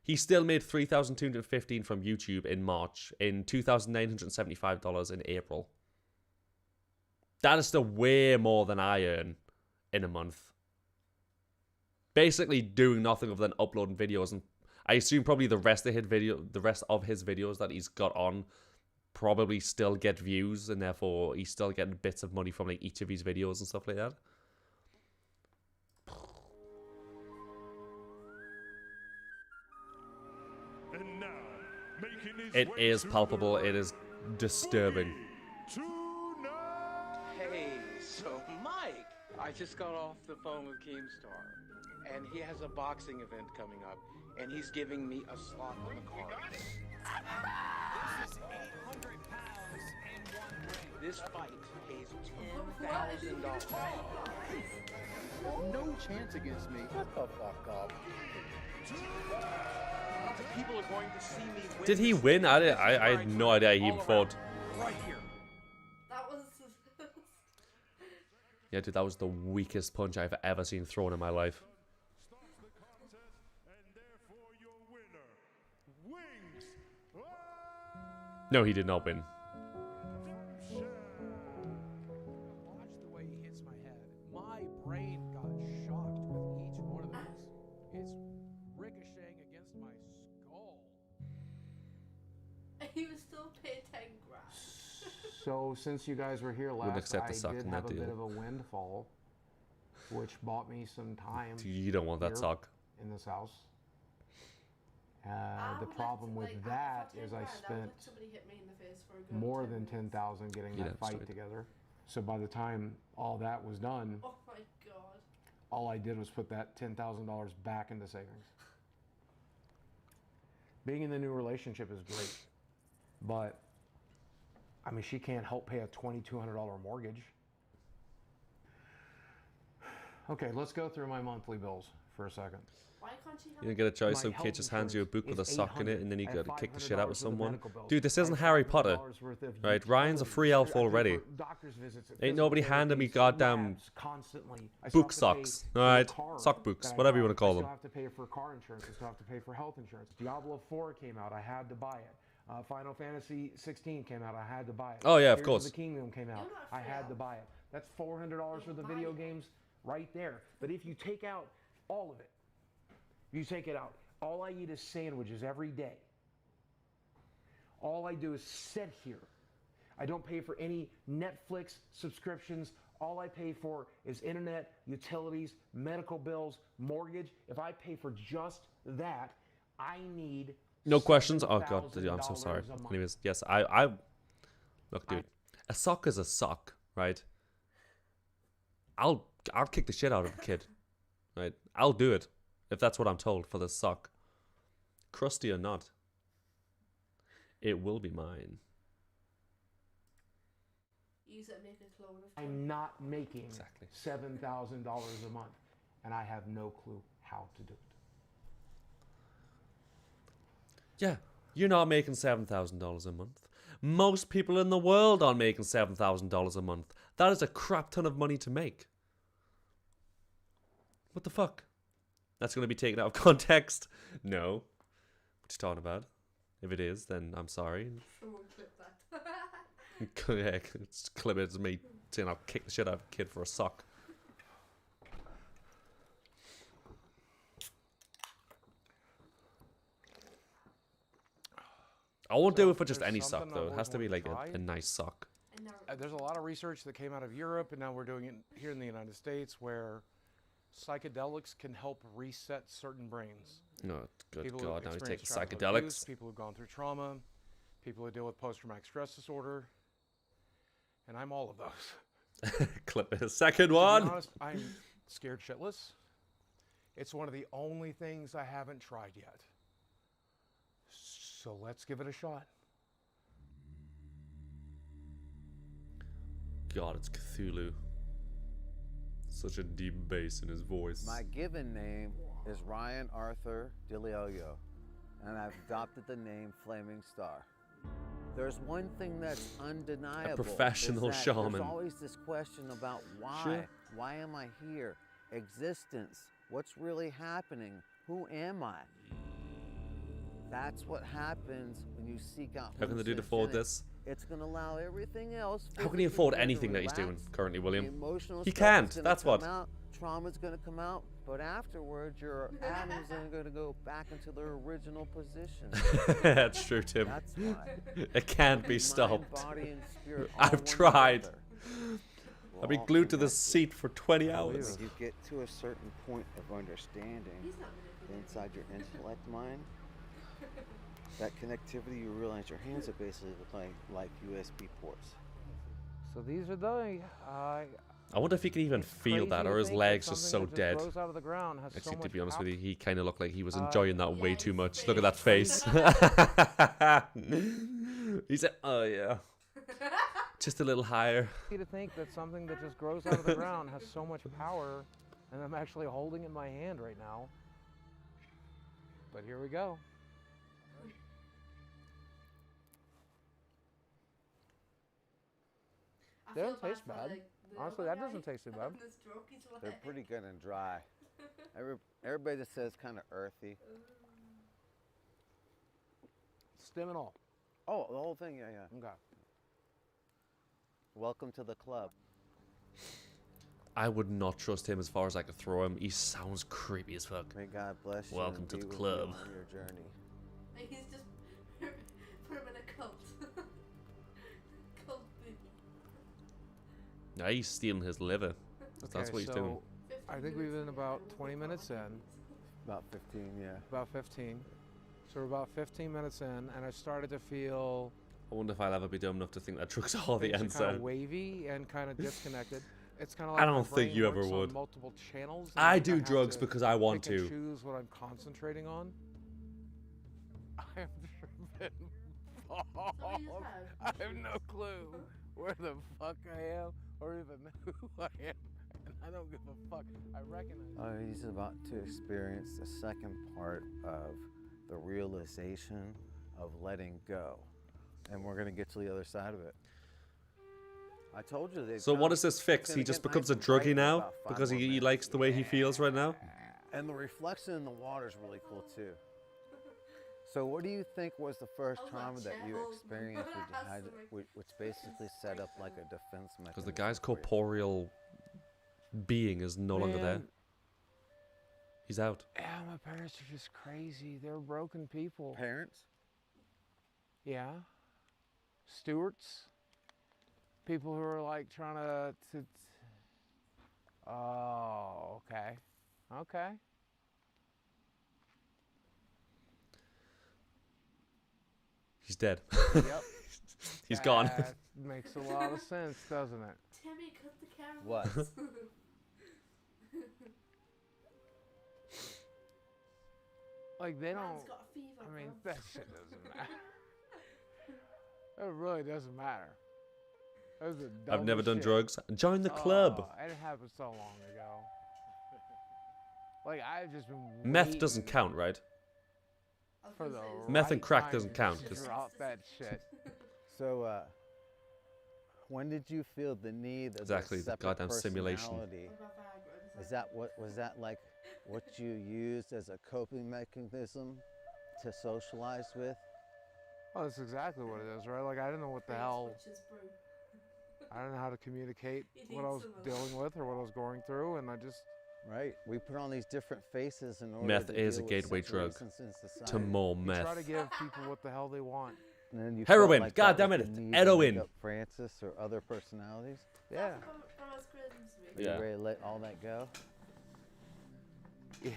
he still made $3,215 from YouTube in March, in $2,975 in April. That is still way more than I earn in a month. Basically doing nothing other than uploading videos, and I assume probably the rest of his videos that he's got on probably still get views, and therefore he's still getting bits of money from like each of his videos and stuff like that. And now, making his It way is to palpable. the It is disturbing. Hey, so Mike, I just got off the phone with Keemstar, and he has a boxing event coming up, and he's giving me a slot on the card. This is 800 pounds in one ring. This fight pays $10,000. No chance against me. Shut the fuck up. People are going to see me win. Did he win? I had no idea he even fought. Right here. That was. Yeah, dude, that was the weakest punch I've ever seen thrown in my life. No, he did not win. Watch the way he hits my head. My brain got shocked with each one of these. It's ricocheting against my skull. He was still paid 10 grand. So since you guys were here Wouldn't last, accept I the sock did in have that a bit deal. of a windfall, which bought me some time. You don't want that here sock. in this house. The problem with that is I spent more than 10,000 getting that fight together. So by the time all that was done, Oh my god. all I did was put that $10,000 back into savings. Being in the new relationship is great, but I mean, she can't help pay a $2,200 mortgage. Okay, let's go through my monthly bills for a second. Why can't she You don't get a choice, so My kid health just hands you a book with a insurance sock in is it, and then you $800. got to kick the shit out of $500 worth of someone. medical bills. Dude, this isn't I have Harry $500 Potter, worth of right? Ryan's a free elf I pay already. for doctor's visits, Ain't nobody physical handing me therapies, goddamn labs constantly. I still book have to pay socks, for the alright? car Sock books, that I whatever you bought. want to call I them. still have to pay for car insurance. I still have to pay for health insurance. Diablo 4 came out. I had to buy it. Final Fantasy 16 came out. I had to buy it. Oh, yeah, of Tears course. The Kingdom came out. I had to buy it. That's $400 worth of video games right there. But if you take out all of it, you take it out. All I eat is sandwiches every day. All I do is sit here. I don't pay for any Netflix subscriptions. All I pay for is internet, utilities, medical bills, mortgage. If I pay for just that, I need No questions? Oh god, I'm so $7,000 sorry. a month. Anyways, yes, I look, dude, a sock is a sock, right? I'll kick the shit out of a kid, right? I'll do it if that's what I'm told for the sock, crusty or not. It will be mine. Use it and make a clone of I'm not making $7,000 a month, and I have no clue how to do it. Yeah, you're not making $7,000 a month. Most people in the world aren't making $7,000 a month. That is a crap ton of money to make. What the fuck? That's going to be taken out of context? No. What you talking about? If it is, then I'm sorry. Someone clip that. Yeah, it's clip it as me saying I'll kick the shit out of a kid for a sock. I won't do it for just There's any sock something though. I've It has to be always like wanted to a try. nice sock. There's a lot of research that came out of Europe, and now we're doing it here in the United States, where psychedelics can help reset certain brains. No, good People who God, now we take experience the childhood psychedelics. abuse, people who've gone through trauma, people who deal with post-traumatic stress disorder, and I'm all of those. Clip it. Second To be one. honest, I'm scared shitless. It's one of the only things I haven't tried yet. So let's give it a shot. God, it's Cthulhu. Such a deep bass in his voice. My given name is Ryan Arthur DeLeoyo, and I've adopted the name Flaming Star. There's one thing that's undeniable. A professional is that shaman. There's always this question about why. Sure. Why am I here? Existence. What's really happening? Who am I? That's what happens when you seek out. How can the dude who's afford in it. this? It's going to allow everything else. How can he afford physically anything that he's doing relax. currently, William? The emotional He stuff can't. is gonna That's come what. Out, trauma's going to come out, but afterwards, your atoms are going to go back into their original position. That's true, Tim. That's why. It can't be Mind, stopped. body, and spirit all I've one tried. together. I've been glued to this seat for 20 hours. When you get to a certain point of understanding inside your intellect mind, that connectivity, you realize your hands are basically like USB ports. So these are the. I wonder if he can even feel that, or his legs just so dead. Grows out of the ground has so Actually, to much be honest power. with you, he kind of looked like he was enjoying that way too much. Look at that face. He said, "Oh yeah, just a little higher." To think that something that just grows out of the ground has so much power, and I'm actually holding it in my hand right now. But here we go. They don't taste bad. Honestly, that doesn't taste too bad. They're pretty good and dry. Everybody just says kind of earthy. Stem and all. Oh, the whole thing, yeah. Okay. Welcome to the club. I would not trust him as far as I could throw him. He sounds creepy as fuck. May God bless you. Welcome and to be the with club. you on your journey. He's just put him in a cult. Cult movie. Now he's stealing his liver. That's what he's doing. I think we've been about 20 minutes in. About 15, yeah. About 15. So we're about 15 minutes in, and I started to feel. I wonder if I'll ever be dumb enough to think that truck's all the things ends are kind of out. wavy and kind of disconnected. It's kind of like I my don't think brain you ever works on would. multiple channels. and I have do drugs to because I want pick and to. choose what I'm concentrating on. I have driven balls. I have no clue where the fuck I am or even who I am. And I don't give a fuck. I recognize. He's about to experience the second part of the realization of letting go. And we're going to get to the other side of it. I told you. So what does this fix? He just becomes a druggie now because he likes the way he feels right now? And the reflection in the water is really cool too. So what do you think was the first trauma that you experienced which basically set up like a defense mechanism? Because the guy's corporeal being is no longer there. He's out. Yeah, my parents are just crazy. They're broken people. Parents? Yeah. Stewards. People who are like trying to oh, okay. Okay. He's dead. Yep. He's gone. That makes a lot of sense, doesn't it? Timmy, cut the camera. What? Like they don't. Man's got a fever, I mean, bro. that shit doesn't matter. It really doesn't matter. That was the I've never dumbest done shit. drugs. Join the club. Oh, it happened so long ago. Like I've just been. Meth doesn't count, right? For the Meth and right crack time doesn't to count, just 'cause- drop that shit. So, when did you feel the need of Exactly, the the separate goddamn simulation. personality? Was that like what you used as a coping mechanism to socialize with? Oh, that's exactly what it is, right? Like I didn't know what the hell. I didn't know how to communicate what I was dealing with or what I was going through, and I just. Right. We put on these different faces in order Meth to is a deal with gateway drug situations in to society. more You meth. try to give people what the hell they want. And then you Heroin, felt like God that damn was it, the it's need to heroin. make up Francis or other personalities. Yeah. Are you Yeah. ready to let all that go? Yeah.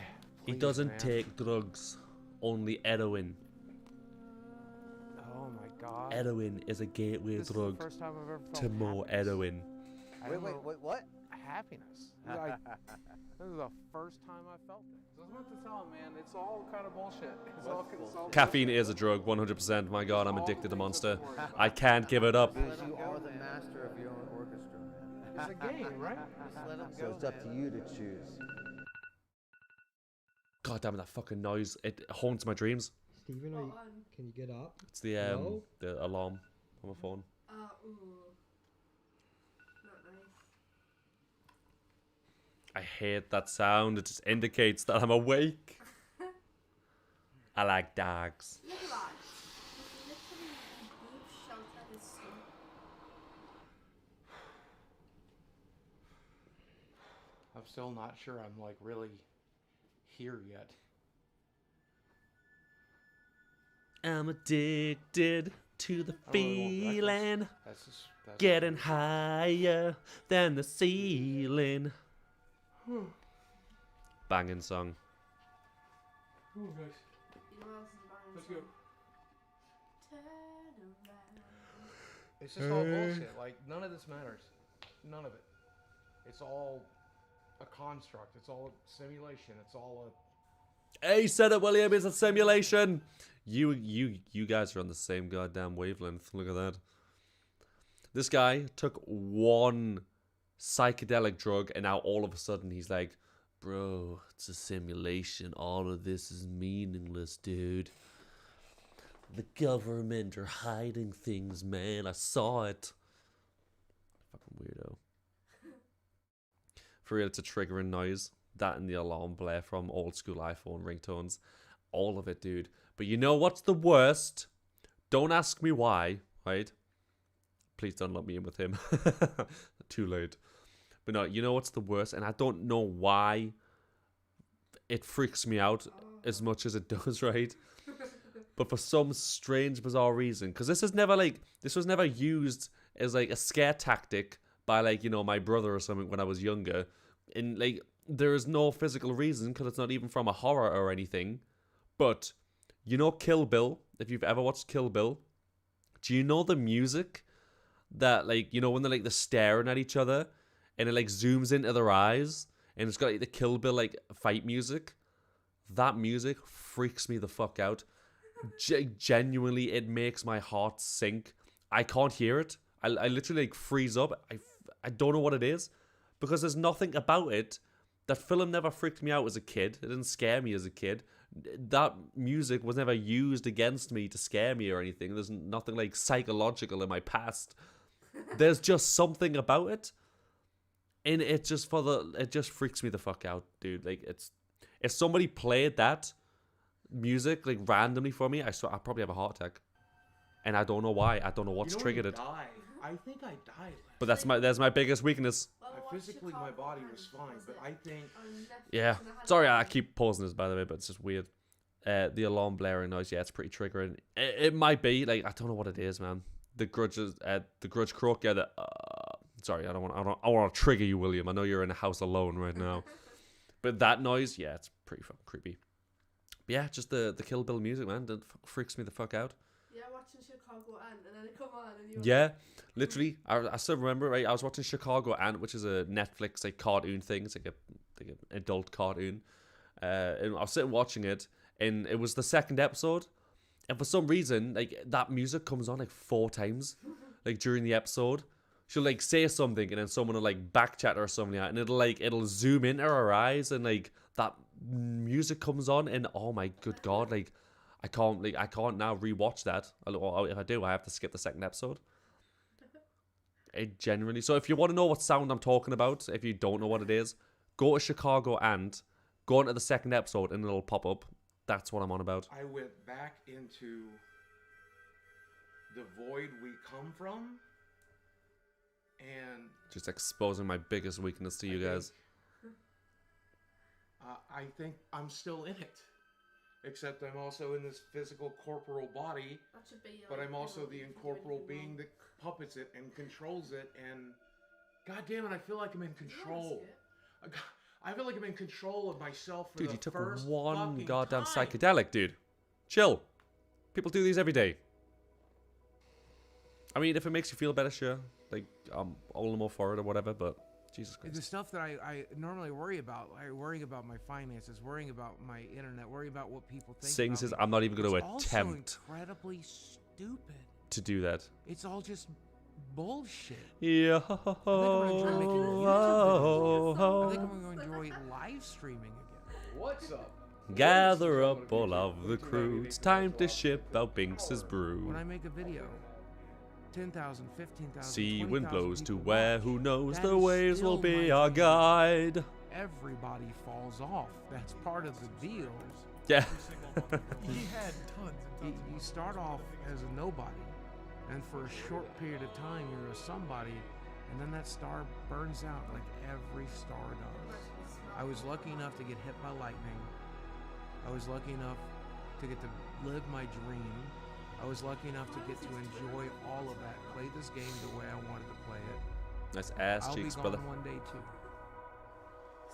He please, doesn't man. take drugs, only heroin. Oh my god. Heroin is a gateway This is drug the first time I've ever felt to more happiness. heroin. I Wait, don't wait, know- wait, what? Happiness. This is the first time I felt it. So I was about to tell him, man, it's all kind of bullshit. It's all Caffeine is a drug, 100%. My god, I'm addicted to Monster. I can't give it up. Because you are the master of your own orchestra. It's a game, right? Just let 'em So go, it's up to man. you to choose. God damn it, that fucking noise. It haunts my dreams. Steven, can you get up? It's the alarm on my phone. Ooh. Not nice. I hate that sound. It just indicates that I'm awake. I like dogs. Look at that. Literally deep shelter is so. I'm still not sure I'm like really here yet. I'm addicted to the feeling. That's getting higher than the ceiling. Banging song. Oh, nice. You know what else is banging? Let's go. Turn around. It's just all bullshit. Like, none of this matters. None of it. It's all a construct. It's all a simulation. It's all a... Hey, said it, William. It's a simulation. You guys are on the same goddamn wavelength. Look at that. This guy took one psychedelic drug, and now all of a sudden he's like, bro, it's a simulation. All of this is meaningless, dude. The government are hiding things, man. I saw it. Fucking weirdo. For real, it's a triggering noise. That and the alarm blare from old school iPhone ringtones. All of it, dude. But you know what's the worst? Don't ask me why, right? Please don't let me in with him. Too late. But no, you know what's the worst? And I don't know why it freaks me out as much as it does, right? But for some strange, bizarre reason. Because this was never used as like a scare tactic by like, you know, my brother or something when I was younger. And like, there is no physical reason because it's not even from a horror or anything. But, you know Kill Bill? If you've ever watched Kill Bill, do you know the music that, like, you know, when they're staring at each other and it like zooms into their eyes and it's got like the Kill Bill like fight music? That music freaks me the fuck out. Genuinely, it makes my heart sink. I can't hear it. I literally like freeze up. I don't know what it is because there's nothing about it. That film never freaked me out as a kid. It didn't scare me as a kid. That music was never used against me to scare me or anything. There's nothing like psychological in my past. There's just something about it, and it just freaks me the fuck out, dude. Like, it's if somebody played that music like randomly for me, I swear I'd probably have a heart attack, and I don't know why. I don't know what's triggered it. I think I died. But that's my biggest weakness. Physically, my body was fine, but I think... Yeah. Sorry, I keep pausing this, by the way, but it's just weird. The alarm blaring noise, yeah, it's pretty triggering. It might be, like, I don't know what it is, man. The grudge croak, yeah, sorry, I want to trigger you, William. I know you're in a house alone right now. But that noise, yeah, it's pretty fucking creepy. But yeah, just the Kill Bill music, man, that freaks me the fuck out. Yeah, watching Chicago Ant, and then it come on, and you. Yeah, literally, I still remember. Right, I was watching Chicago Ant, which is a Netflix like cartoon thing. It's like an adult cartoon. And I was sitting watching it, and it was the second episode. And for some reason, like that music comes on like 4 times, like during the episode. She'll like say something, and then someone will like backchat her or something, and it'll zoom into her eyes, and like that music comes on, and oh my good god, like. I can't now rewatch that. If I do, I have to skip the second episode. It genuinely. So if you want to know what sound I'm talking about, if you don't know what it is, go to Chicago and go into the second episode and it'll pop up. That's what I'm on about. I went back into the void we come from, and just exposing my biggest weakness to you guys. I think I'm still in it. Except I'm also in this physical corporal body, but I'm also the incorporeal being that puppets it and controls it, and god damn it, I feel like I'm in control. I feel like I'm in control of myself for dude, the you took first one goddamn time. psychedelic, dude. Chill. People do these every day. I mean, if it makes you feel better, sure. Like, I'm all the more for it or whatever, but Jesus Christ. The stuff that I normally worry about, worrying about my finances, worrying about my internet, worrying about what people think. Sing says, I'm not even going to attempt incredibly stupid to do that. It's all just bullshit. Yeah. I think I'm gonna enjoy making YouTube videos. I think I'm going to enjoy live streaming again. What's up? Gather up all of the crew. It's time to ship out Binks's brew. When I make a video, 10,000, 15,000, See 20,000 wind blows to people where, watch. who knows, That the is waves will still be my our video. guide. Everybody falls off. That's part of the deal. Yeah. He had tons and tons. You start off as a nobody, and for a short period of time, you're a somebody, and then that star burns out like every star does. I was lucky enough to get hit by lightning. I was lucky enough to get to live my dream. I was lucky enough to get to enjoy all of that, play this game the way I wanted to play it. Nice ass I'll cheeks, be gone brother. one day too.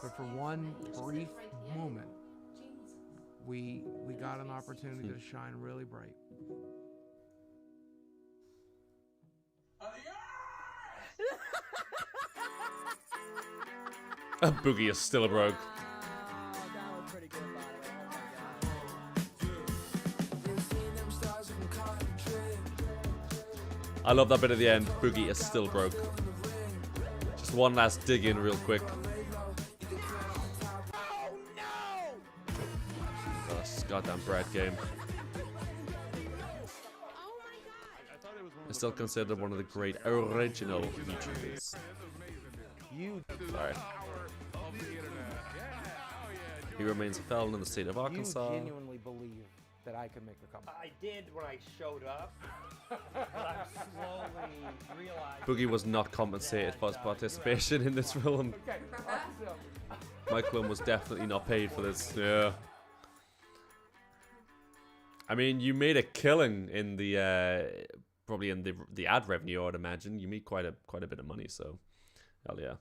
But for one brief moment, we got an opportunity to shine really bright. Boogie is still broke. I love that bit at the end. Boogie is still broke. Just one last dig in real quick. Oh, this goddamn Brad game. I still consider one of the great original YouTubers. Sorry. He remains a felon in the state of Arkansas. You genuinely believe that I could make a comeback? I did when I showed up, but I slowly realized. Boogie was not compensated for his participation in this film. Okay, Michael was definitely not paid for this. Yeah. I mean, you made a killing in the probably in the ad revenue. I'd imagine you made quite a bit of money. So, hell yeah.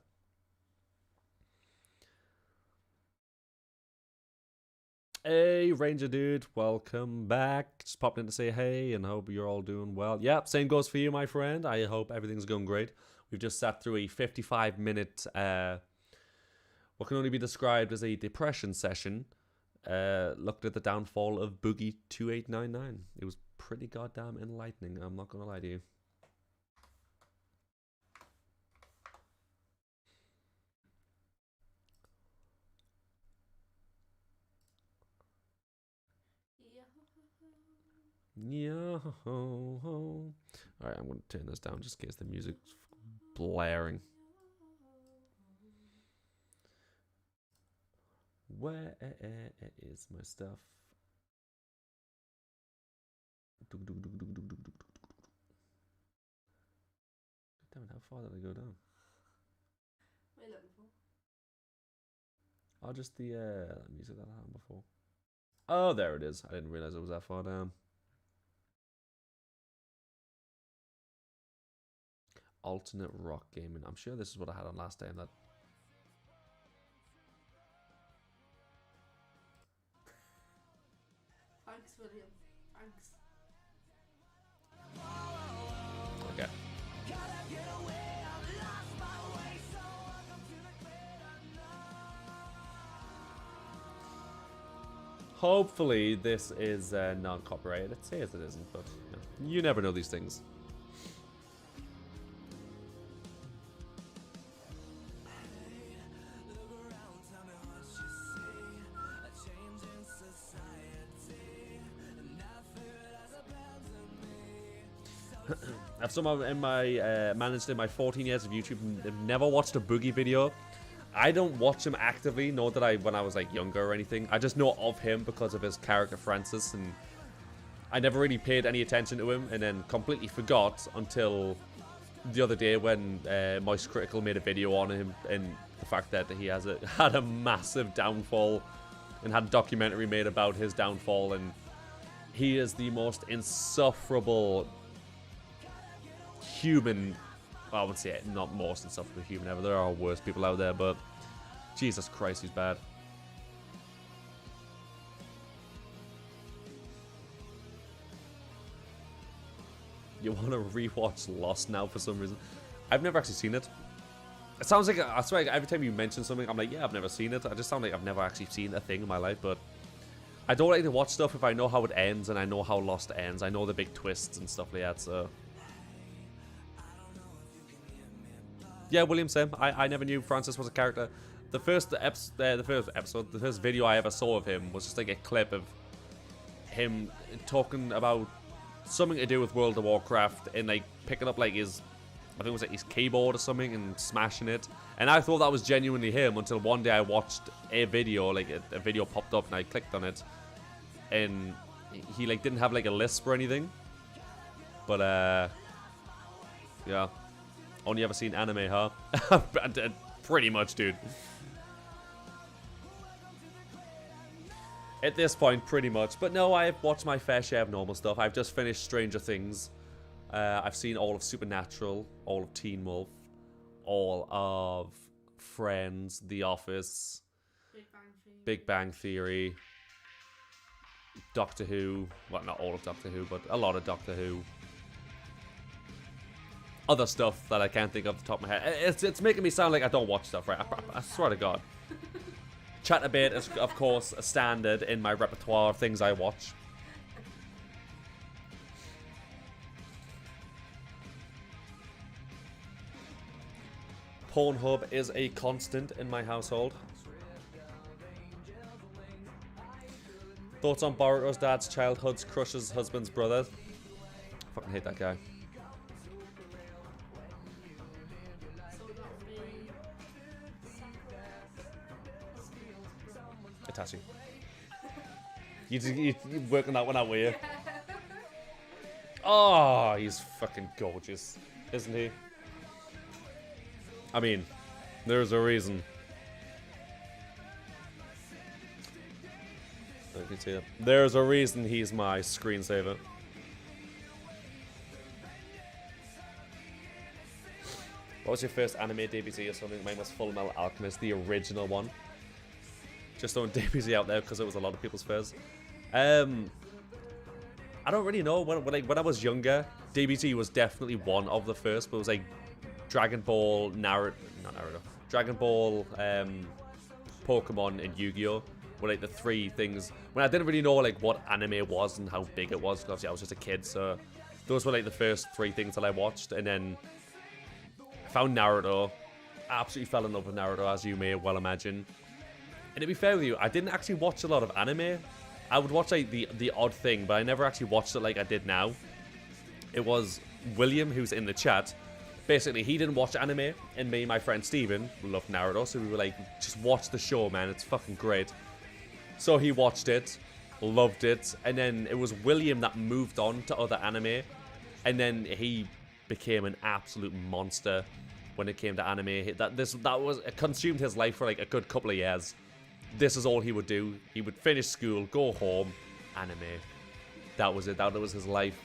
Hey, Ranger dude, welcome back. Just popped in to say hey and hope you're all doing well. Yep, same goes for you, my friend. I hope everything's going great. We've just sat through a 55-minute, what can only be described as a depression session. Looked at the downfall of Boogie 2899. It was pretty goddamn enlightening, I'm not going to lie to you. Yeah. Alright, I'm going to turn this down just in case the music's blaring. Where is my stuff? Damn it, how far did I go down? What are you looking for? Oh, just the music that happened before. Oh, there it is. I didn't realize it was that far down. Alternate rock gaming. I'm sure this is what I had on last time. That. Thanks, William. Thanks. Okay. Hopefully this is non-copyrighted. It says it isn't, but you never know these things. I've somehow managed in my 14 years of YouTube never watched a Boogie video. I don't watch him actively, nor did I when I was like younger or anything. I just know of him because of his character Francis, and I never really paid any attention to him, and then completely forgot until the other day when Moist Critical made a video on him and the fact that he had a massive downfall and had a documentary made about his downfall, and he is the most insufferable human. Well, I would say not most insufferable human ever. There are worse people out there, but Jesus Christ, he's bad. You want to rewatch Lost now for some reason? I've never actually seen it. It sounds like, I swear, every time you mention something, I'm like, yeah, I've never seen it. I just sound like I've never actually seen a thing in my life, but I don't like to watch stuff if I know how it ends and I know how Lost ends. I know the big twists and stuff like that, so. Yeah, William, same. I never knew Francis was a character. The first video I ever saw of him was just like a clip of him talking about something to do with World of Warcraft and like picking up like his, I think it was like his keyboard or something and smashing it. And I thought that was genuinely him until one day I watched a video, like a video popped up and I clicked on it, and he like didn't have like a lisp or anything. But yeah, only ever seen anime, huh? Pretty much, dude. At this point, pretty much. But no, I've watched my fair share of normal stuff. I've just finished Stranger Things. I've seen all of Supernatural, all of Teen Wolf, all of Friends, The Office, Big Bang Theory, Doctor Who. Well, not all of Doctor Who, but a lot of Doctor Who. Other stuff that I can't think of off the top of my head. It's making me sound like I don't watch stuff, right? I swear to God. Chatterbait is, of course, a standard in my repertoire of things I watch. Pornhub is a constant in my household. Thoughts on Boruto's dad's childhood's crush's husband's brother? Fucking hate that guy. Itachi. You working that one out, were you? Oh, he's fucking gorgeous, isn't he? I mean, there's a reason. I can see that. There's a reason he's my screensaver. What was your first anime DBZ or something? Mine was Full Metal Alchemist, the original one. Just throwing DBZ out there because it was a lot of people's first. I don't really know. When I was younger, DBZ was definitely one of the first, but it was like Dragon Ball, Dragon Ball, Pokemon, and Yu-Gi-Oh! Were like the three things. When I didn't really know like what anime was and how big it was, because obviously I was just a kid, so those were like the first three things that I watched, and then I found Naruto. Absolutely fell in love with Naruto, as you may well imagine. And to be fair with you, I didn't actually watch a lot of anime. I would watch like the odd thing, but I never actually watched it like I did now. It was William, who's in the chat. Basically, he didn't watch anime, and me and my friend Steven loved Naruto, so we were like, just watch the show, man, it's fucking great. So he watched it, loved it, and then it was William that moved on to other anime, and then he became an absolute monster when it came to anime. It consumed his life for like a good couple of years. This is all he would do. He would finish school, go home, anime. That was it. That was his life.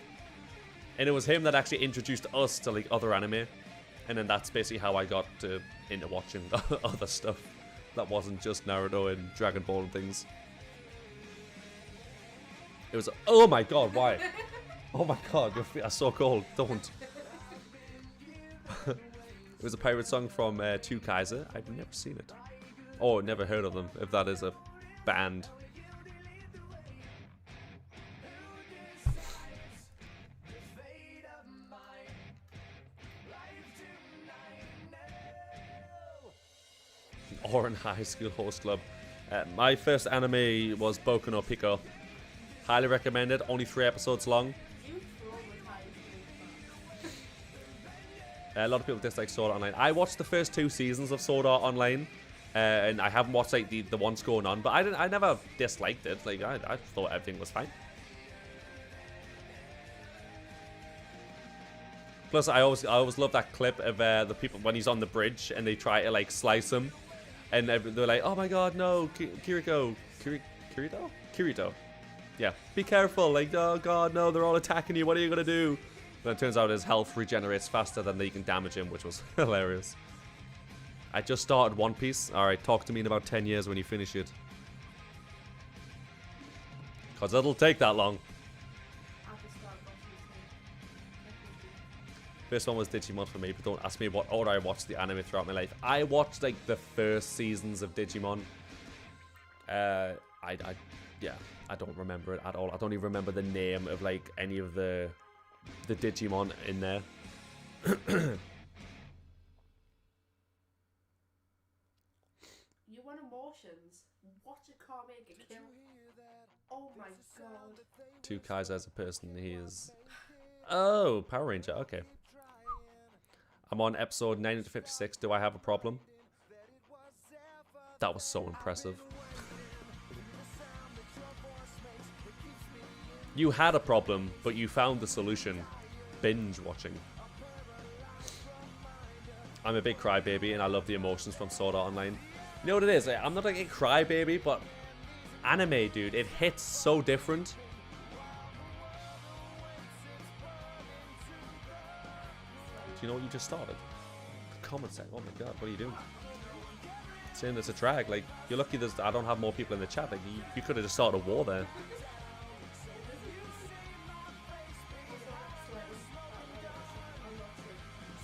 And it was him that actually introduced us to like other anime. And then that's basically how I got into watching other stuff that wasn't just Naruto and Dragon Ball and things. It was, oh my god, why? Oh my god, your feet are so cold. Don't. It was a pirate song from Two Kaiser. I've never seen it. Oh, never heard of them, if that is a band. Oran High School Host Club. My first anime was Boku no Pico. Highly recommended, only 3 episodes long. A lot of people dislike Sword Art Online. I watched the first 2 seasons of Sword Art Online. And I haven't watched like the ones going on, but I never disliked it. Like I thought everything was fine. Plus, I always love that clip of the people when he's on the bridge and they try to like slice him, and they're like, "Oh my God, no, Kirito, yeah, be careful!" Like, "Oh God, no, they're all attacking you. What are you gonna do?" But it turns out his health regenerates faster than they can damage him, which was hilarious. I just started One Piece. Alright, talk to me in about 10 years when you finish it. Because it'll take that long. First one was Digimon for me, but don't ask me what order I watched the anime throughout my life. I watched like the first seasons of Digimon. Yeah, I don't remember it at all. I don't even remember the name of like any of the Digimon in there. want emotions, watch a car make a kill. Oh my god. 2 Kai's as a person, he is... Oh, Power Ranger, okay. I'm on episode 956, do I have a problem? That was so impressive. You had a problem, but you found the solution. Binge watching. I'm a big crybaby, and I love the emotions from Sword Art Online. You know what it is? I'm not like a crybaby, but anime, dude, it hits so different. Do you know what you just started? Comment saying, oh my god, what are you doing? Saying it's a drag. Like, you're lucky there's, I don't have more people in the chat. Like, you could have just started a war there.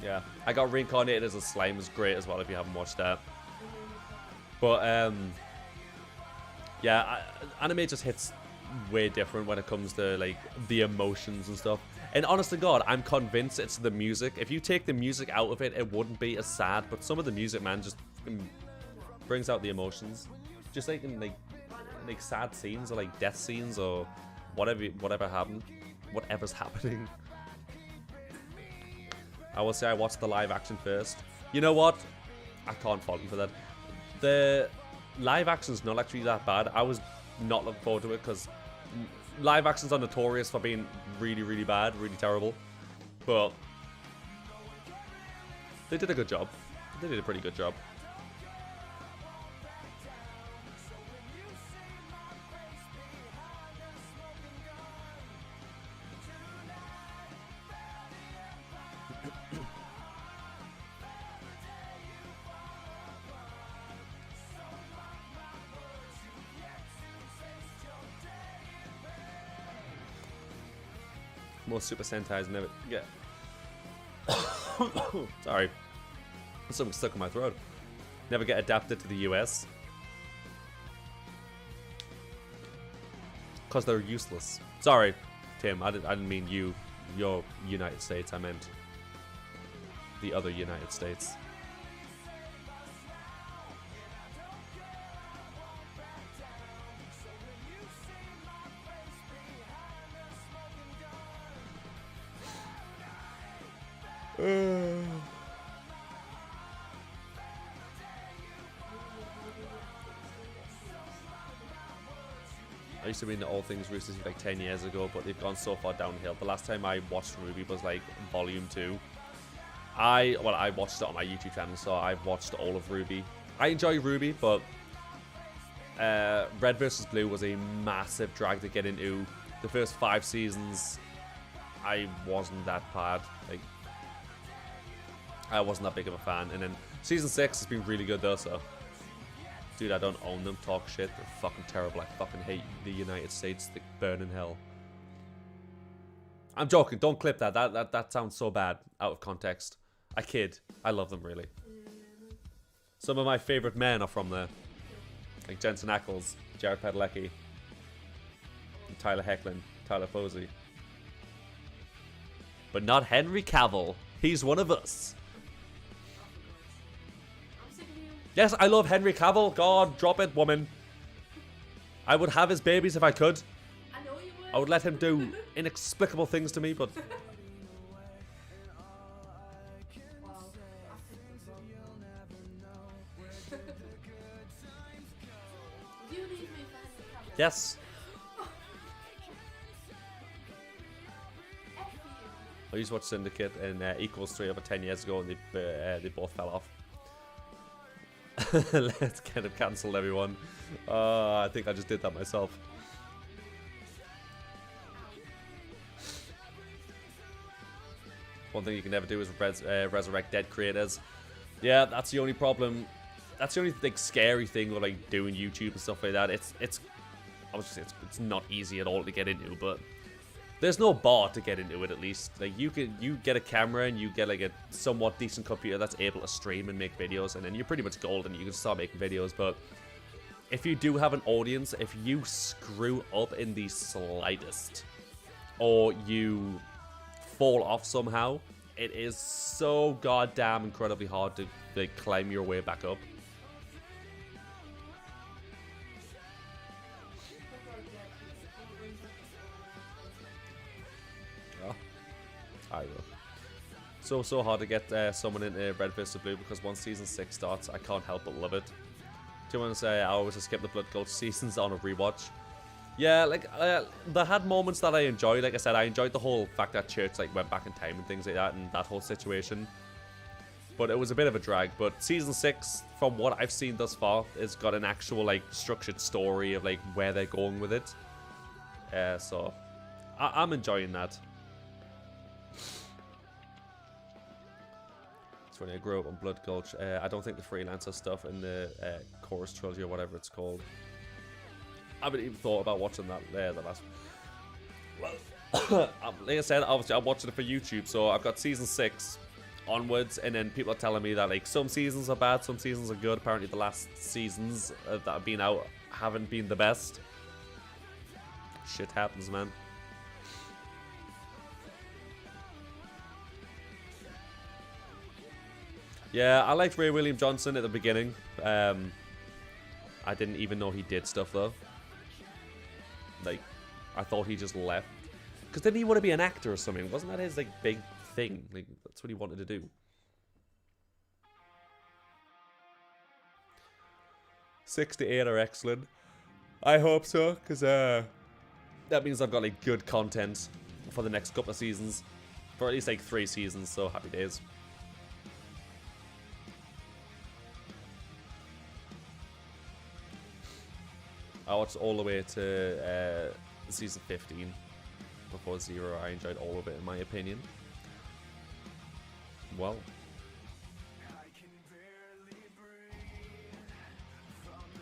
Yeah, I got reincarnated as a slime. It was great as well if you haven't watched that. But, yeah, anime just hits way different when it comes to, like, the emotions and stuff. And honest to God, I'm convinced it's the music. If you take the music out of it, it wouldn't be as sad. But some of the music, man, just brings out the emotions. Just like in like sad scenes or like death scenes or whatever's happening. I will say I watched the live action first. You know what? I can't fault him for that. The live action's not actually that bad. I was not looking forward to it because live actions are notorious for being really, really bad, really terrible. But they did a good job. They did a pretty good job. Most Super Sentais never get. Sorry, something stuck in my throat. Never get adapted to the US because they're useless. Sorry, Tim. I didn't mean you. Your United States. I meant the other United States. I used to be into all things Rooster Teeth like 10 years ago, but they've gone so far downhill. The last time I watched Ruby was like Volume 2. I watched it on my YouTube channel, so I've watched all of Ruby. I enjoy Ruby, but Red vs. Blue was a massive drag to get into. The first 5 seasons, I wasn't that bad. Like, I wasn't that big of a fan. And then Season 6 has been really good though, so... Dude, I don't own them. Talk shit. They're fucking terrible. I fucking hate the United States. They burn in hell. I'm joking. Don't clip that. That sounds so bad out of context. I kid. I love them, really. Some of my favorite men are from there. Like Jensen Ackles, Jared Padalecki, and Tyler Hoechlin, Tyler Posey. But not Henry Cavill. He's one of us. Yes, I love Henry Cavill. God, drop it, woman. I would have his babies if I could. I know you would. I would let him do inexplicable things to me, but... Yes. I used to watch Syndicate and Equals 3 over 10 years ago, and they both fell off. Let's get him cancelled, everyone. I think I just did that myself. One thing you can never do is resurrect dead creators. Yeah, that's the only problem. That's the only like scary thing with like doing YouTube and stuff like that. It's not easy at all to get into, but there's no bar to get into it. At least like you get a camera and you get like a somewhat decent computer that's able to stream and make videos, and then you're pretty much golden. You can start making videos. But if you do have an audience, if you screw up in the slightest, or you fall off somehow, it is so goddamn incredibly hard to like climb your way back up. die though. So hard to get someone into Red vs Blue because once season 6 starts, I can't help but love it. 2 hours to skip the Blood Gulch seasons on a rewatch. Yeah, like they had moments that I enjoyed. Like I said, I enjoyed the whole fact that Church like went back in time and things like that, and that whole situation. But it was a bit of a drag. But season 6, from what I've seen thus far, has got an actual like structured story of like where they're going with it. So I'm enjoying that. It's when I grew up on Blood Gulch. I don't think the freelancer stuff in the Chorus trilogy or whatever it's called. I haven't even thought about watching that the last. Well, like I said, obviously I'm watching it for YouTube, so I've got season 6 onwards, and then people are telling me that like some seasons are bad, some seasons are good. Apparently, the last seasons that have been out haven't been the best. Shit happens, man. Yeah, I liked Ray William Johnson at the beginning. I didn't even know he did stuff though. Like, I thought he just left. Because didn't he want to be an actor or something? Wasn't that his like big thing? Like, that's what he wanted to do. 6 to 8 are excellent. I hope so, because that means I've got like good content for the next couple of seasons. For at least like 3 seasons, so happy days. I watched all the way to season 15 before 0. I enjoyed all of it, in my opinion. Well,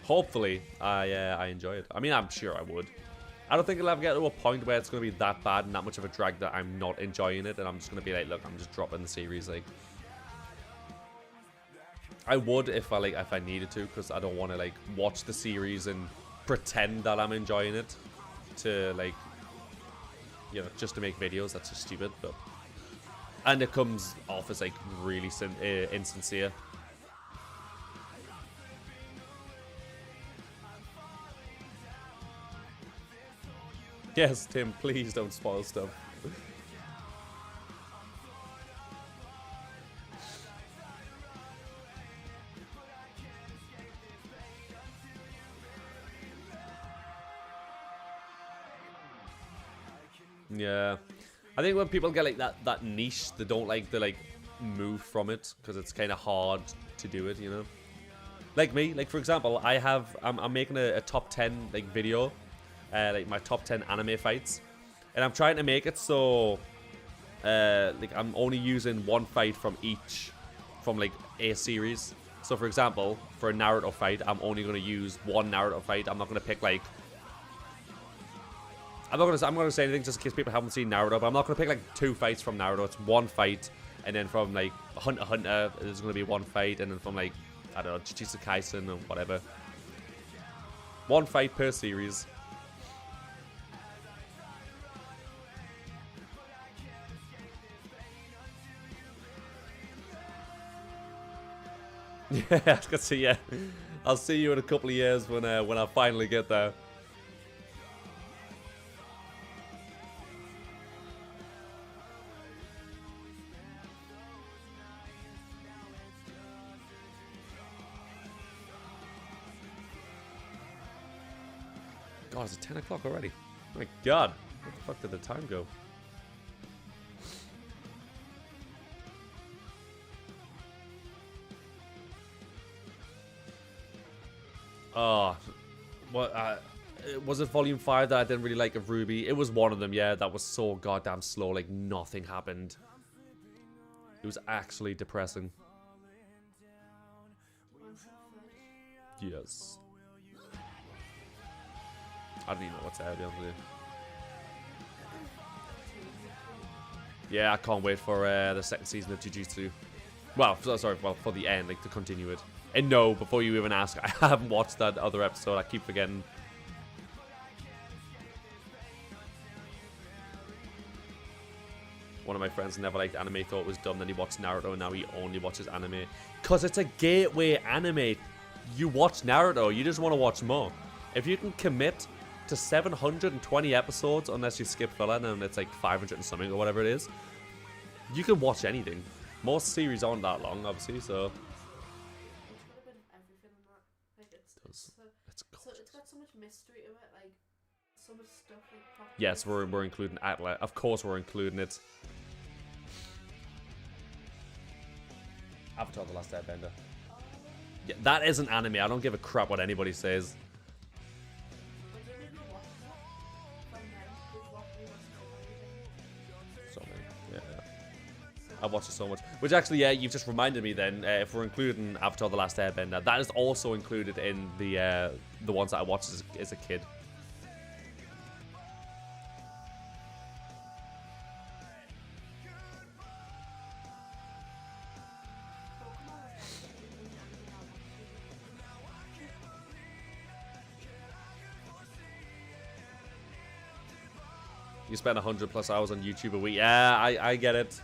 hopefully I enjoy it. I mean, I'm sure I would. I don't think it'll ever get to a point where it's going to be that bad and that much of a drag that I'm not enjoying it, and I'm just going to be like, look, I'm just dropping the series. Like, I would if I needed to, because I don't want to like watch the series and pretend that I'm enjoying it to like, you know, just to make videos. That's just stupid. But and it comes off as like really insincere. Yes, Tim, please don't spoil stuff. Yeah, I think when people get like that niche, they don't like to like move from it because it's kind of hard to do it, you know. Like me, like for example, I'm making a top 10 like video, like my top 10 anime fights, and I'm trying to make it so like I'm only using one fight from like a series. So for example, for a Naruto fight, I'm only going to use one Naruto fight. I'm not going to pick like, I'm not gonna say anything just in case people haven't seen Naruto, but I'm not gonna pick like 2 fights from Naruto. It's one fight, and then from like Hunter x Hunter, there's gonna be one fight, and then from like, I don't know, Jujutsu Kaisen or whatever. One fight per series. Yeah, I can see. Yeah, I'll see you in a couple of years when I finally get there. God, is it 10 o'clock already? Oh my God, where the fuck did the time go? Oh, what? Was it Volume 5 that I didn't really like of Ruby? It was one of them, yeah. That was so goddamn slow. Like nothing happened. It was actually depressing. Yes. I don't even know what's there, to be honest with you. Yeah, I can't wait for the second season of Jujutsu. Well, sorry, for the end, like to continue it. And no, before you even ask, I haven't watched that other episode. I keep forgetting. One of my friends never liked anime, thought it was dumb, then he watched Naruto, and now he only watches anime. Because it's a gateway anime. You watch Naruto, you just want to watch more. If you can commit to 720 episodes, unless you skip filler, and it's like 500 and something or whatever it is. You can watch anything. Most series aren't that long, obviously, so. It's got a bit of everything in that. Like it's got so much mystery to it, like so much stuff. Like Yes, we're including Atlas. Of course, we're including it. Avatar: The Last Airbender. Yeah, that is an anime. I don't give a crap what anybody says. So many. Yeah. I've watched it so much. Which actually, yeah, you've just reminded me then, if we're including Avatar: The Last Airbender, that is also included in the ones that I watched as a kid. You spend 100+ hours on YouTube a week. Yeah, I get it.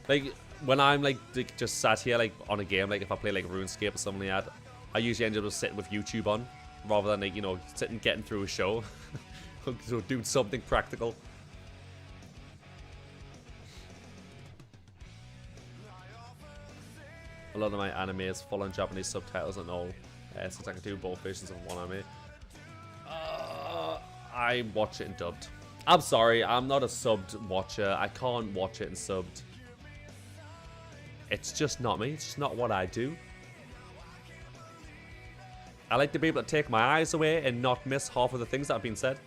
Like, when I'm like just sat here like on a game, like if I play like RuneScape or something like that, I usually end up just sitting with YouTube on, rather than like, you know, sitting getting through a show. So doing something practical. A lot of my anime is full on Japanese subtitles and all, since I can do both versions of one anime. I watch it in dubbed. I'm sorry, I'm not a subbed watcher. I can't watch it in subbed. It's just not me. It's just not what I do. I like to be able to take my eyes away and not miss half of the things that have been said.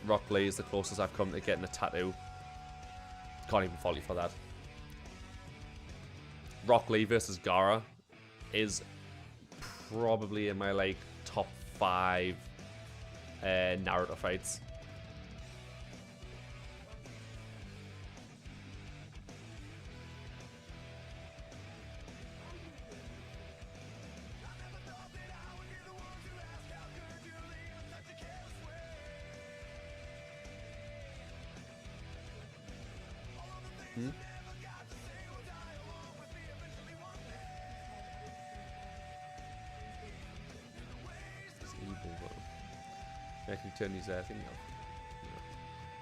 Rock Lee is the closest I've come to getting a tattoo. Can't even fault you for that. Rock Lee versus Gara is probably in my like top 5 Naruto fights. I can turn these thing off.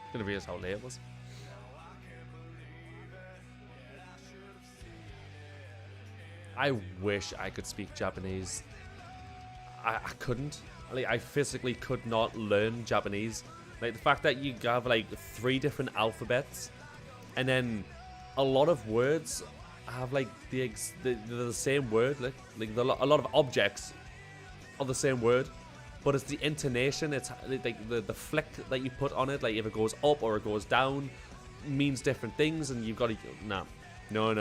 It's gonna be as how late it was. I wish I could speak Japanese. I couldn't. Like, I physically could not learn Japanese. Like, the fact that you have like 3 different alphabets, and then a lot of words have like the same word. Like a lot of objects are the same word. But it's the intonation, it's like the flick that you put on it, like if it goes up or it goes down, means different things, and you've got to... No. No.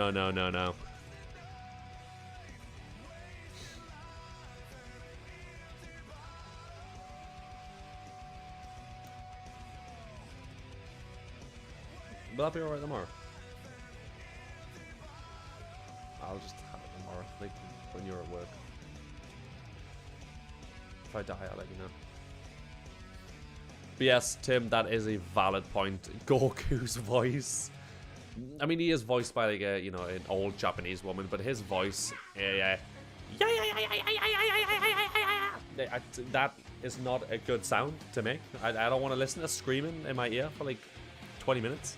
Will that be alright tomorrow? I'll just have it tomorrow, like when you're at work. If I die, I'll let you know. But yes, Tim, that is a valid point. Goku's voice. I mean, he is voiced by like a, you know, an old Japanese woman, but his voice, that is not a good sound to make. I don't want to listen to screaming in my ear for like 20 minutes.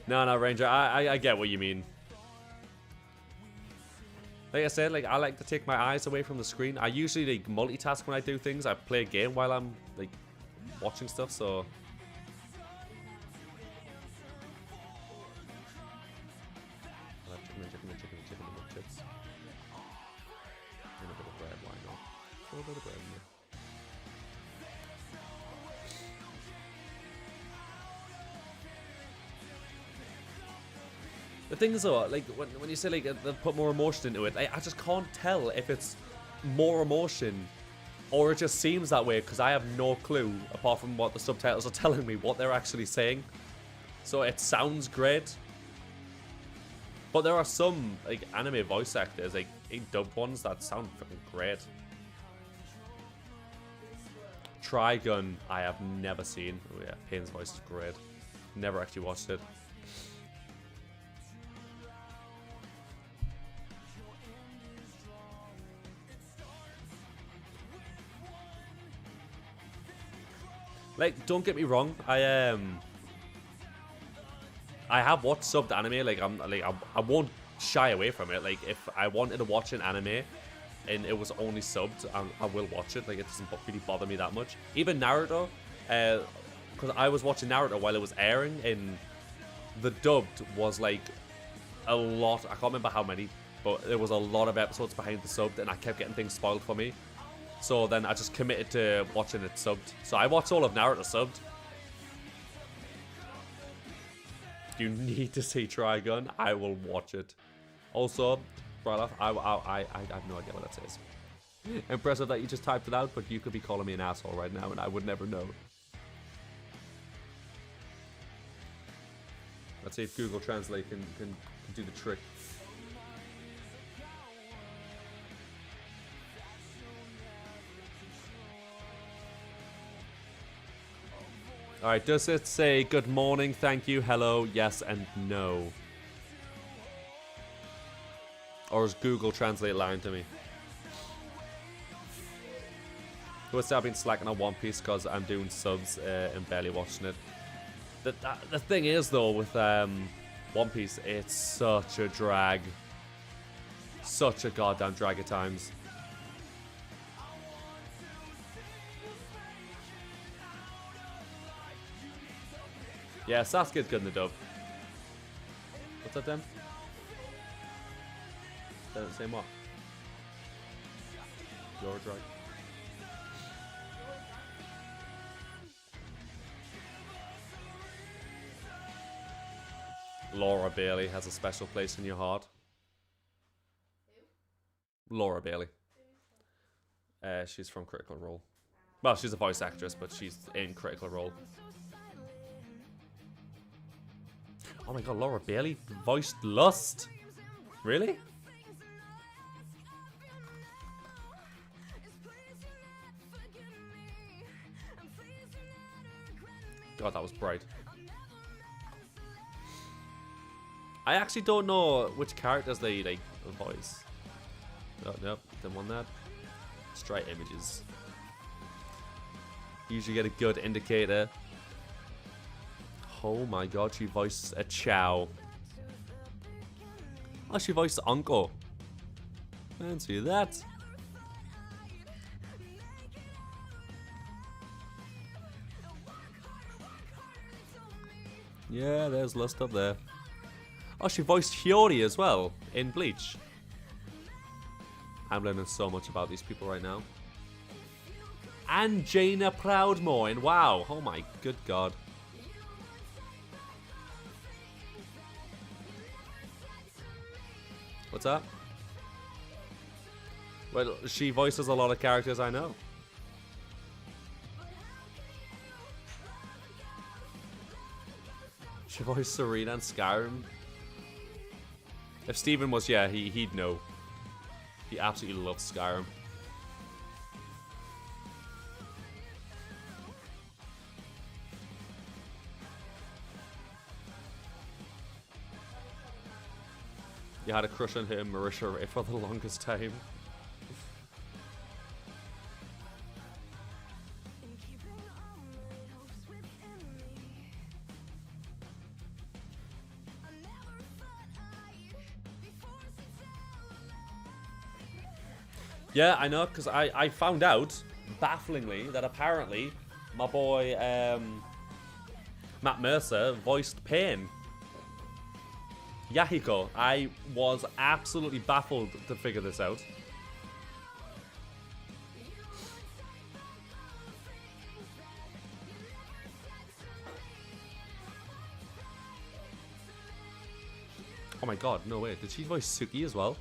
No, Ranger, I get what you mean. Like I said, like I like to take my eyes away from the screen. I usually like multitask when I do things. I play a game while I'm like watching stuff, so... Chicken, chips. And a bit of bread, why not? Throw a bit of bread in there. The thing is though, like when you say like they put more emotion into it, I just can't tell if it's more emotion or it just seems that way because I have no clue apart from what the subtitles are telling me what they're actually saying. So it sounds great. But there are some like anime voice actors, like dubbed ones, that sound fucking great. Trigun, I have never seen. Oh yeah, Payne's voice is great. Never actually watched it. Like, don't get me wrong, I have watched subbed anime. Like, I won't shy away from it. Like, if I wanted to watch an anime and it was only subbed, I will watch it. Like, it doesn't really bother me that much. Even Naruto, because I was watching Naruto while it was airing, and the dubbed was like a lot. I can't remember how many, but there was a lot of episodes behind the subbed, and I kept getting things spoiled for me. So then I just committed to watching it subbed. So I watched all of Naruto subbed. You need to see Trigun. I will watch it. Also, right off, I have no idea what that says. Impressive that you just typed it out, but you could be calling me an asshole right now, and I would never know. Let's see if Google Translate can do the trick. Alright, does it say good morning, thank you, hello, yes, and no? Or is Google Translate lying to me? I've been slacking on One Piece because I'm doing subs and barely watching it. The thing is, though, with One Piece, it's such a drag. Such a goddamn drag at times. Yeah, Sasuke's good in the dub. What's that then? Doesn't say what? You're a drag. Laura Bailey has a special place in your heart. Laura Bailey. She's from Critical Role. Well, she's a voice actress, but she's in Critical Role. Oh my god, Laura Bailey voiced Lust? Really? God, that was bright. I actually don't know which characters they like voice. Oh, nope, didn't want that. Let's try images. Usually get a good indicator. Oh my god, she voiced a Chow. Oh, she voiced Unko. Fancy that. Yeah, there's Lust up there. Oh, she voiced Hiyori as well in Bleach. I'm learning so much about these people right now. And Jaina Proudmoore in WoW. Oh my good god. What's that? Well, she voices a lot of characters I know. She voiced Serena and Skyrim. If Steven was, yeah, he'd know. He absolutely loves Skyrim. You had a crush on her, Marisha Ray, for the longest time. Yeah, I know, because I found out, bafflingly, that apparently my boy Matt Mercer voiced Pain. Yahiko. I was absolutely baffled to figure this out. Oh my god, no way. Did she voice Suki as well?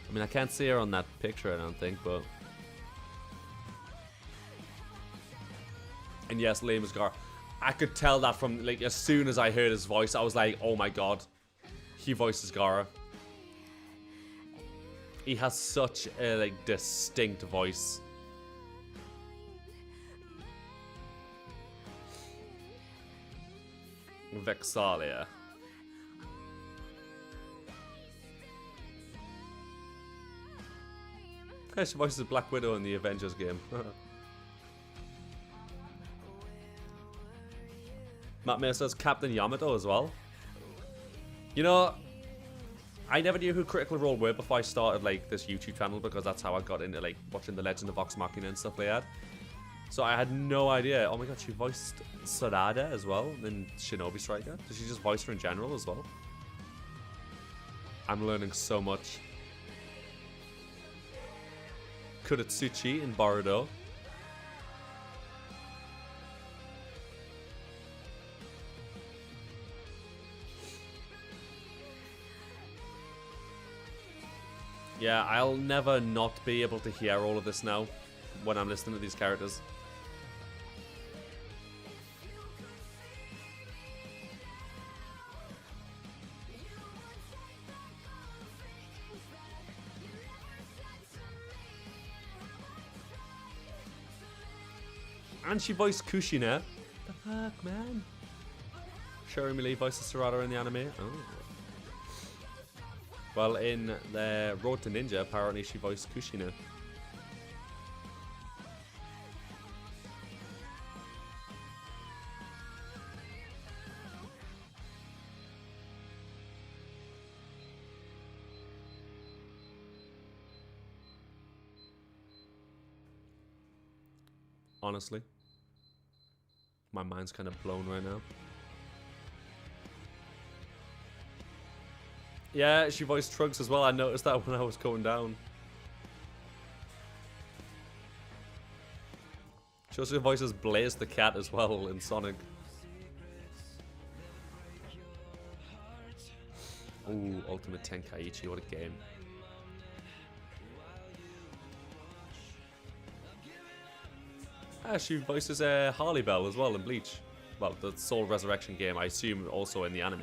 I mean, I can't see her on that picture, I don't think, but... And yes, Liam Scar. I could tell that from, like, as soon as I heard his voice, I was like, oh my god. He voices Gara. He has such a like distinct voice. Vexalia. She voices Black Widow in the Avengers game. Matt Mayer says Captain Yamato as well. You know, I never knew who Critical Role were before I started like this YouTube channel, because that's how I got into like watching the Legend of Vox Machina and stuff like that. So I had no idea. Oh my god, she voiced Sarada as well in Shinobi Striker. Did she just voice her in general as well? I'm learning so much. Kuretsuchi in Boruto. Yeah, I'll never not be able to hear all of this now when I'm listening to these characters. And she voiced Kushina. The fuck, man? Sherry Millie voices Sarada in the anime. Oh. Well, in the Road to Ninja, apparently she voiced Kushina. Honestly, my mind's kind of blown right now. Yeah, she voiced Trunks as well. I noticed that when I was going down. She also voices Blaze the cat as well in Sonic. Ooh, Ultimate Tenkaichi, what a game. Ah, she voices Harley Bell as well in Bleach. Well, the Soul Resurrection game, I assume also in the anime.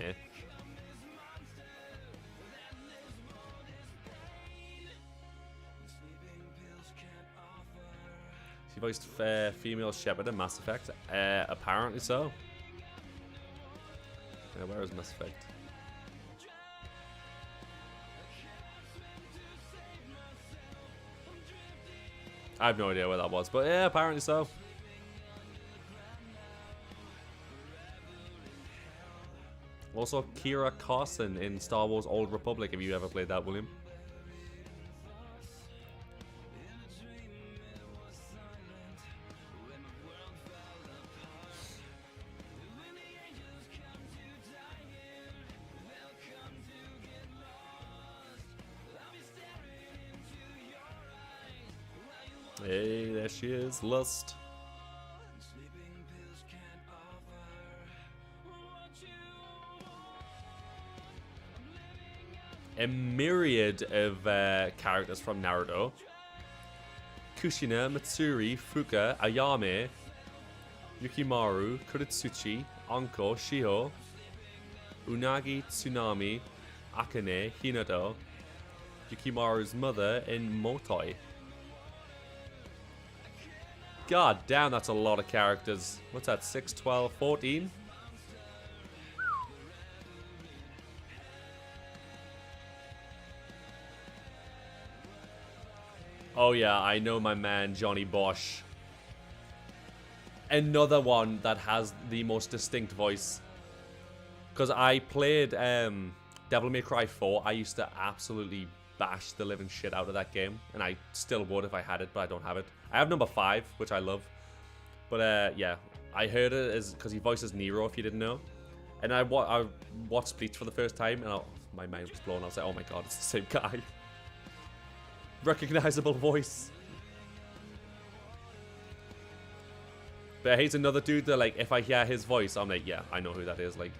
She voiced female Shepard in Mass Effect. Apparently so. Where is Mass Effect? I have no idea where that was, but yeah, apparently so. Also, Kira Carson in Star Wars Old Republic, if you ever played that, William. Hey, there she is, Lust. A myriad of characters from Naruto. Kushina, Matsuri, Fuka, Ayame, Yukimaru, Kuretsuchi, Anko, Shiho, Unagi, Tsunami, Akane, Hinata, Yukimaru's mother, and Motoi. God damn, that's a lot of characters. What's that, 6, 12, 14? Oh yeah, I know my man Johnny Bosch. Another one that has the most distinct voice. Because I played Devil May Cry 4. I used to absolutely bash the living shit out of that game. And I still would if I had it, but I don't have it. I have number 5, which I love. But yeah, I heard it as because he voices Nero, if you didn't know. And I watched Bleach for the first time, and my mind was blown. I was like, oh my god, it's the same guy. Recognizable voice. But he's another dude that, like, if I hear his voice, I'm like, yeah, I know who that is. Like,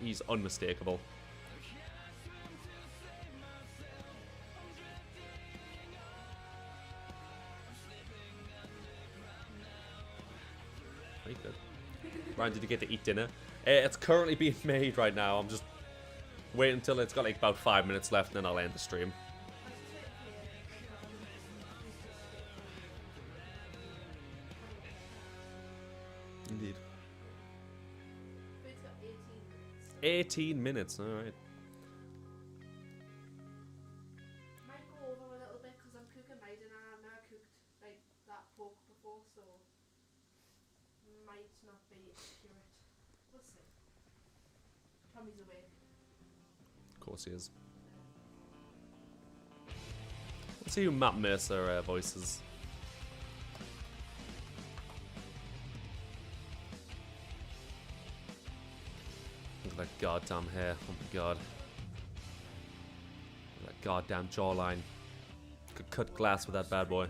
he's unmistakable. Very good. Ryan, did you get to eat dinner? It's currently being made right now. I'm just waiting until it's got like about 5 minutes left, and then I'll end the stream. 18 minutes, alright. Might go over a little bit because I'm cooking my dinner. I've never cooked like that pork before, so might not be accurate. We'll see. Tommy's awake. Of course he is. Let's see who Matt Mercer voices. Look at that goddamn hair. Oh my god. Look at that goddamn jawline. Could cut glass with that bad boy.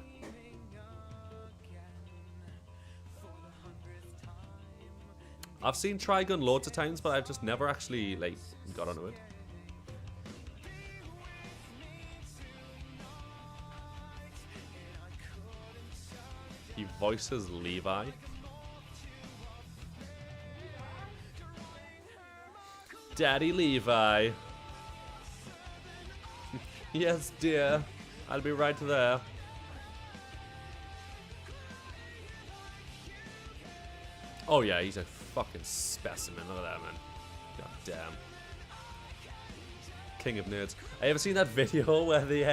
I've seen Trigun loads of times, but I've just never actually like got onto it. He voices Levi. Daddy Levi. Yes, dear. I'll be right there. Oh yeah, he's a fucking specimen. Look at that, man. God damn. King of nerds. I ever seen that video where they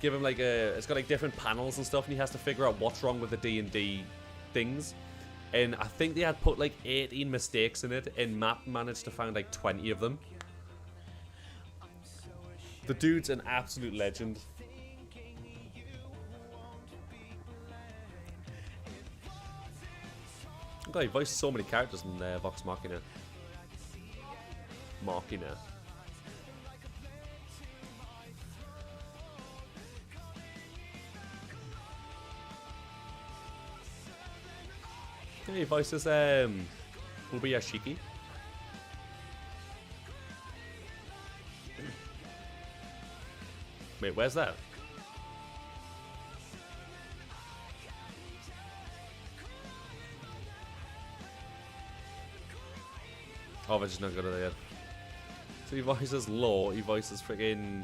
give him like it's got like different panels and stuff, and he has to figure out what's wrong with the D&D things. And I think they had put like 18 mistakes in it, and Matt managed to find like 20 of them. The dude's an absolute legend. God, he voiced so many characters in Vox Machina. He voices Ubiyashiki. Wait, where's that? Oh, I've just not got it there yet. So he voices Law, he voices friggin'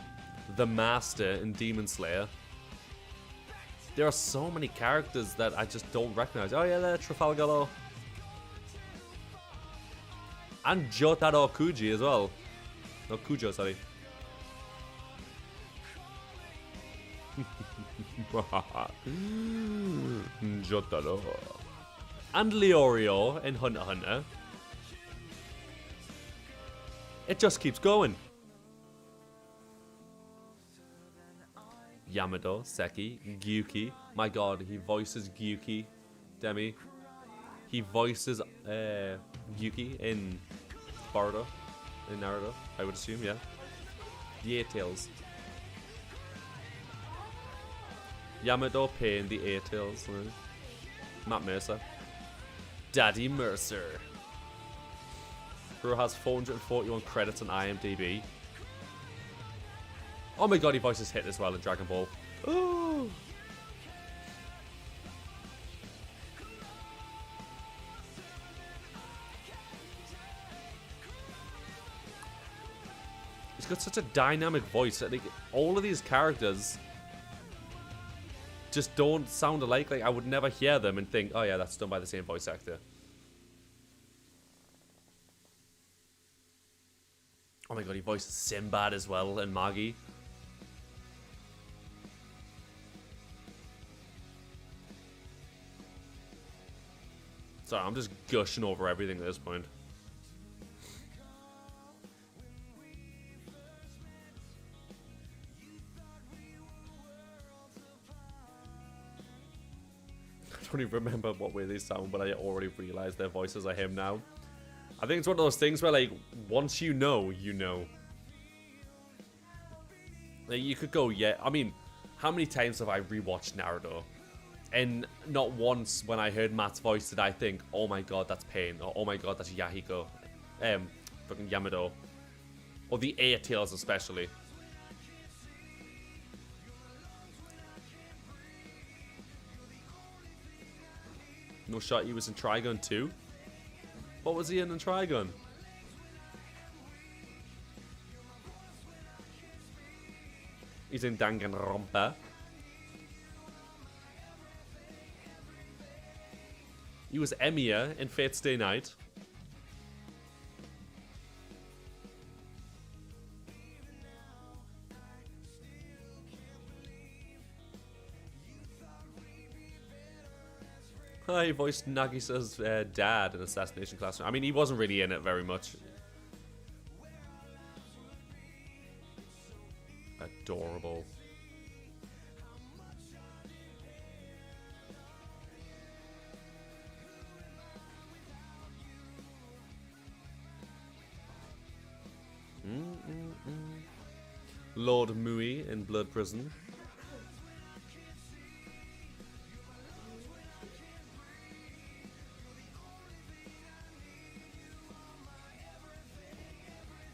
the Master in Demon Slayer. There are so many characters that I just don't recognize. Oh yeah, there, Trafalgar Law. And Jotaro Kuji as well. No, Kujo, sorry. Jotaro. And Leorio in Hunter x Hunter. It just keeps going. Yamado, Seki, Gyuki. My god, he voices Gyuki. Demi. He voices Gyuki in Boruto. In Naruto, I would assume, yeah. The A-Tails. Yamado Pain, the A-Tails. Matt Mercer. Daddy Mercer. Who has 441 credits on IMDb. Oh my god, he voices Hit as well in Dragon Ball. Ooh. He's got such a dynamic voice. I think all of these characters just don't sound alike. Like, I would never hear them and think, oh yeah, that's done by the same voice actor. Oh my god, he voices Sinbad as well and Magi. Sorry, I'm just gushing over everything at this point. I don't even remember what way they sound, but I already realized their voices are him now. I think it's one of those things where, like, once you know, you know. Like, you could go, yeah. I mean, how many times have I rewatched Naruto? And not once when I heard Matt's voice did I think, oh my god, that's Pain. Or oh my god, that's Yahiko. Fucking Yamado. Or the A-Tails especially. No shot, he was in Trigun too? What was he in Trigun? He's in Danganronpa. He was Emiya in Fate Stay Night. He voiced Nagisa's dad in Assassination Classroom. I mean, he wasn't really in it very much. Adorable. Lord Mui in Blood Prison.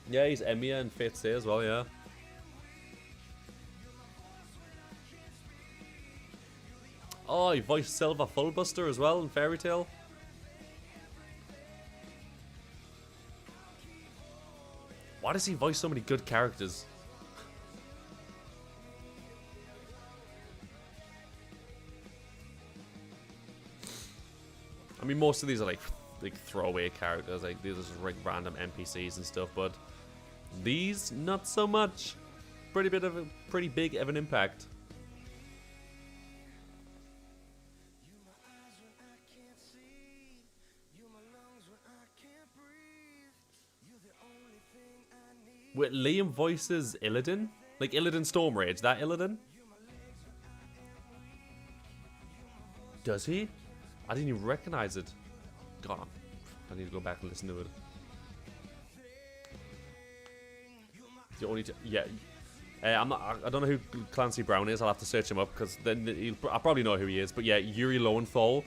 Yeah, he's Emiya in Fate Stay as well, yeah. Oh, he voiced Silver Fullbuster as well in Fairy Tail. Why does he voice so many good characters? I mean, most of these are like throwaway characters, like these are just like random NPCs and stuff, but these not so much. Pretty big of an impact. Wait, Liam voices Illidan? Like Illidan Stormrage, that Illidan? Does he? I didn't even recognize it. God, I need to go back and listen to it. The only yeah, I'm not. I don't know who Clancy Brown is. I'll have to search him up because then I'll probably know who he is. But yeah, Yuri Lowenthal,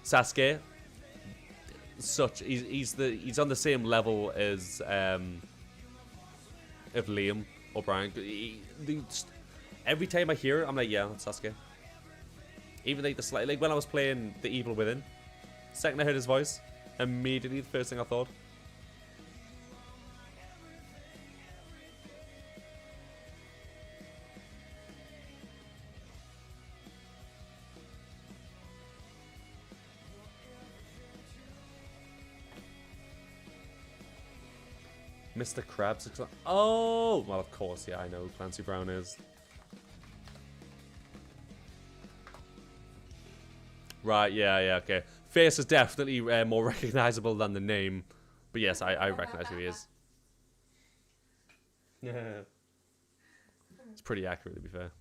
Sasuke. He's on the same level as of Liam O'Brien. Every time I hear it, I'm like, yeah, that's Sasuke. Even like when I was playing The Evil Within, second I heard his voice, immediately the first thing I thought. Mr. Krabs. Oh, well, of course, yeah, I know who Clancy Brown is. Right, yeah, okay. Face is definitely more recognizable than the name. But yes, I recognize who he is. Yeah. It's pretty accurate, to be fair.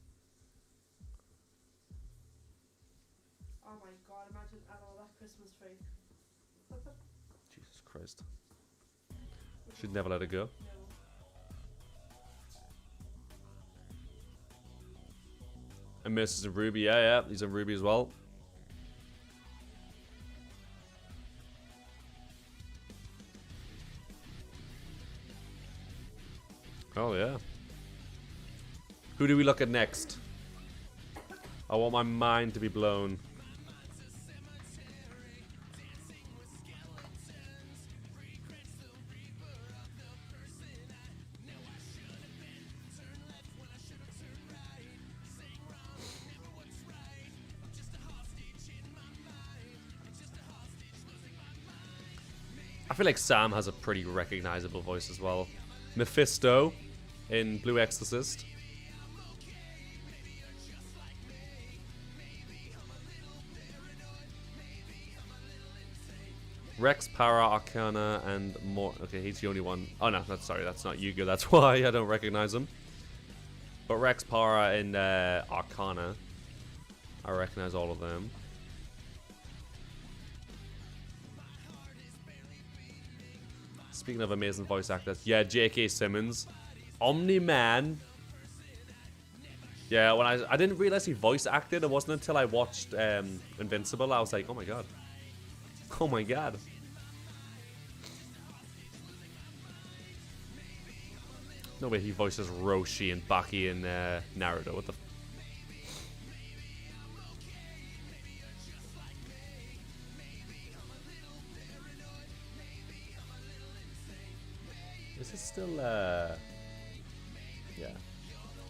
Oh my god, imagine all that Christmas tree. Jesus Christ. Should never let it go. And Mrs. and Ruby, yeah, he's in Ruby as well. Oh yeah. Who do we look at next? I want my mind to be blown. I feel like Sam has a pretty recognizable voice as well. Mephisto in Blue Exorcist. Rex, Para, Arcana, and more. Okay, he's the only one. Oh no, that's not Yuga. That's why I don't recognize him. But Rex, Para, and Arcana, I recognize all of them. Speaking of amazing voice actors, yeah, J.K. Simmons, Omni-Man. Yeah, when I didn't realize he voice acted. It wasn't until I watched Invincible I was like, oh my god, oh my god. No way he voices Roshi and Baki and Naruto. What the? Is it still, yeah,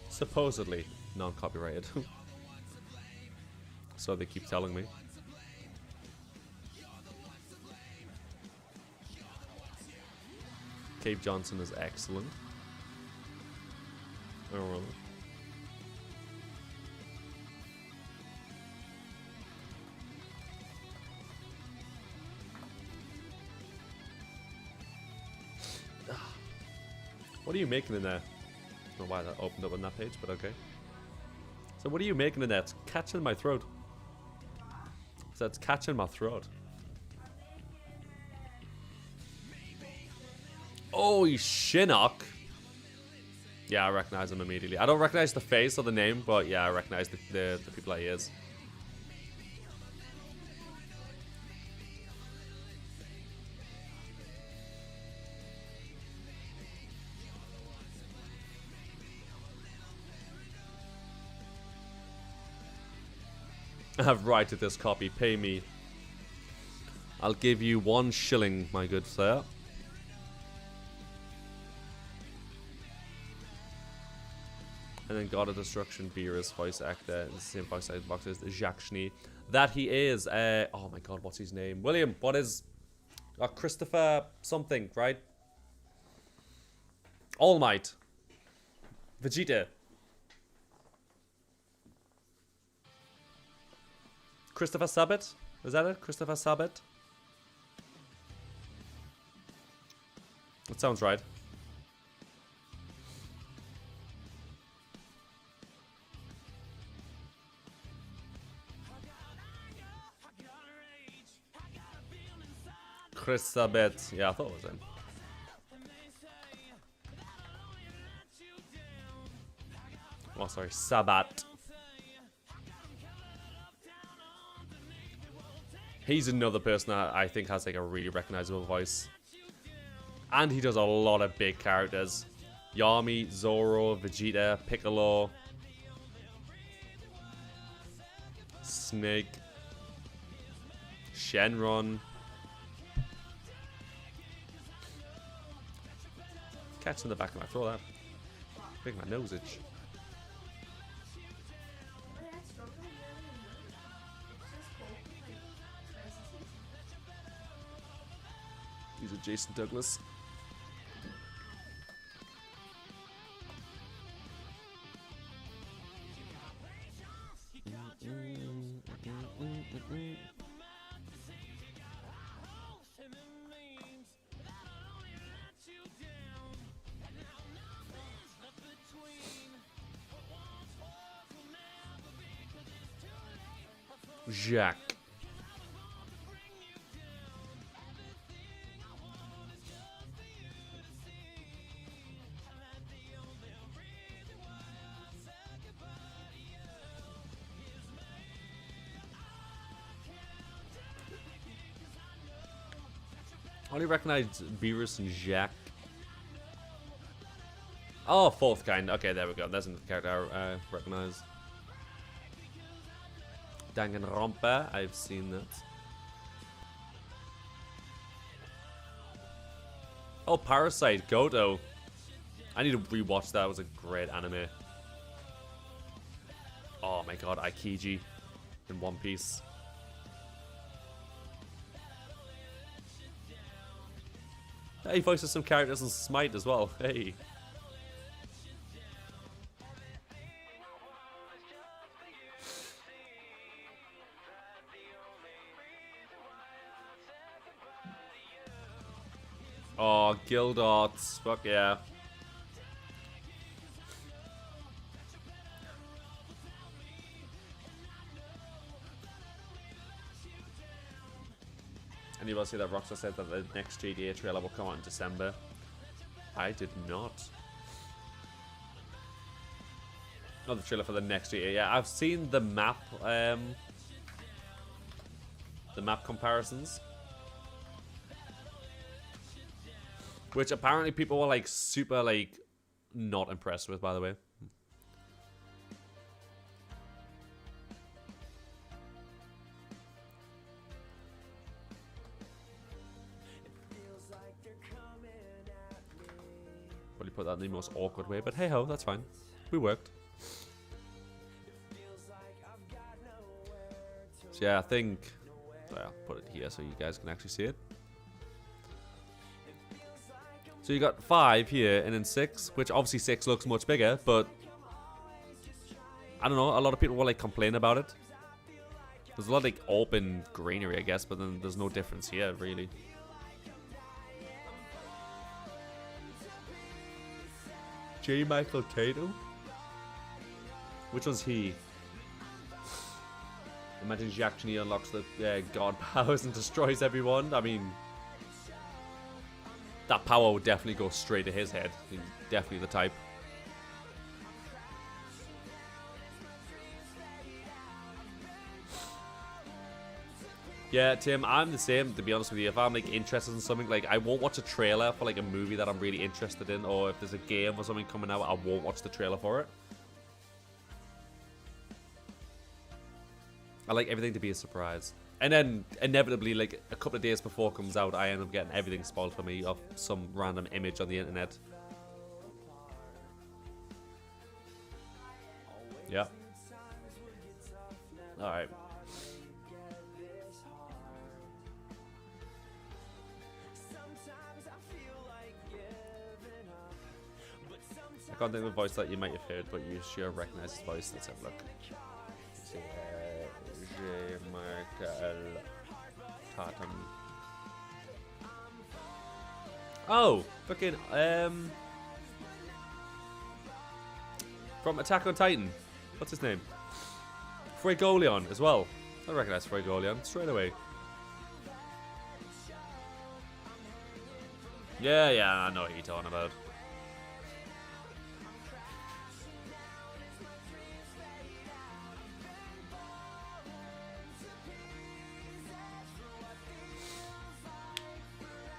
supposedly non-copyrighted. So they keep telling me. Cave Johnson is excellent. Oh, really? What are you making in there? I don't know why that opened up on that page, but okay. So what are you making in there? It's catching my throat. So it's catching my throat. Oh, Shinnok. Yeah, I recognize him immediately. I don't recognize the face or the name, but yeah, I recognize the people that he is. I have righted this copy. Pay me. I'll give you 1 shilling, my good sir. And then God of Destruction, Beerus, voice actor, the same voice actor box as Jacques Schnee. That he is. Oh my God, what's his name? William, what is... Christopher something, right? All Might. Vegeta. Christopher Sabat? Is that it? Christopher Sabat? That sounds right. Chris Sabat. Yeah, I thought it was him. Oh, sorry. Sabat. He's another person that I think has like a really recognizable voice. And he does a lot of big characters. Yami, Zoro, Vegeta, Piccolo, Snake, Shenron. Catch in the back of my throat, that. Make my nose itch. He's a Jason Douglas. Jacques. I only recognize Beerus and Jacques. Oh, fourth kind. Okay, there we go. That's another character I recognize. Danganronpa. I've seen that. Oh, Parasite. Goto. I need to rewatch that. It was a great anime. Oh my god, Aikiji in One Piece. He voices some characters in Smite as well. Hey. Oh, Gildarts. Fuck yeah. Anybody see that Rockstar said that the next GTA trailer will come out in December? I did not. Oh, the trailer for the next GTA. Yeah, I've seen the map comparisons. Which apparently people were like super like not impressed with, by the way. Probably put that in the most awkward way, but hey ho, that's fine. We worked. So yeah, I think I'll put it here so you guys can actually see it. So you got 5 here and then 6, which obviously 6 looks much bigger, but I don't know, a lot of people will like complain about it. There's a lot of like open greenery, I guess, but then there's no difference here, really. J. Michael Tatum? Which one's he? Imagine he actually unlocks the god powers and destroys everyone. I mean, that power would definitely go straight to his head. He's definitely the type. Yeah, Tim, I'm the same, to be honest with you. If I'm like interested in something, like I won't watch a trailer for like a movie that I'm really interested in, or if there's a game or something coming out, I won't watch the trailer for it. I like everything to be a surprise. And then inevitably, like a couple of days before it comes out, I end up getting everything spoiled for me of some random image on the internet. Yeah. Alright. I can't think of a voice that you might have heard, but you sure recognize his voice. Let's have a look. Oh, fucking from Attack on Titan. What's his name? Fragolion as well. I recognize Fragolion straight away. Yeah, I know what you're talking about.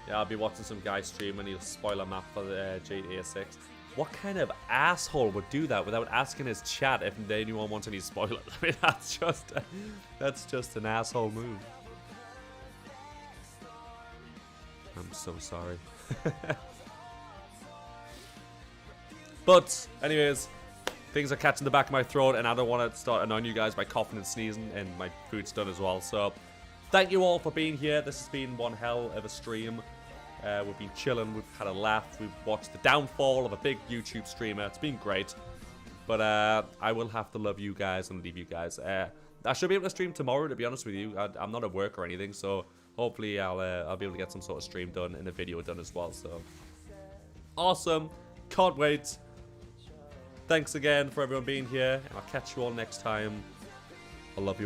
Yeah, I'll be watching some guy stream and he'll spoil a map for the GTA 6. What kind of asshole would do that without asking his chat if anyone wants any spoilers? I mean, that's just an asshole move. I'm so sorry. But, anyways, things are catching the back of my throat and I don't want to start annoying you guys by coughing and sneezing, and my food's done as well. So, thank you all for being here. This has been one hell of a stream. We've been chilling, we've had a laugh, we've watched the downfall of a big YouTube streamer. It's been great. But I will have to love you guys and leave you guys. I should be able to stream tomorrow, to be honest with you. I'm not at work or anything, so hopefully I'll be able to get some sort of stream done and a video done as well. So awesome. Can't wait. Thanks again for everyone being here, and I'll catch you all next time. I love you.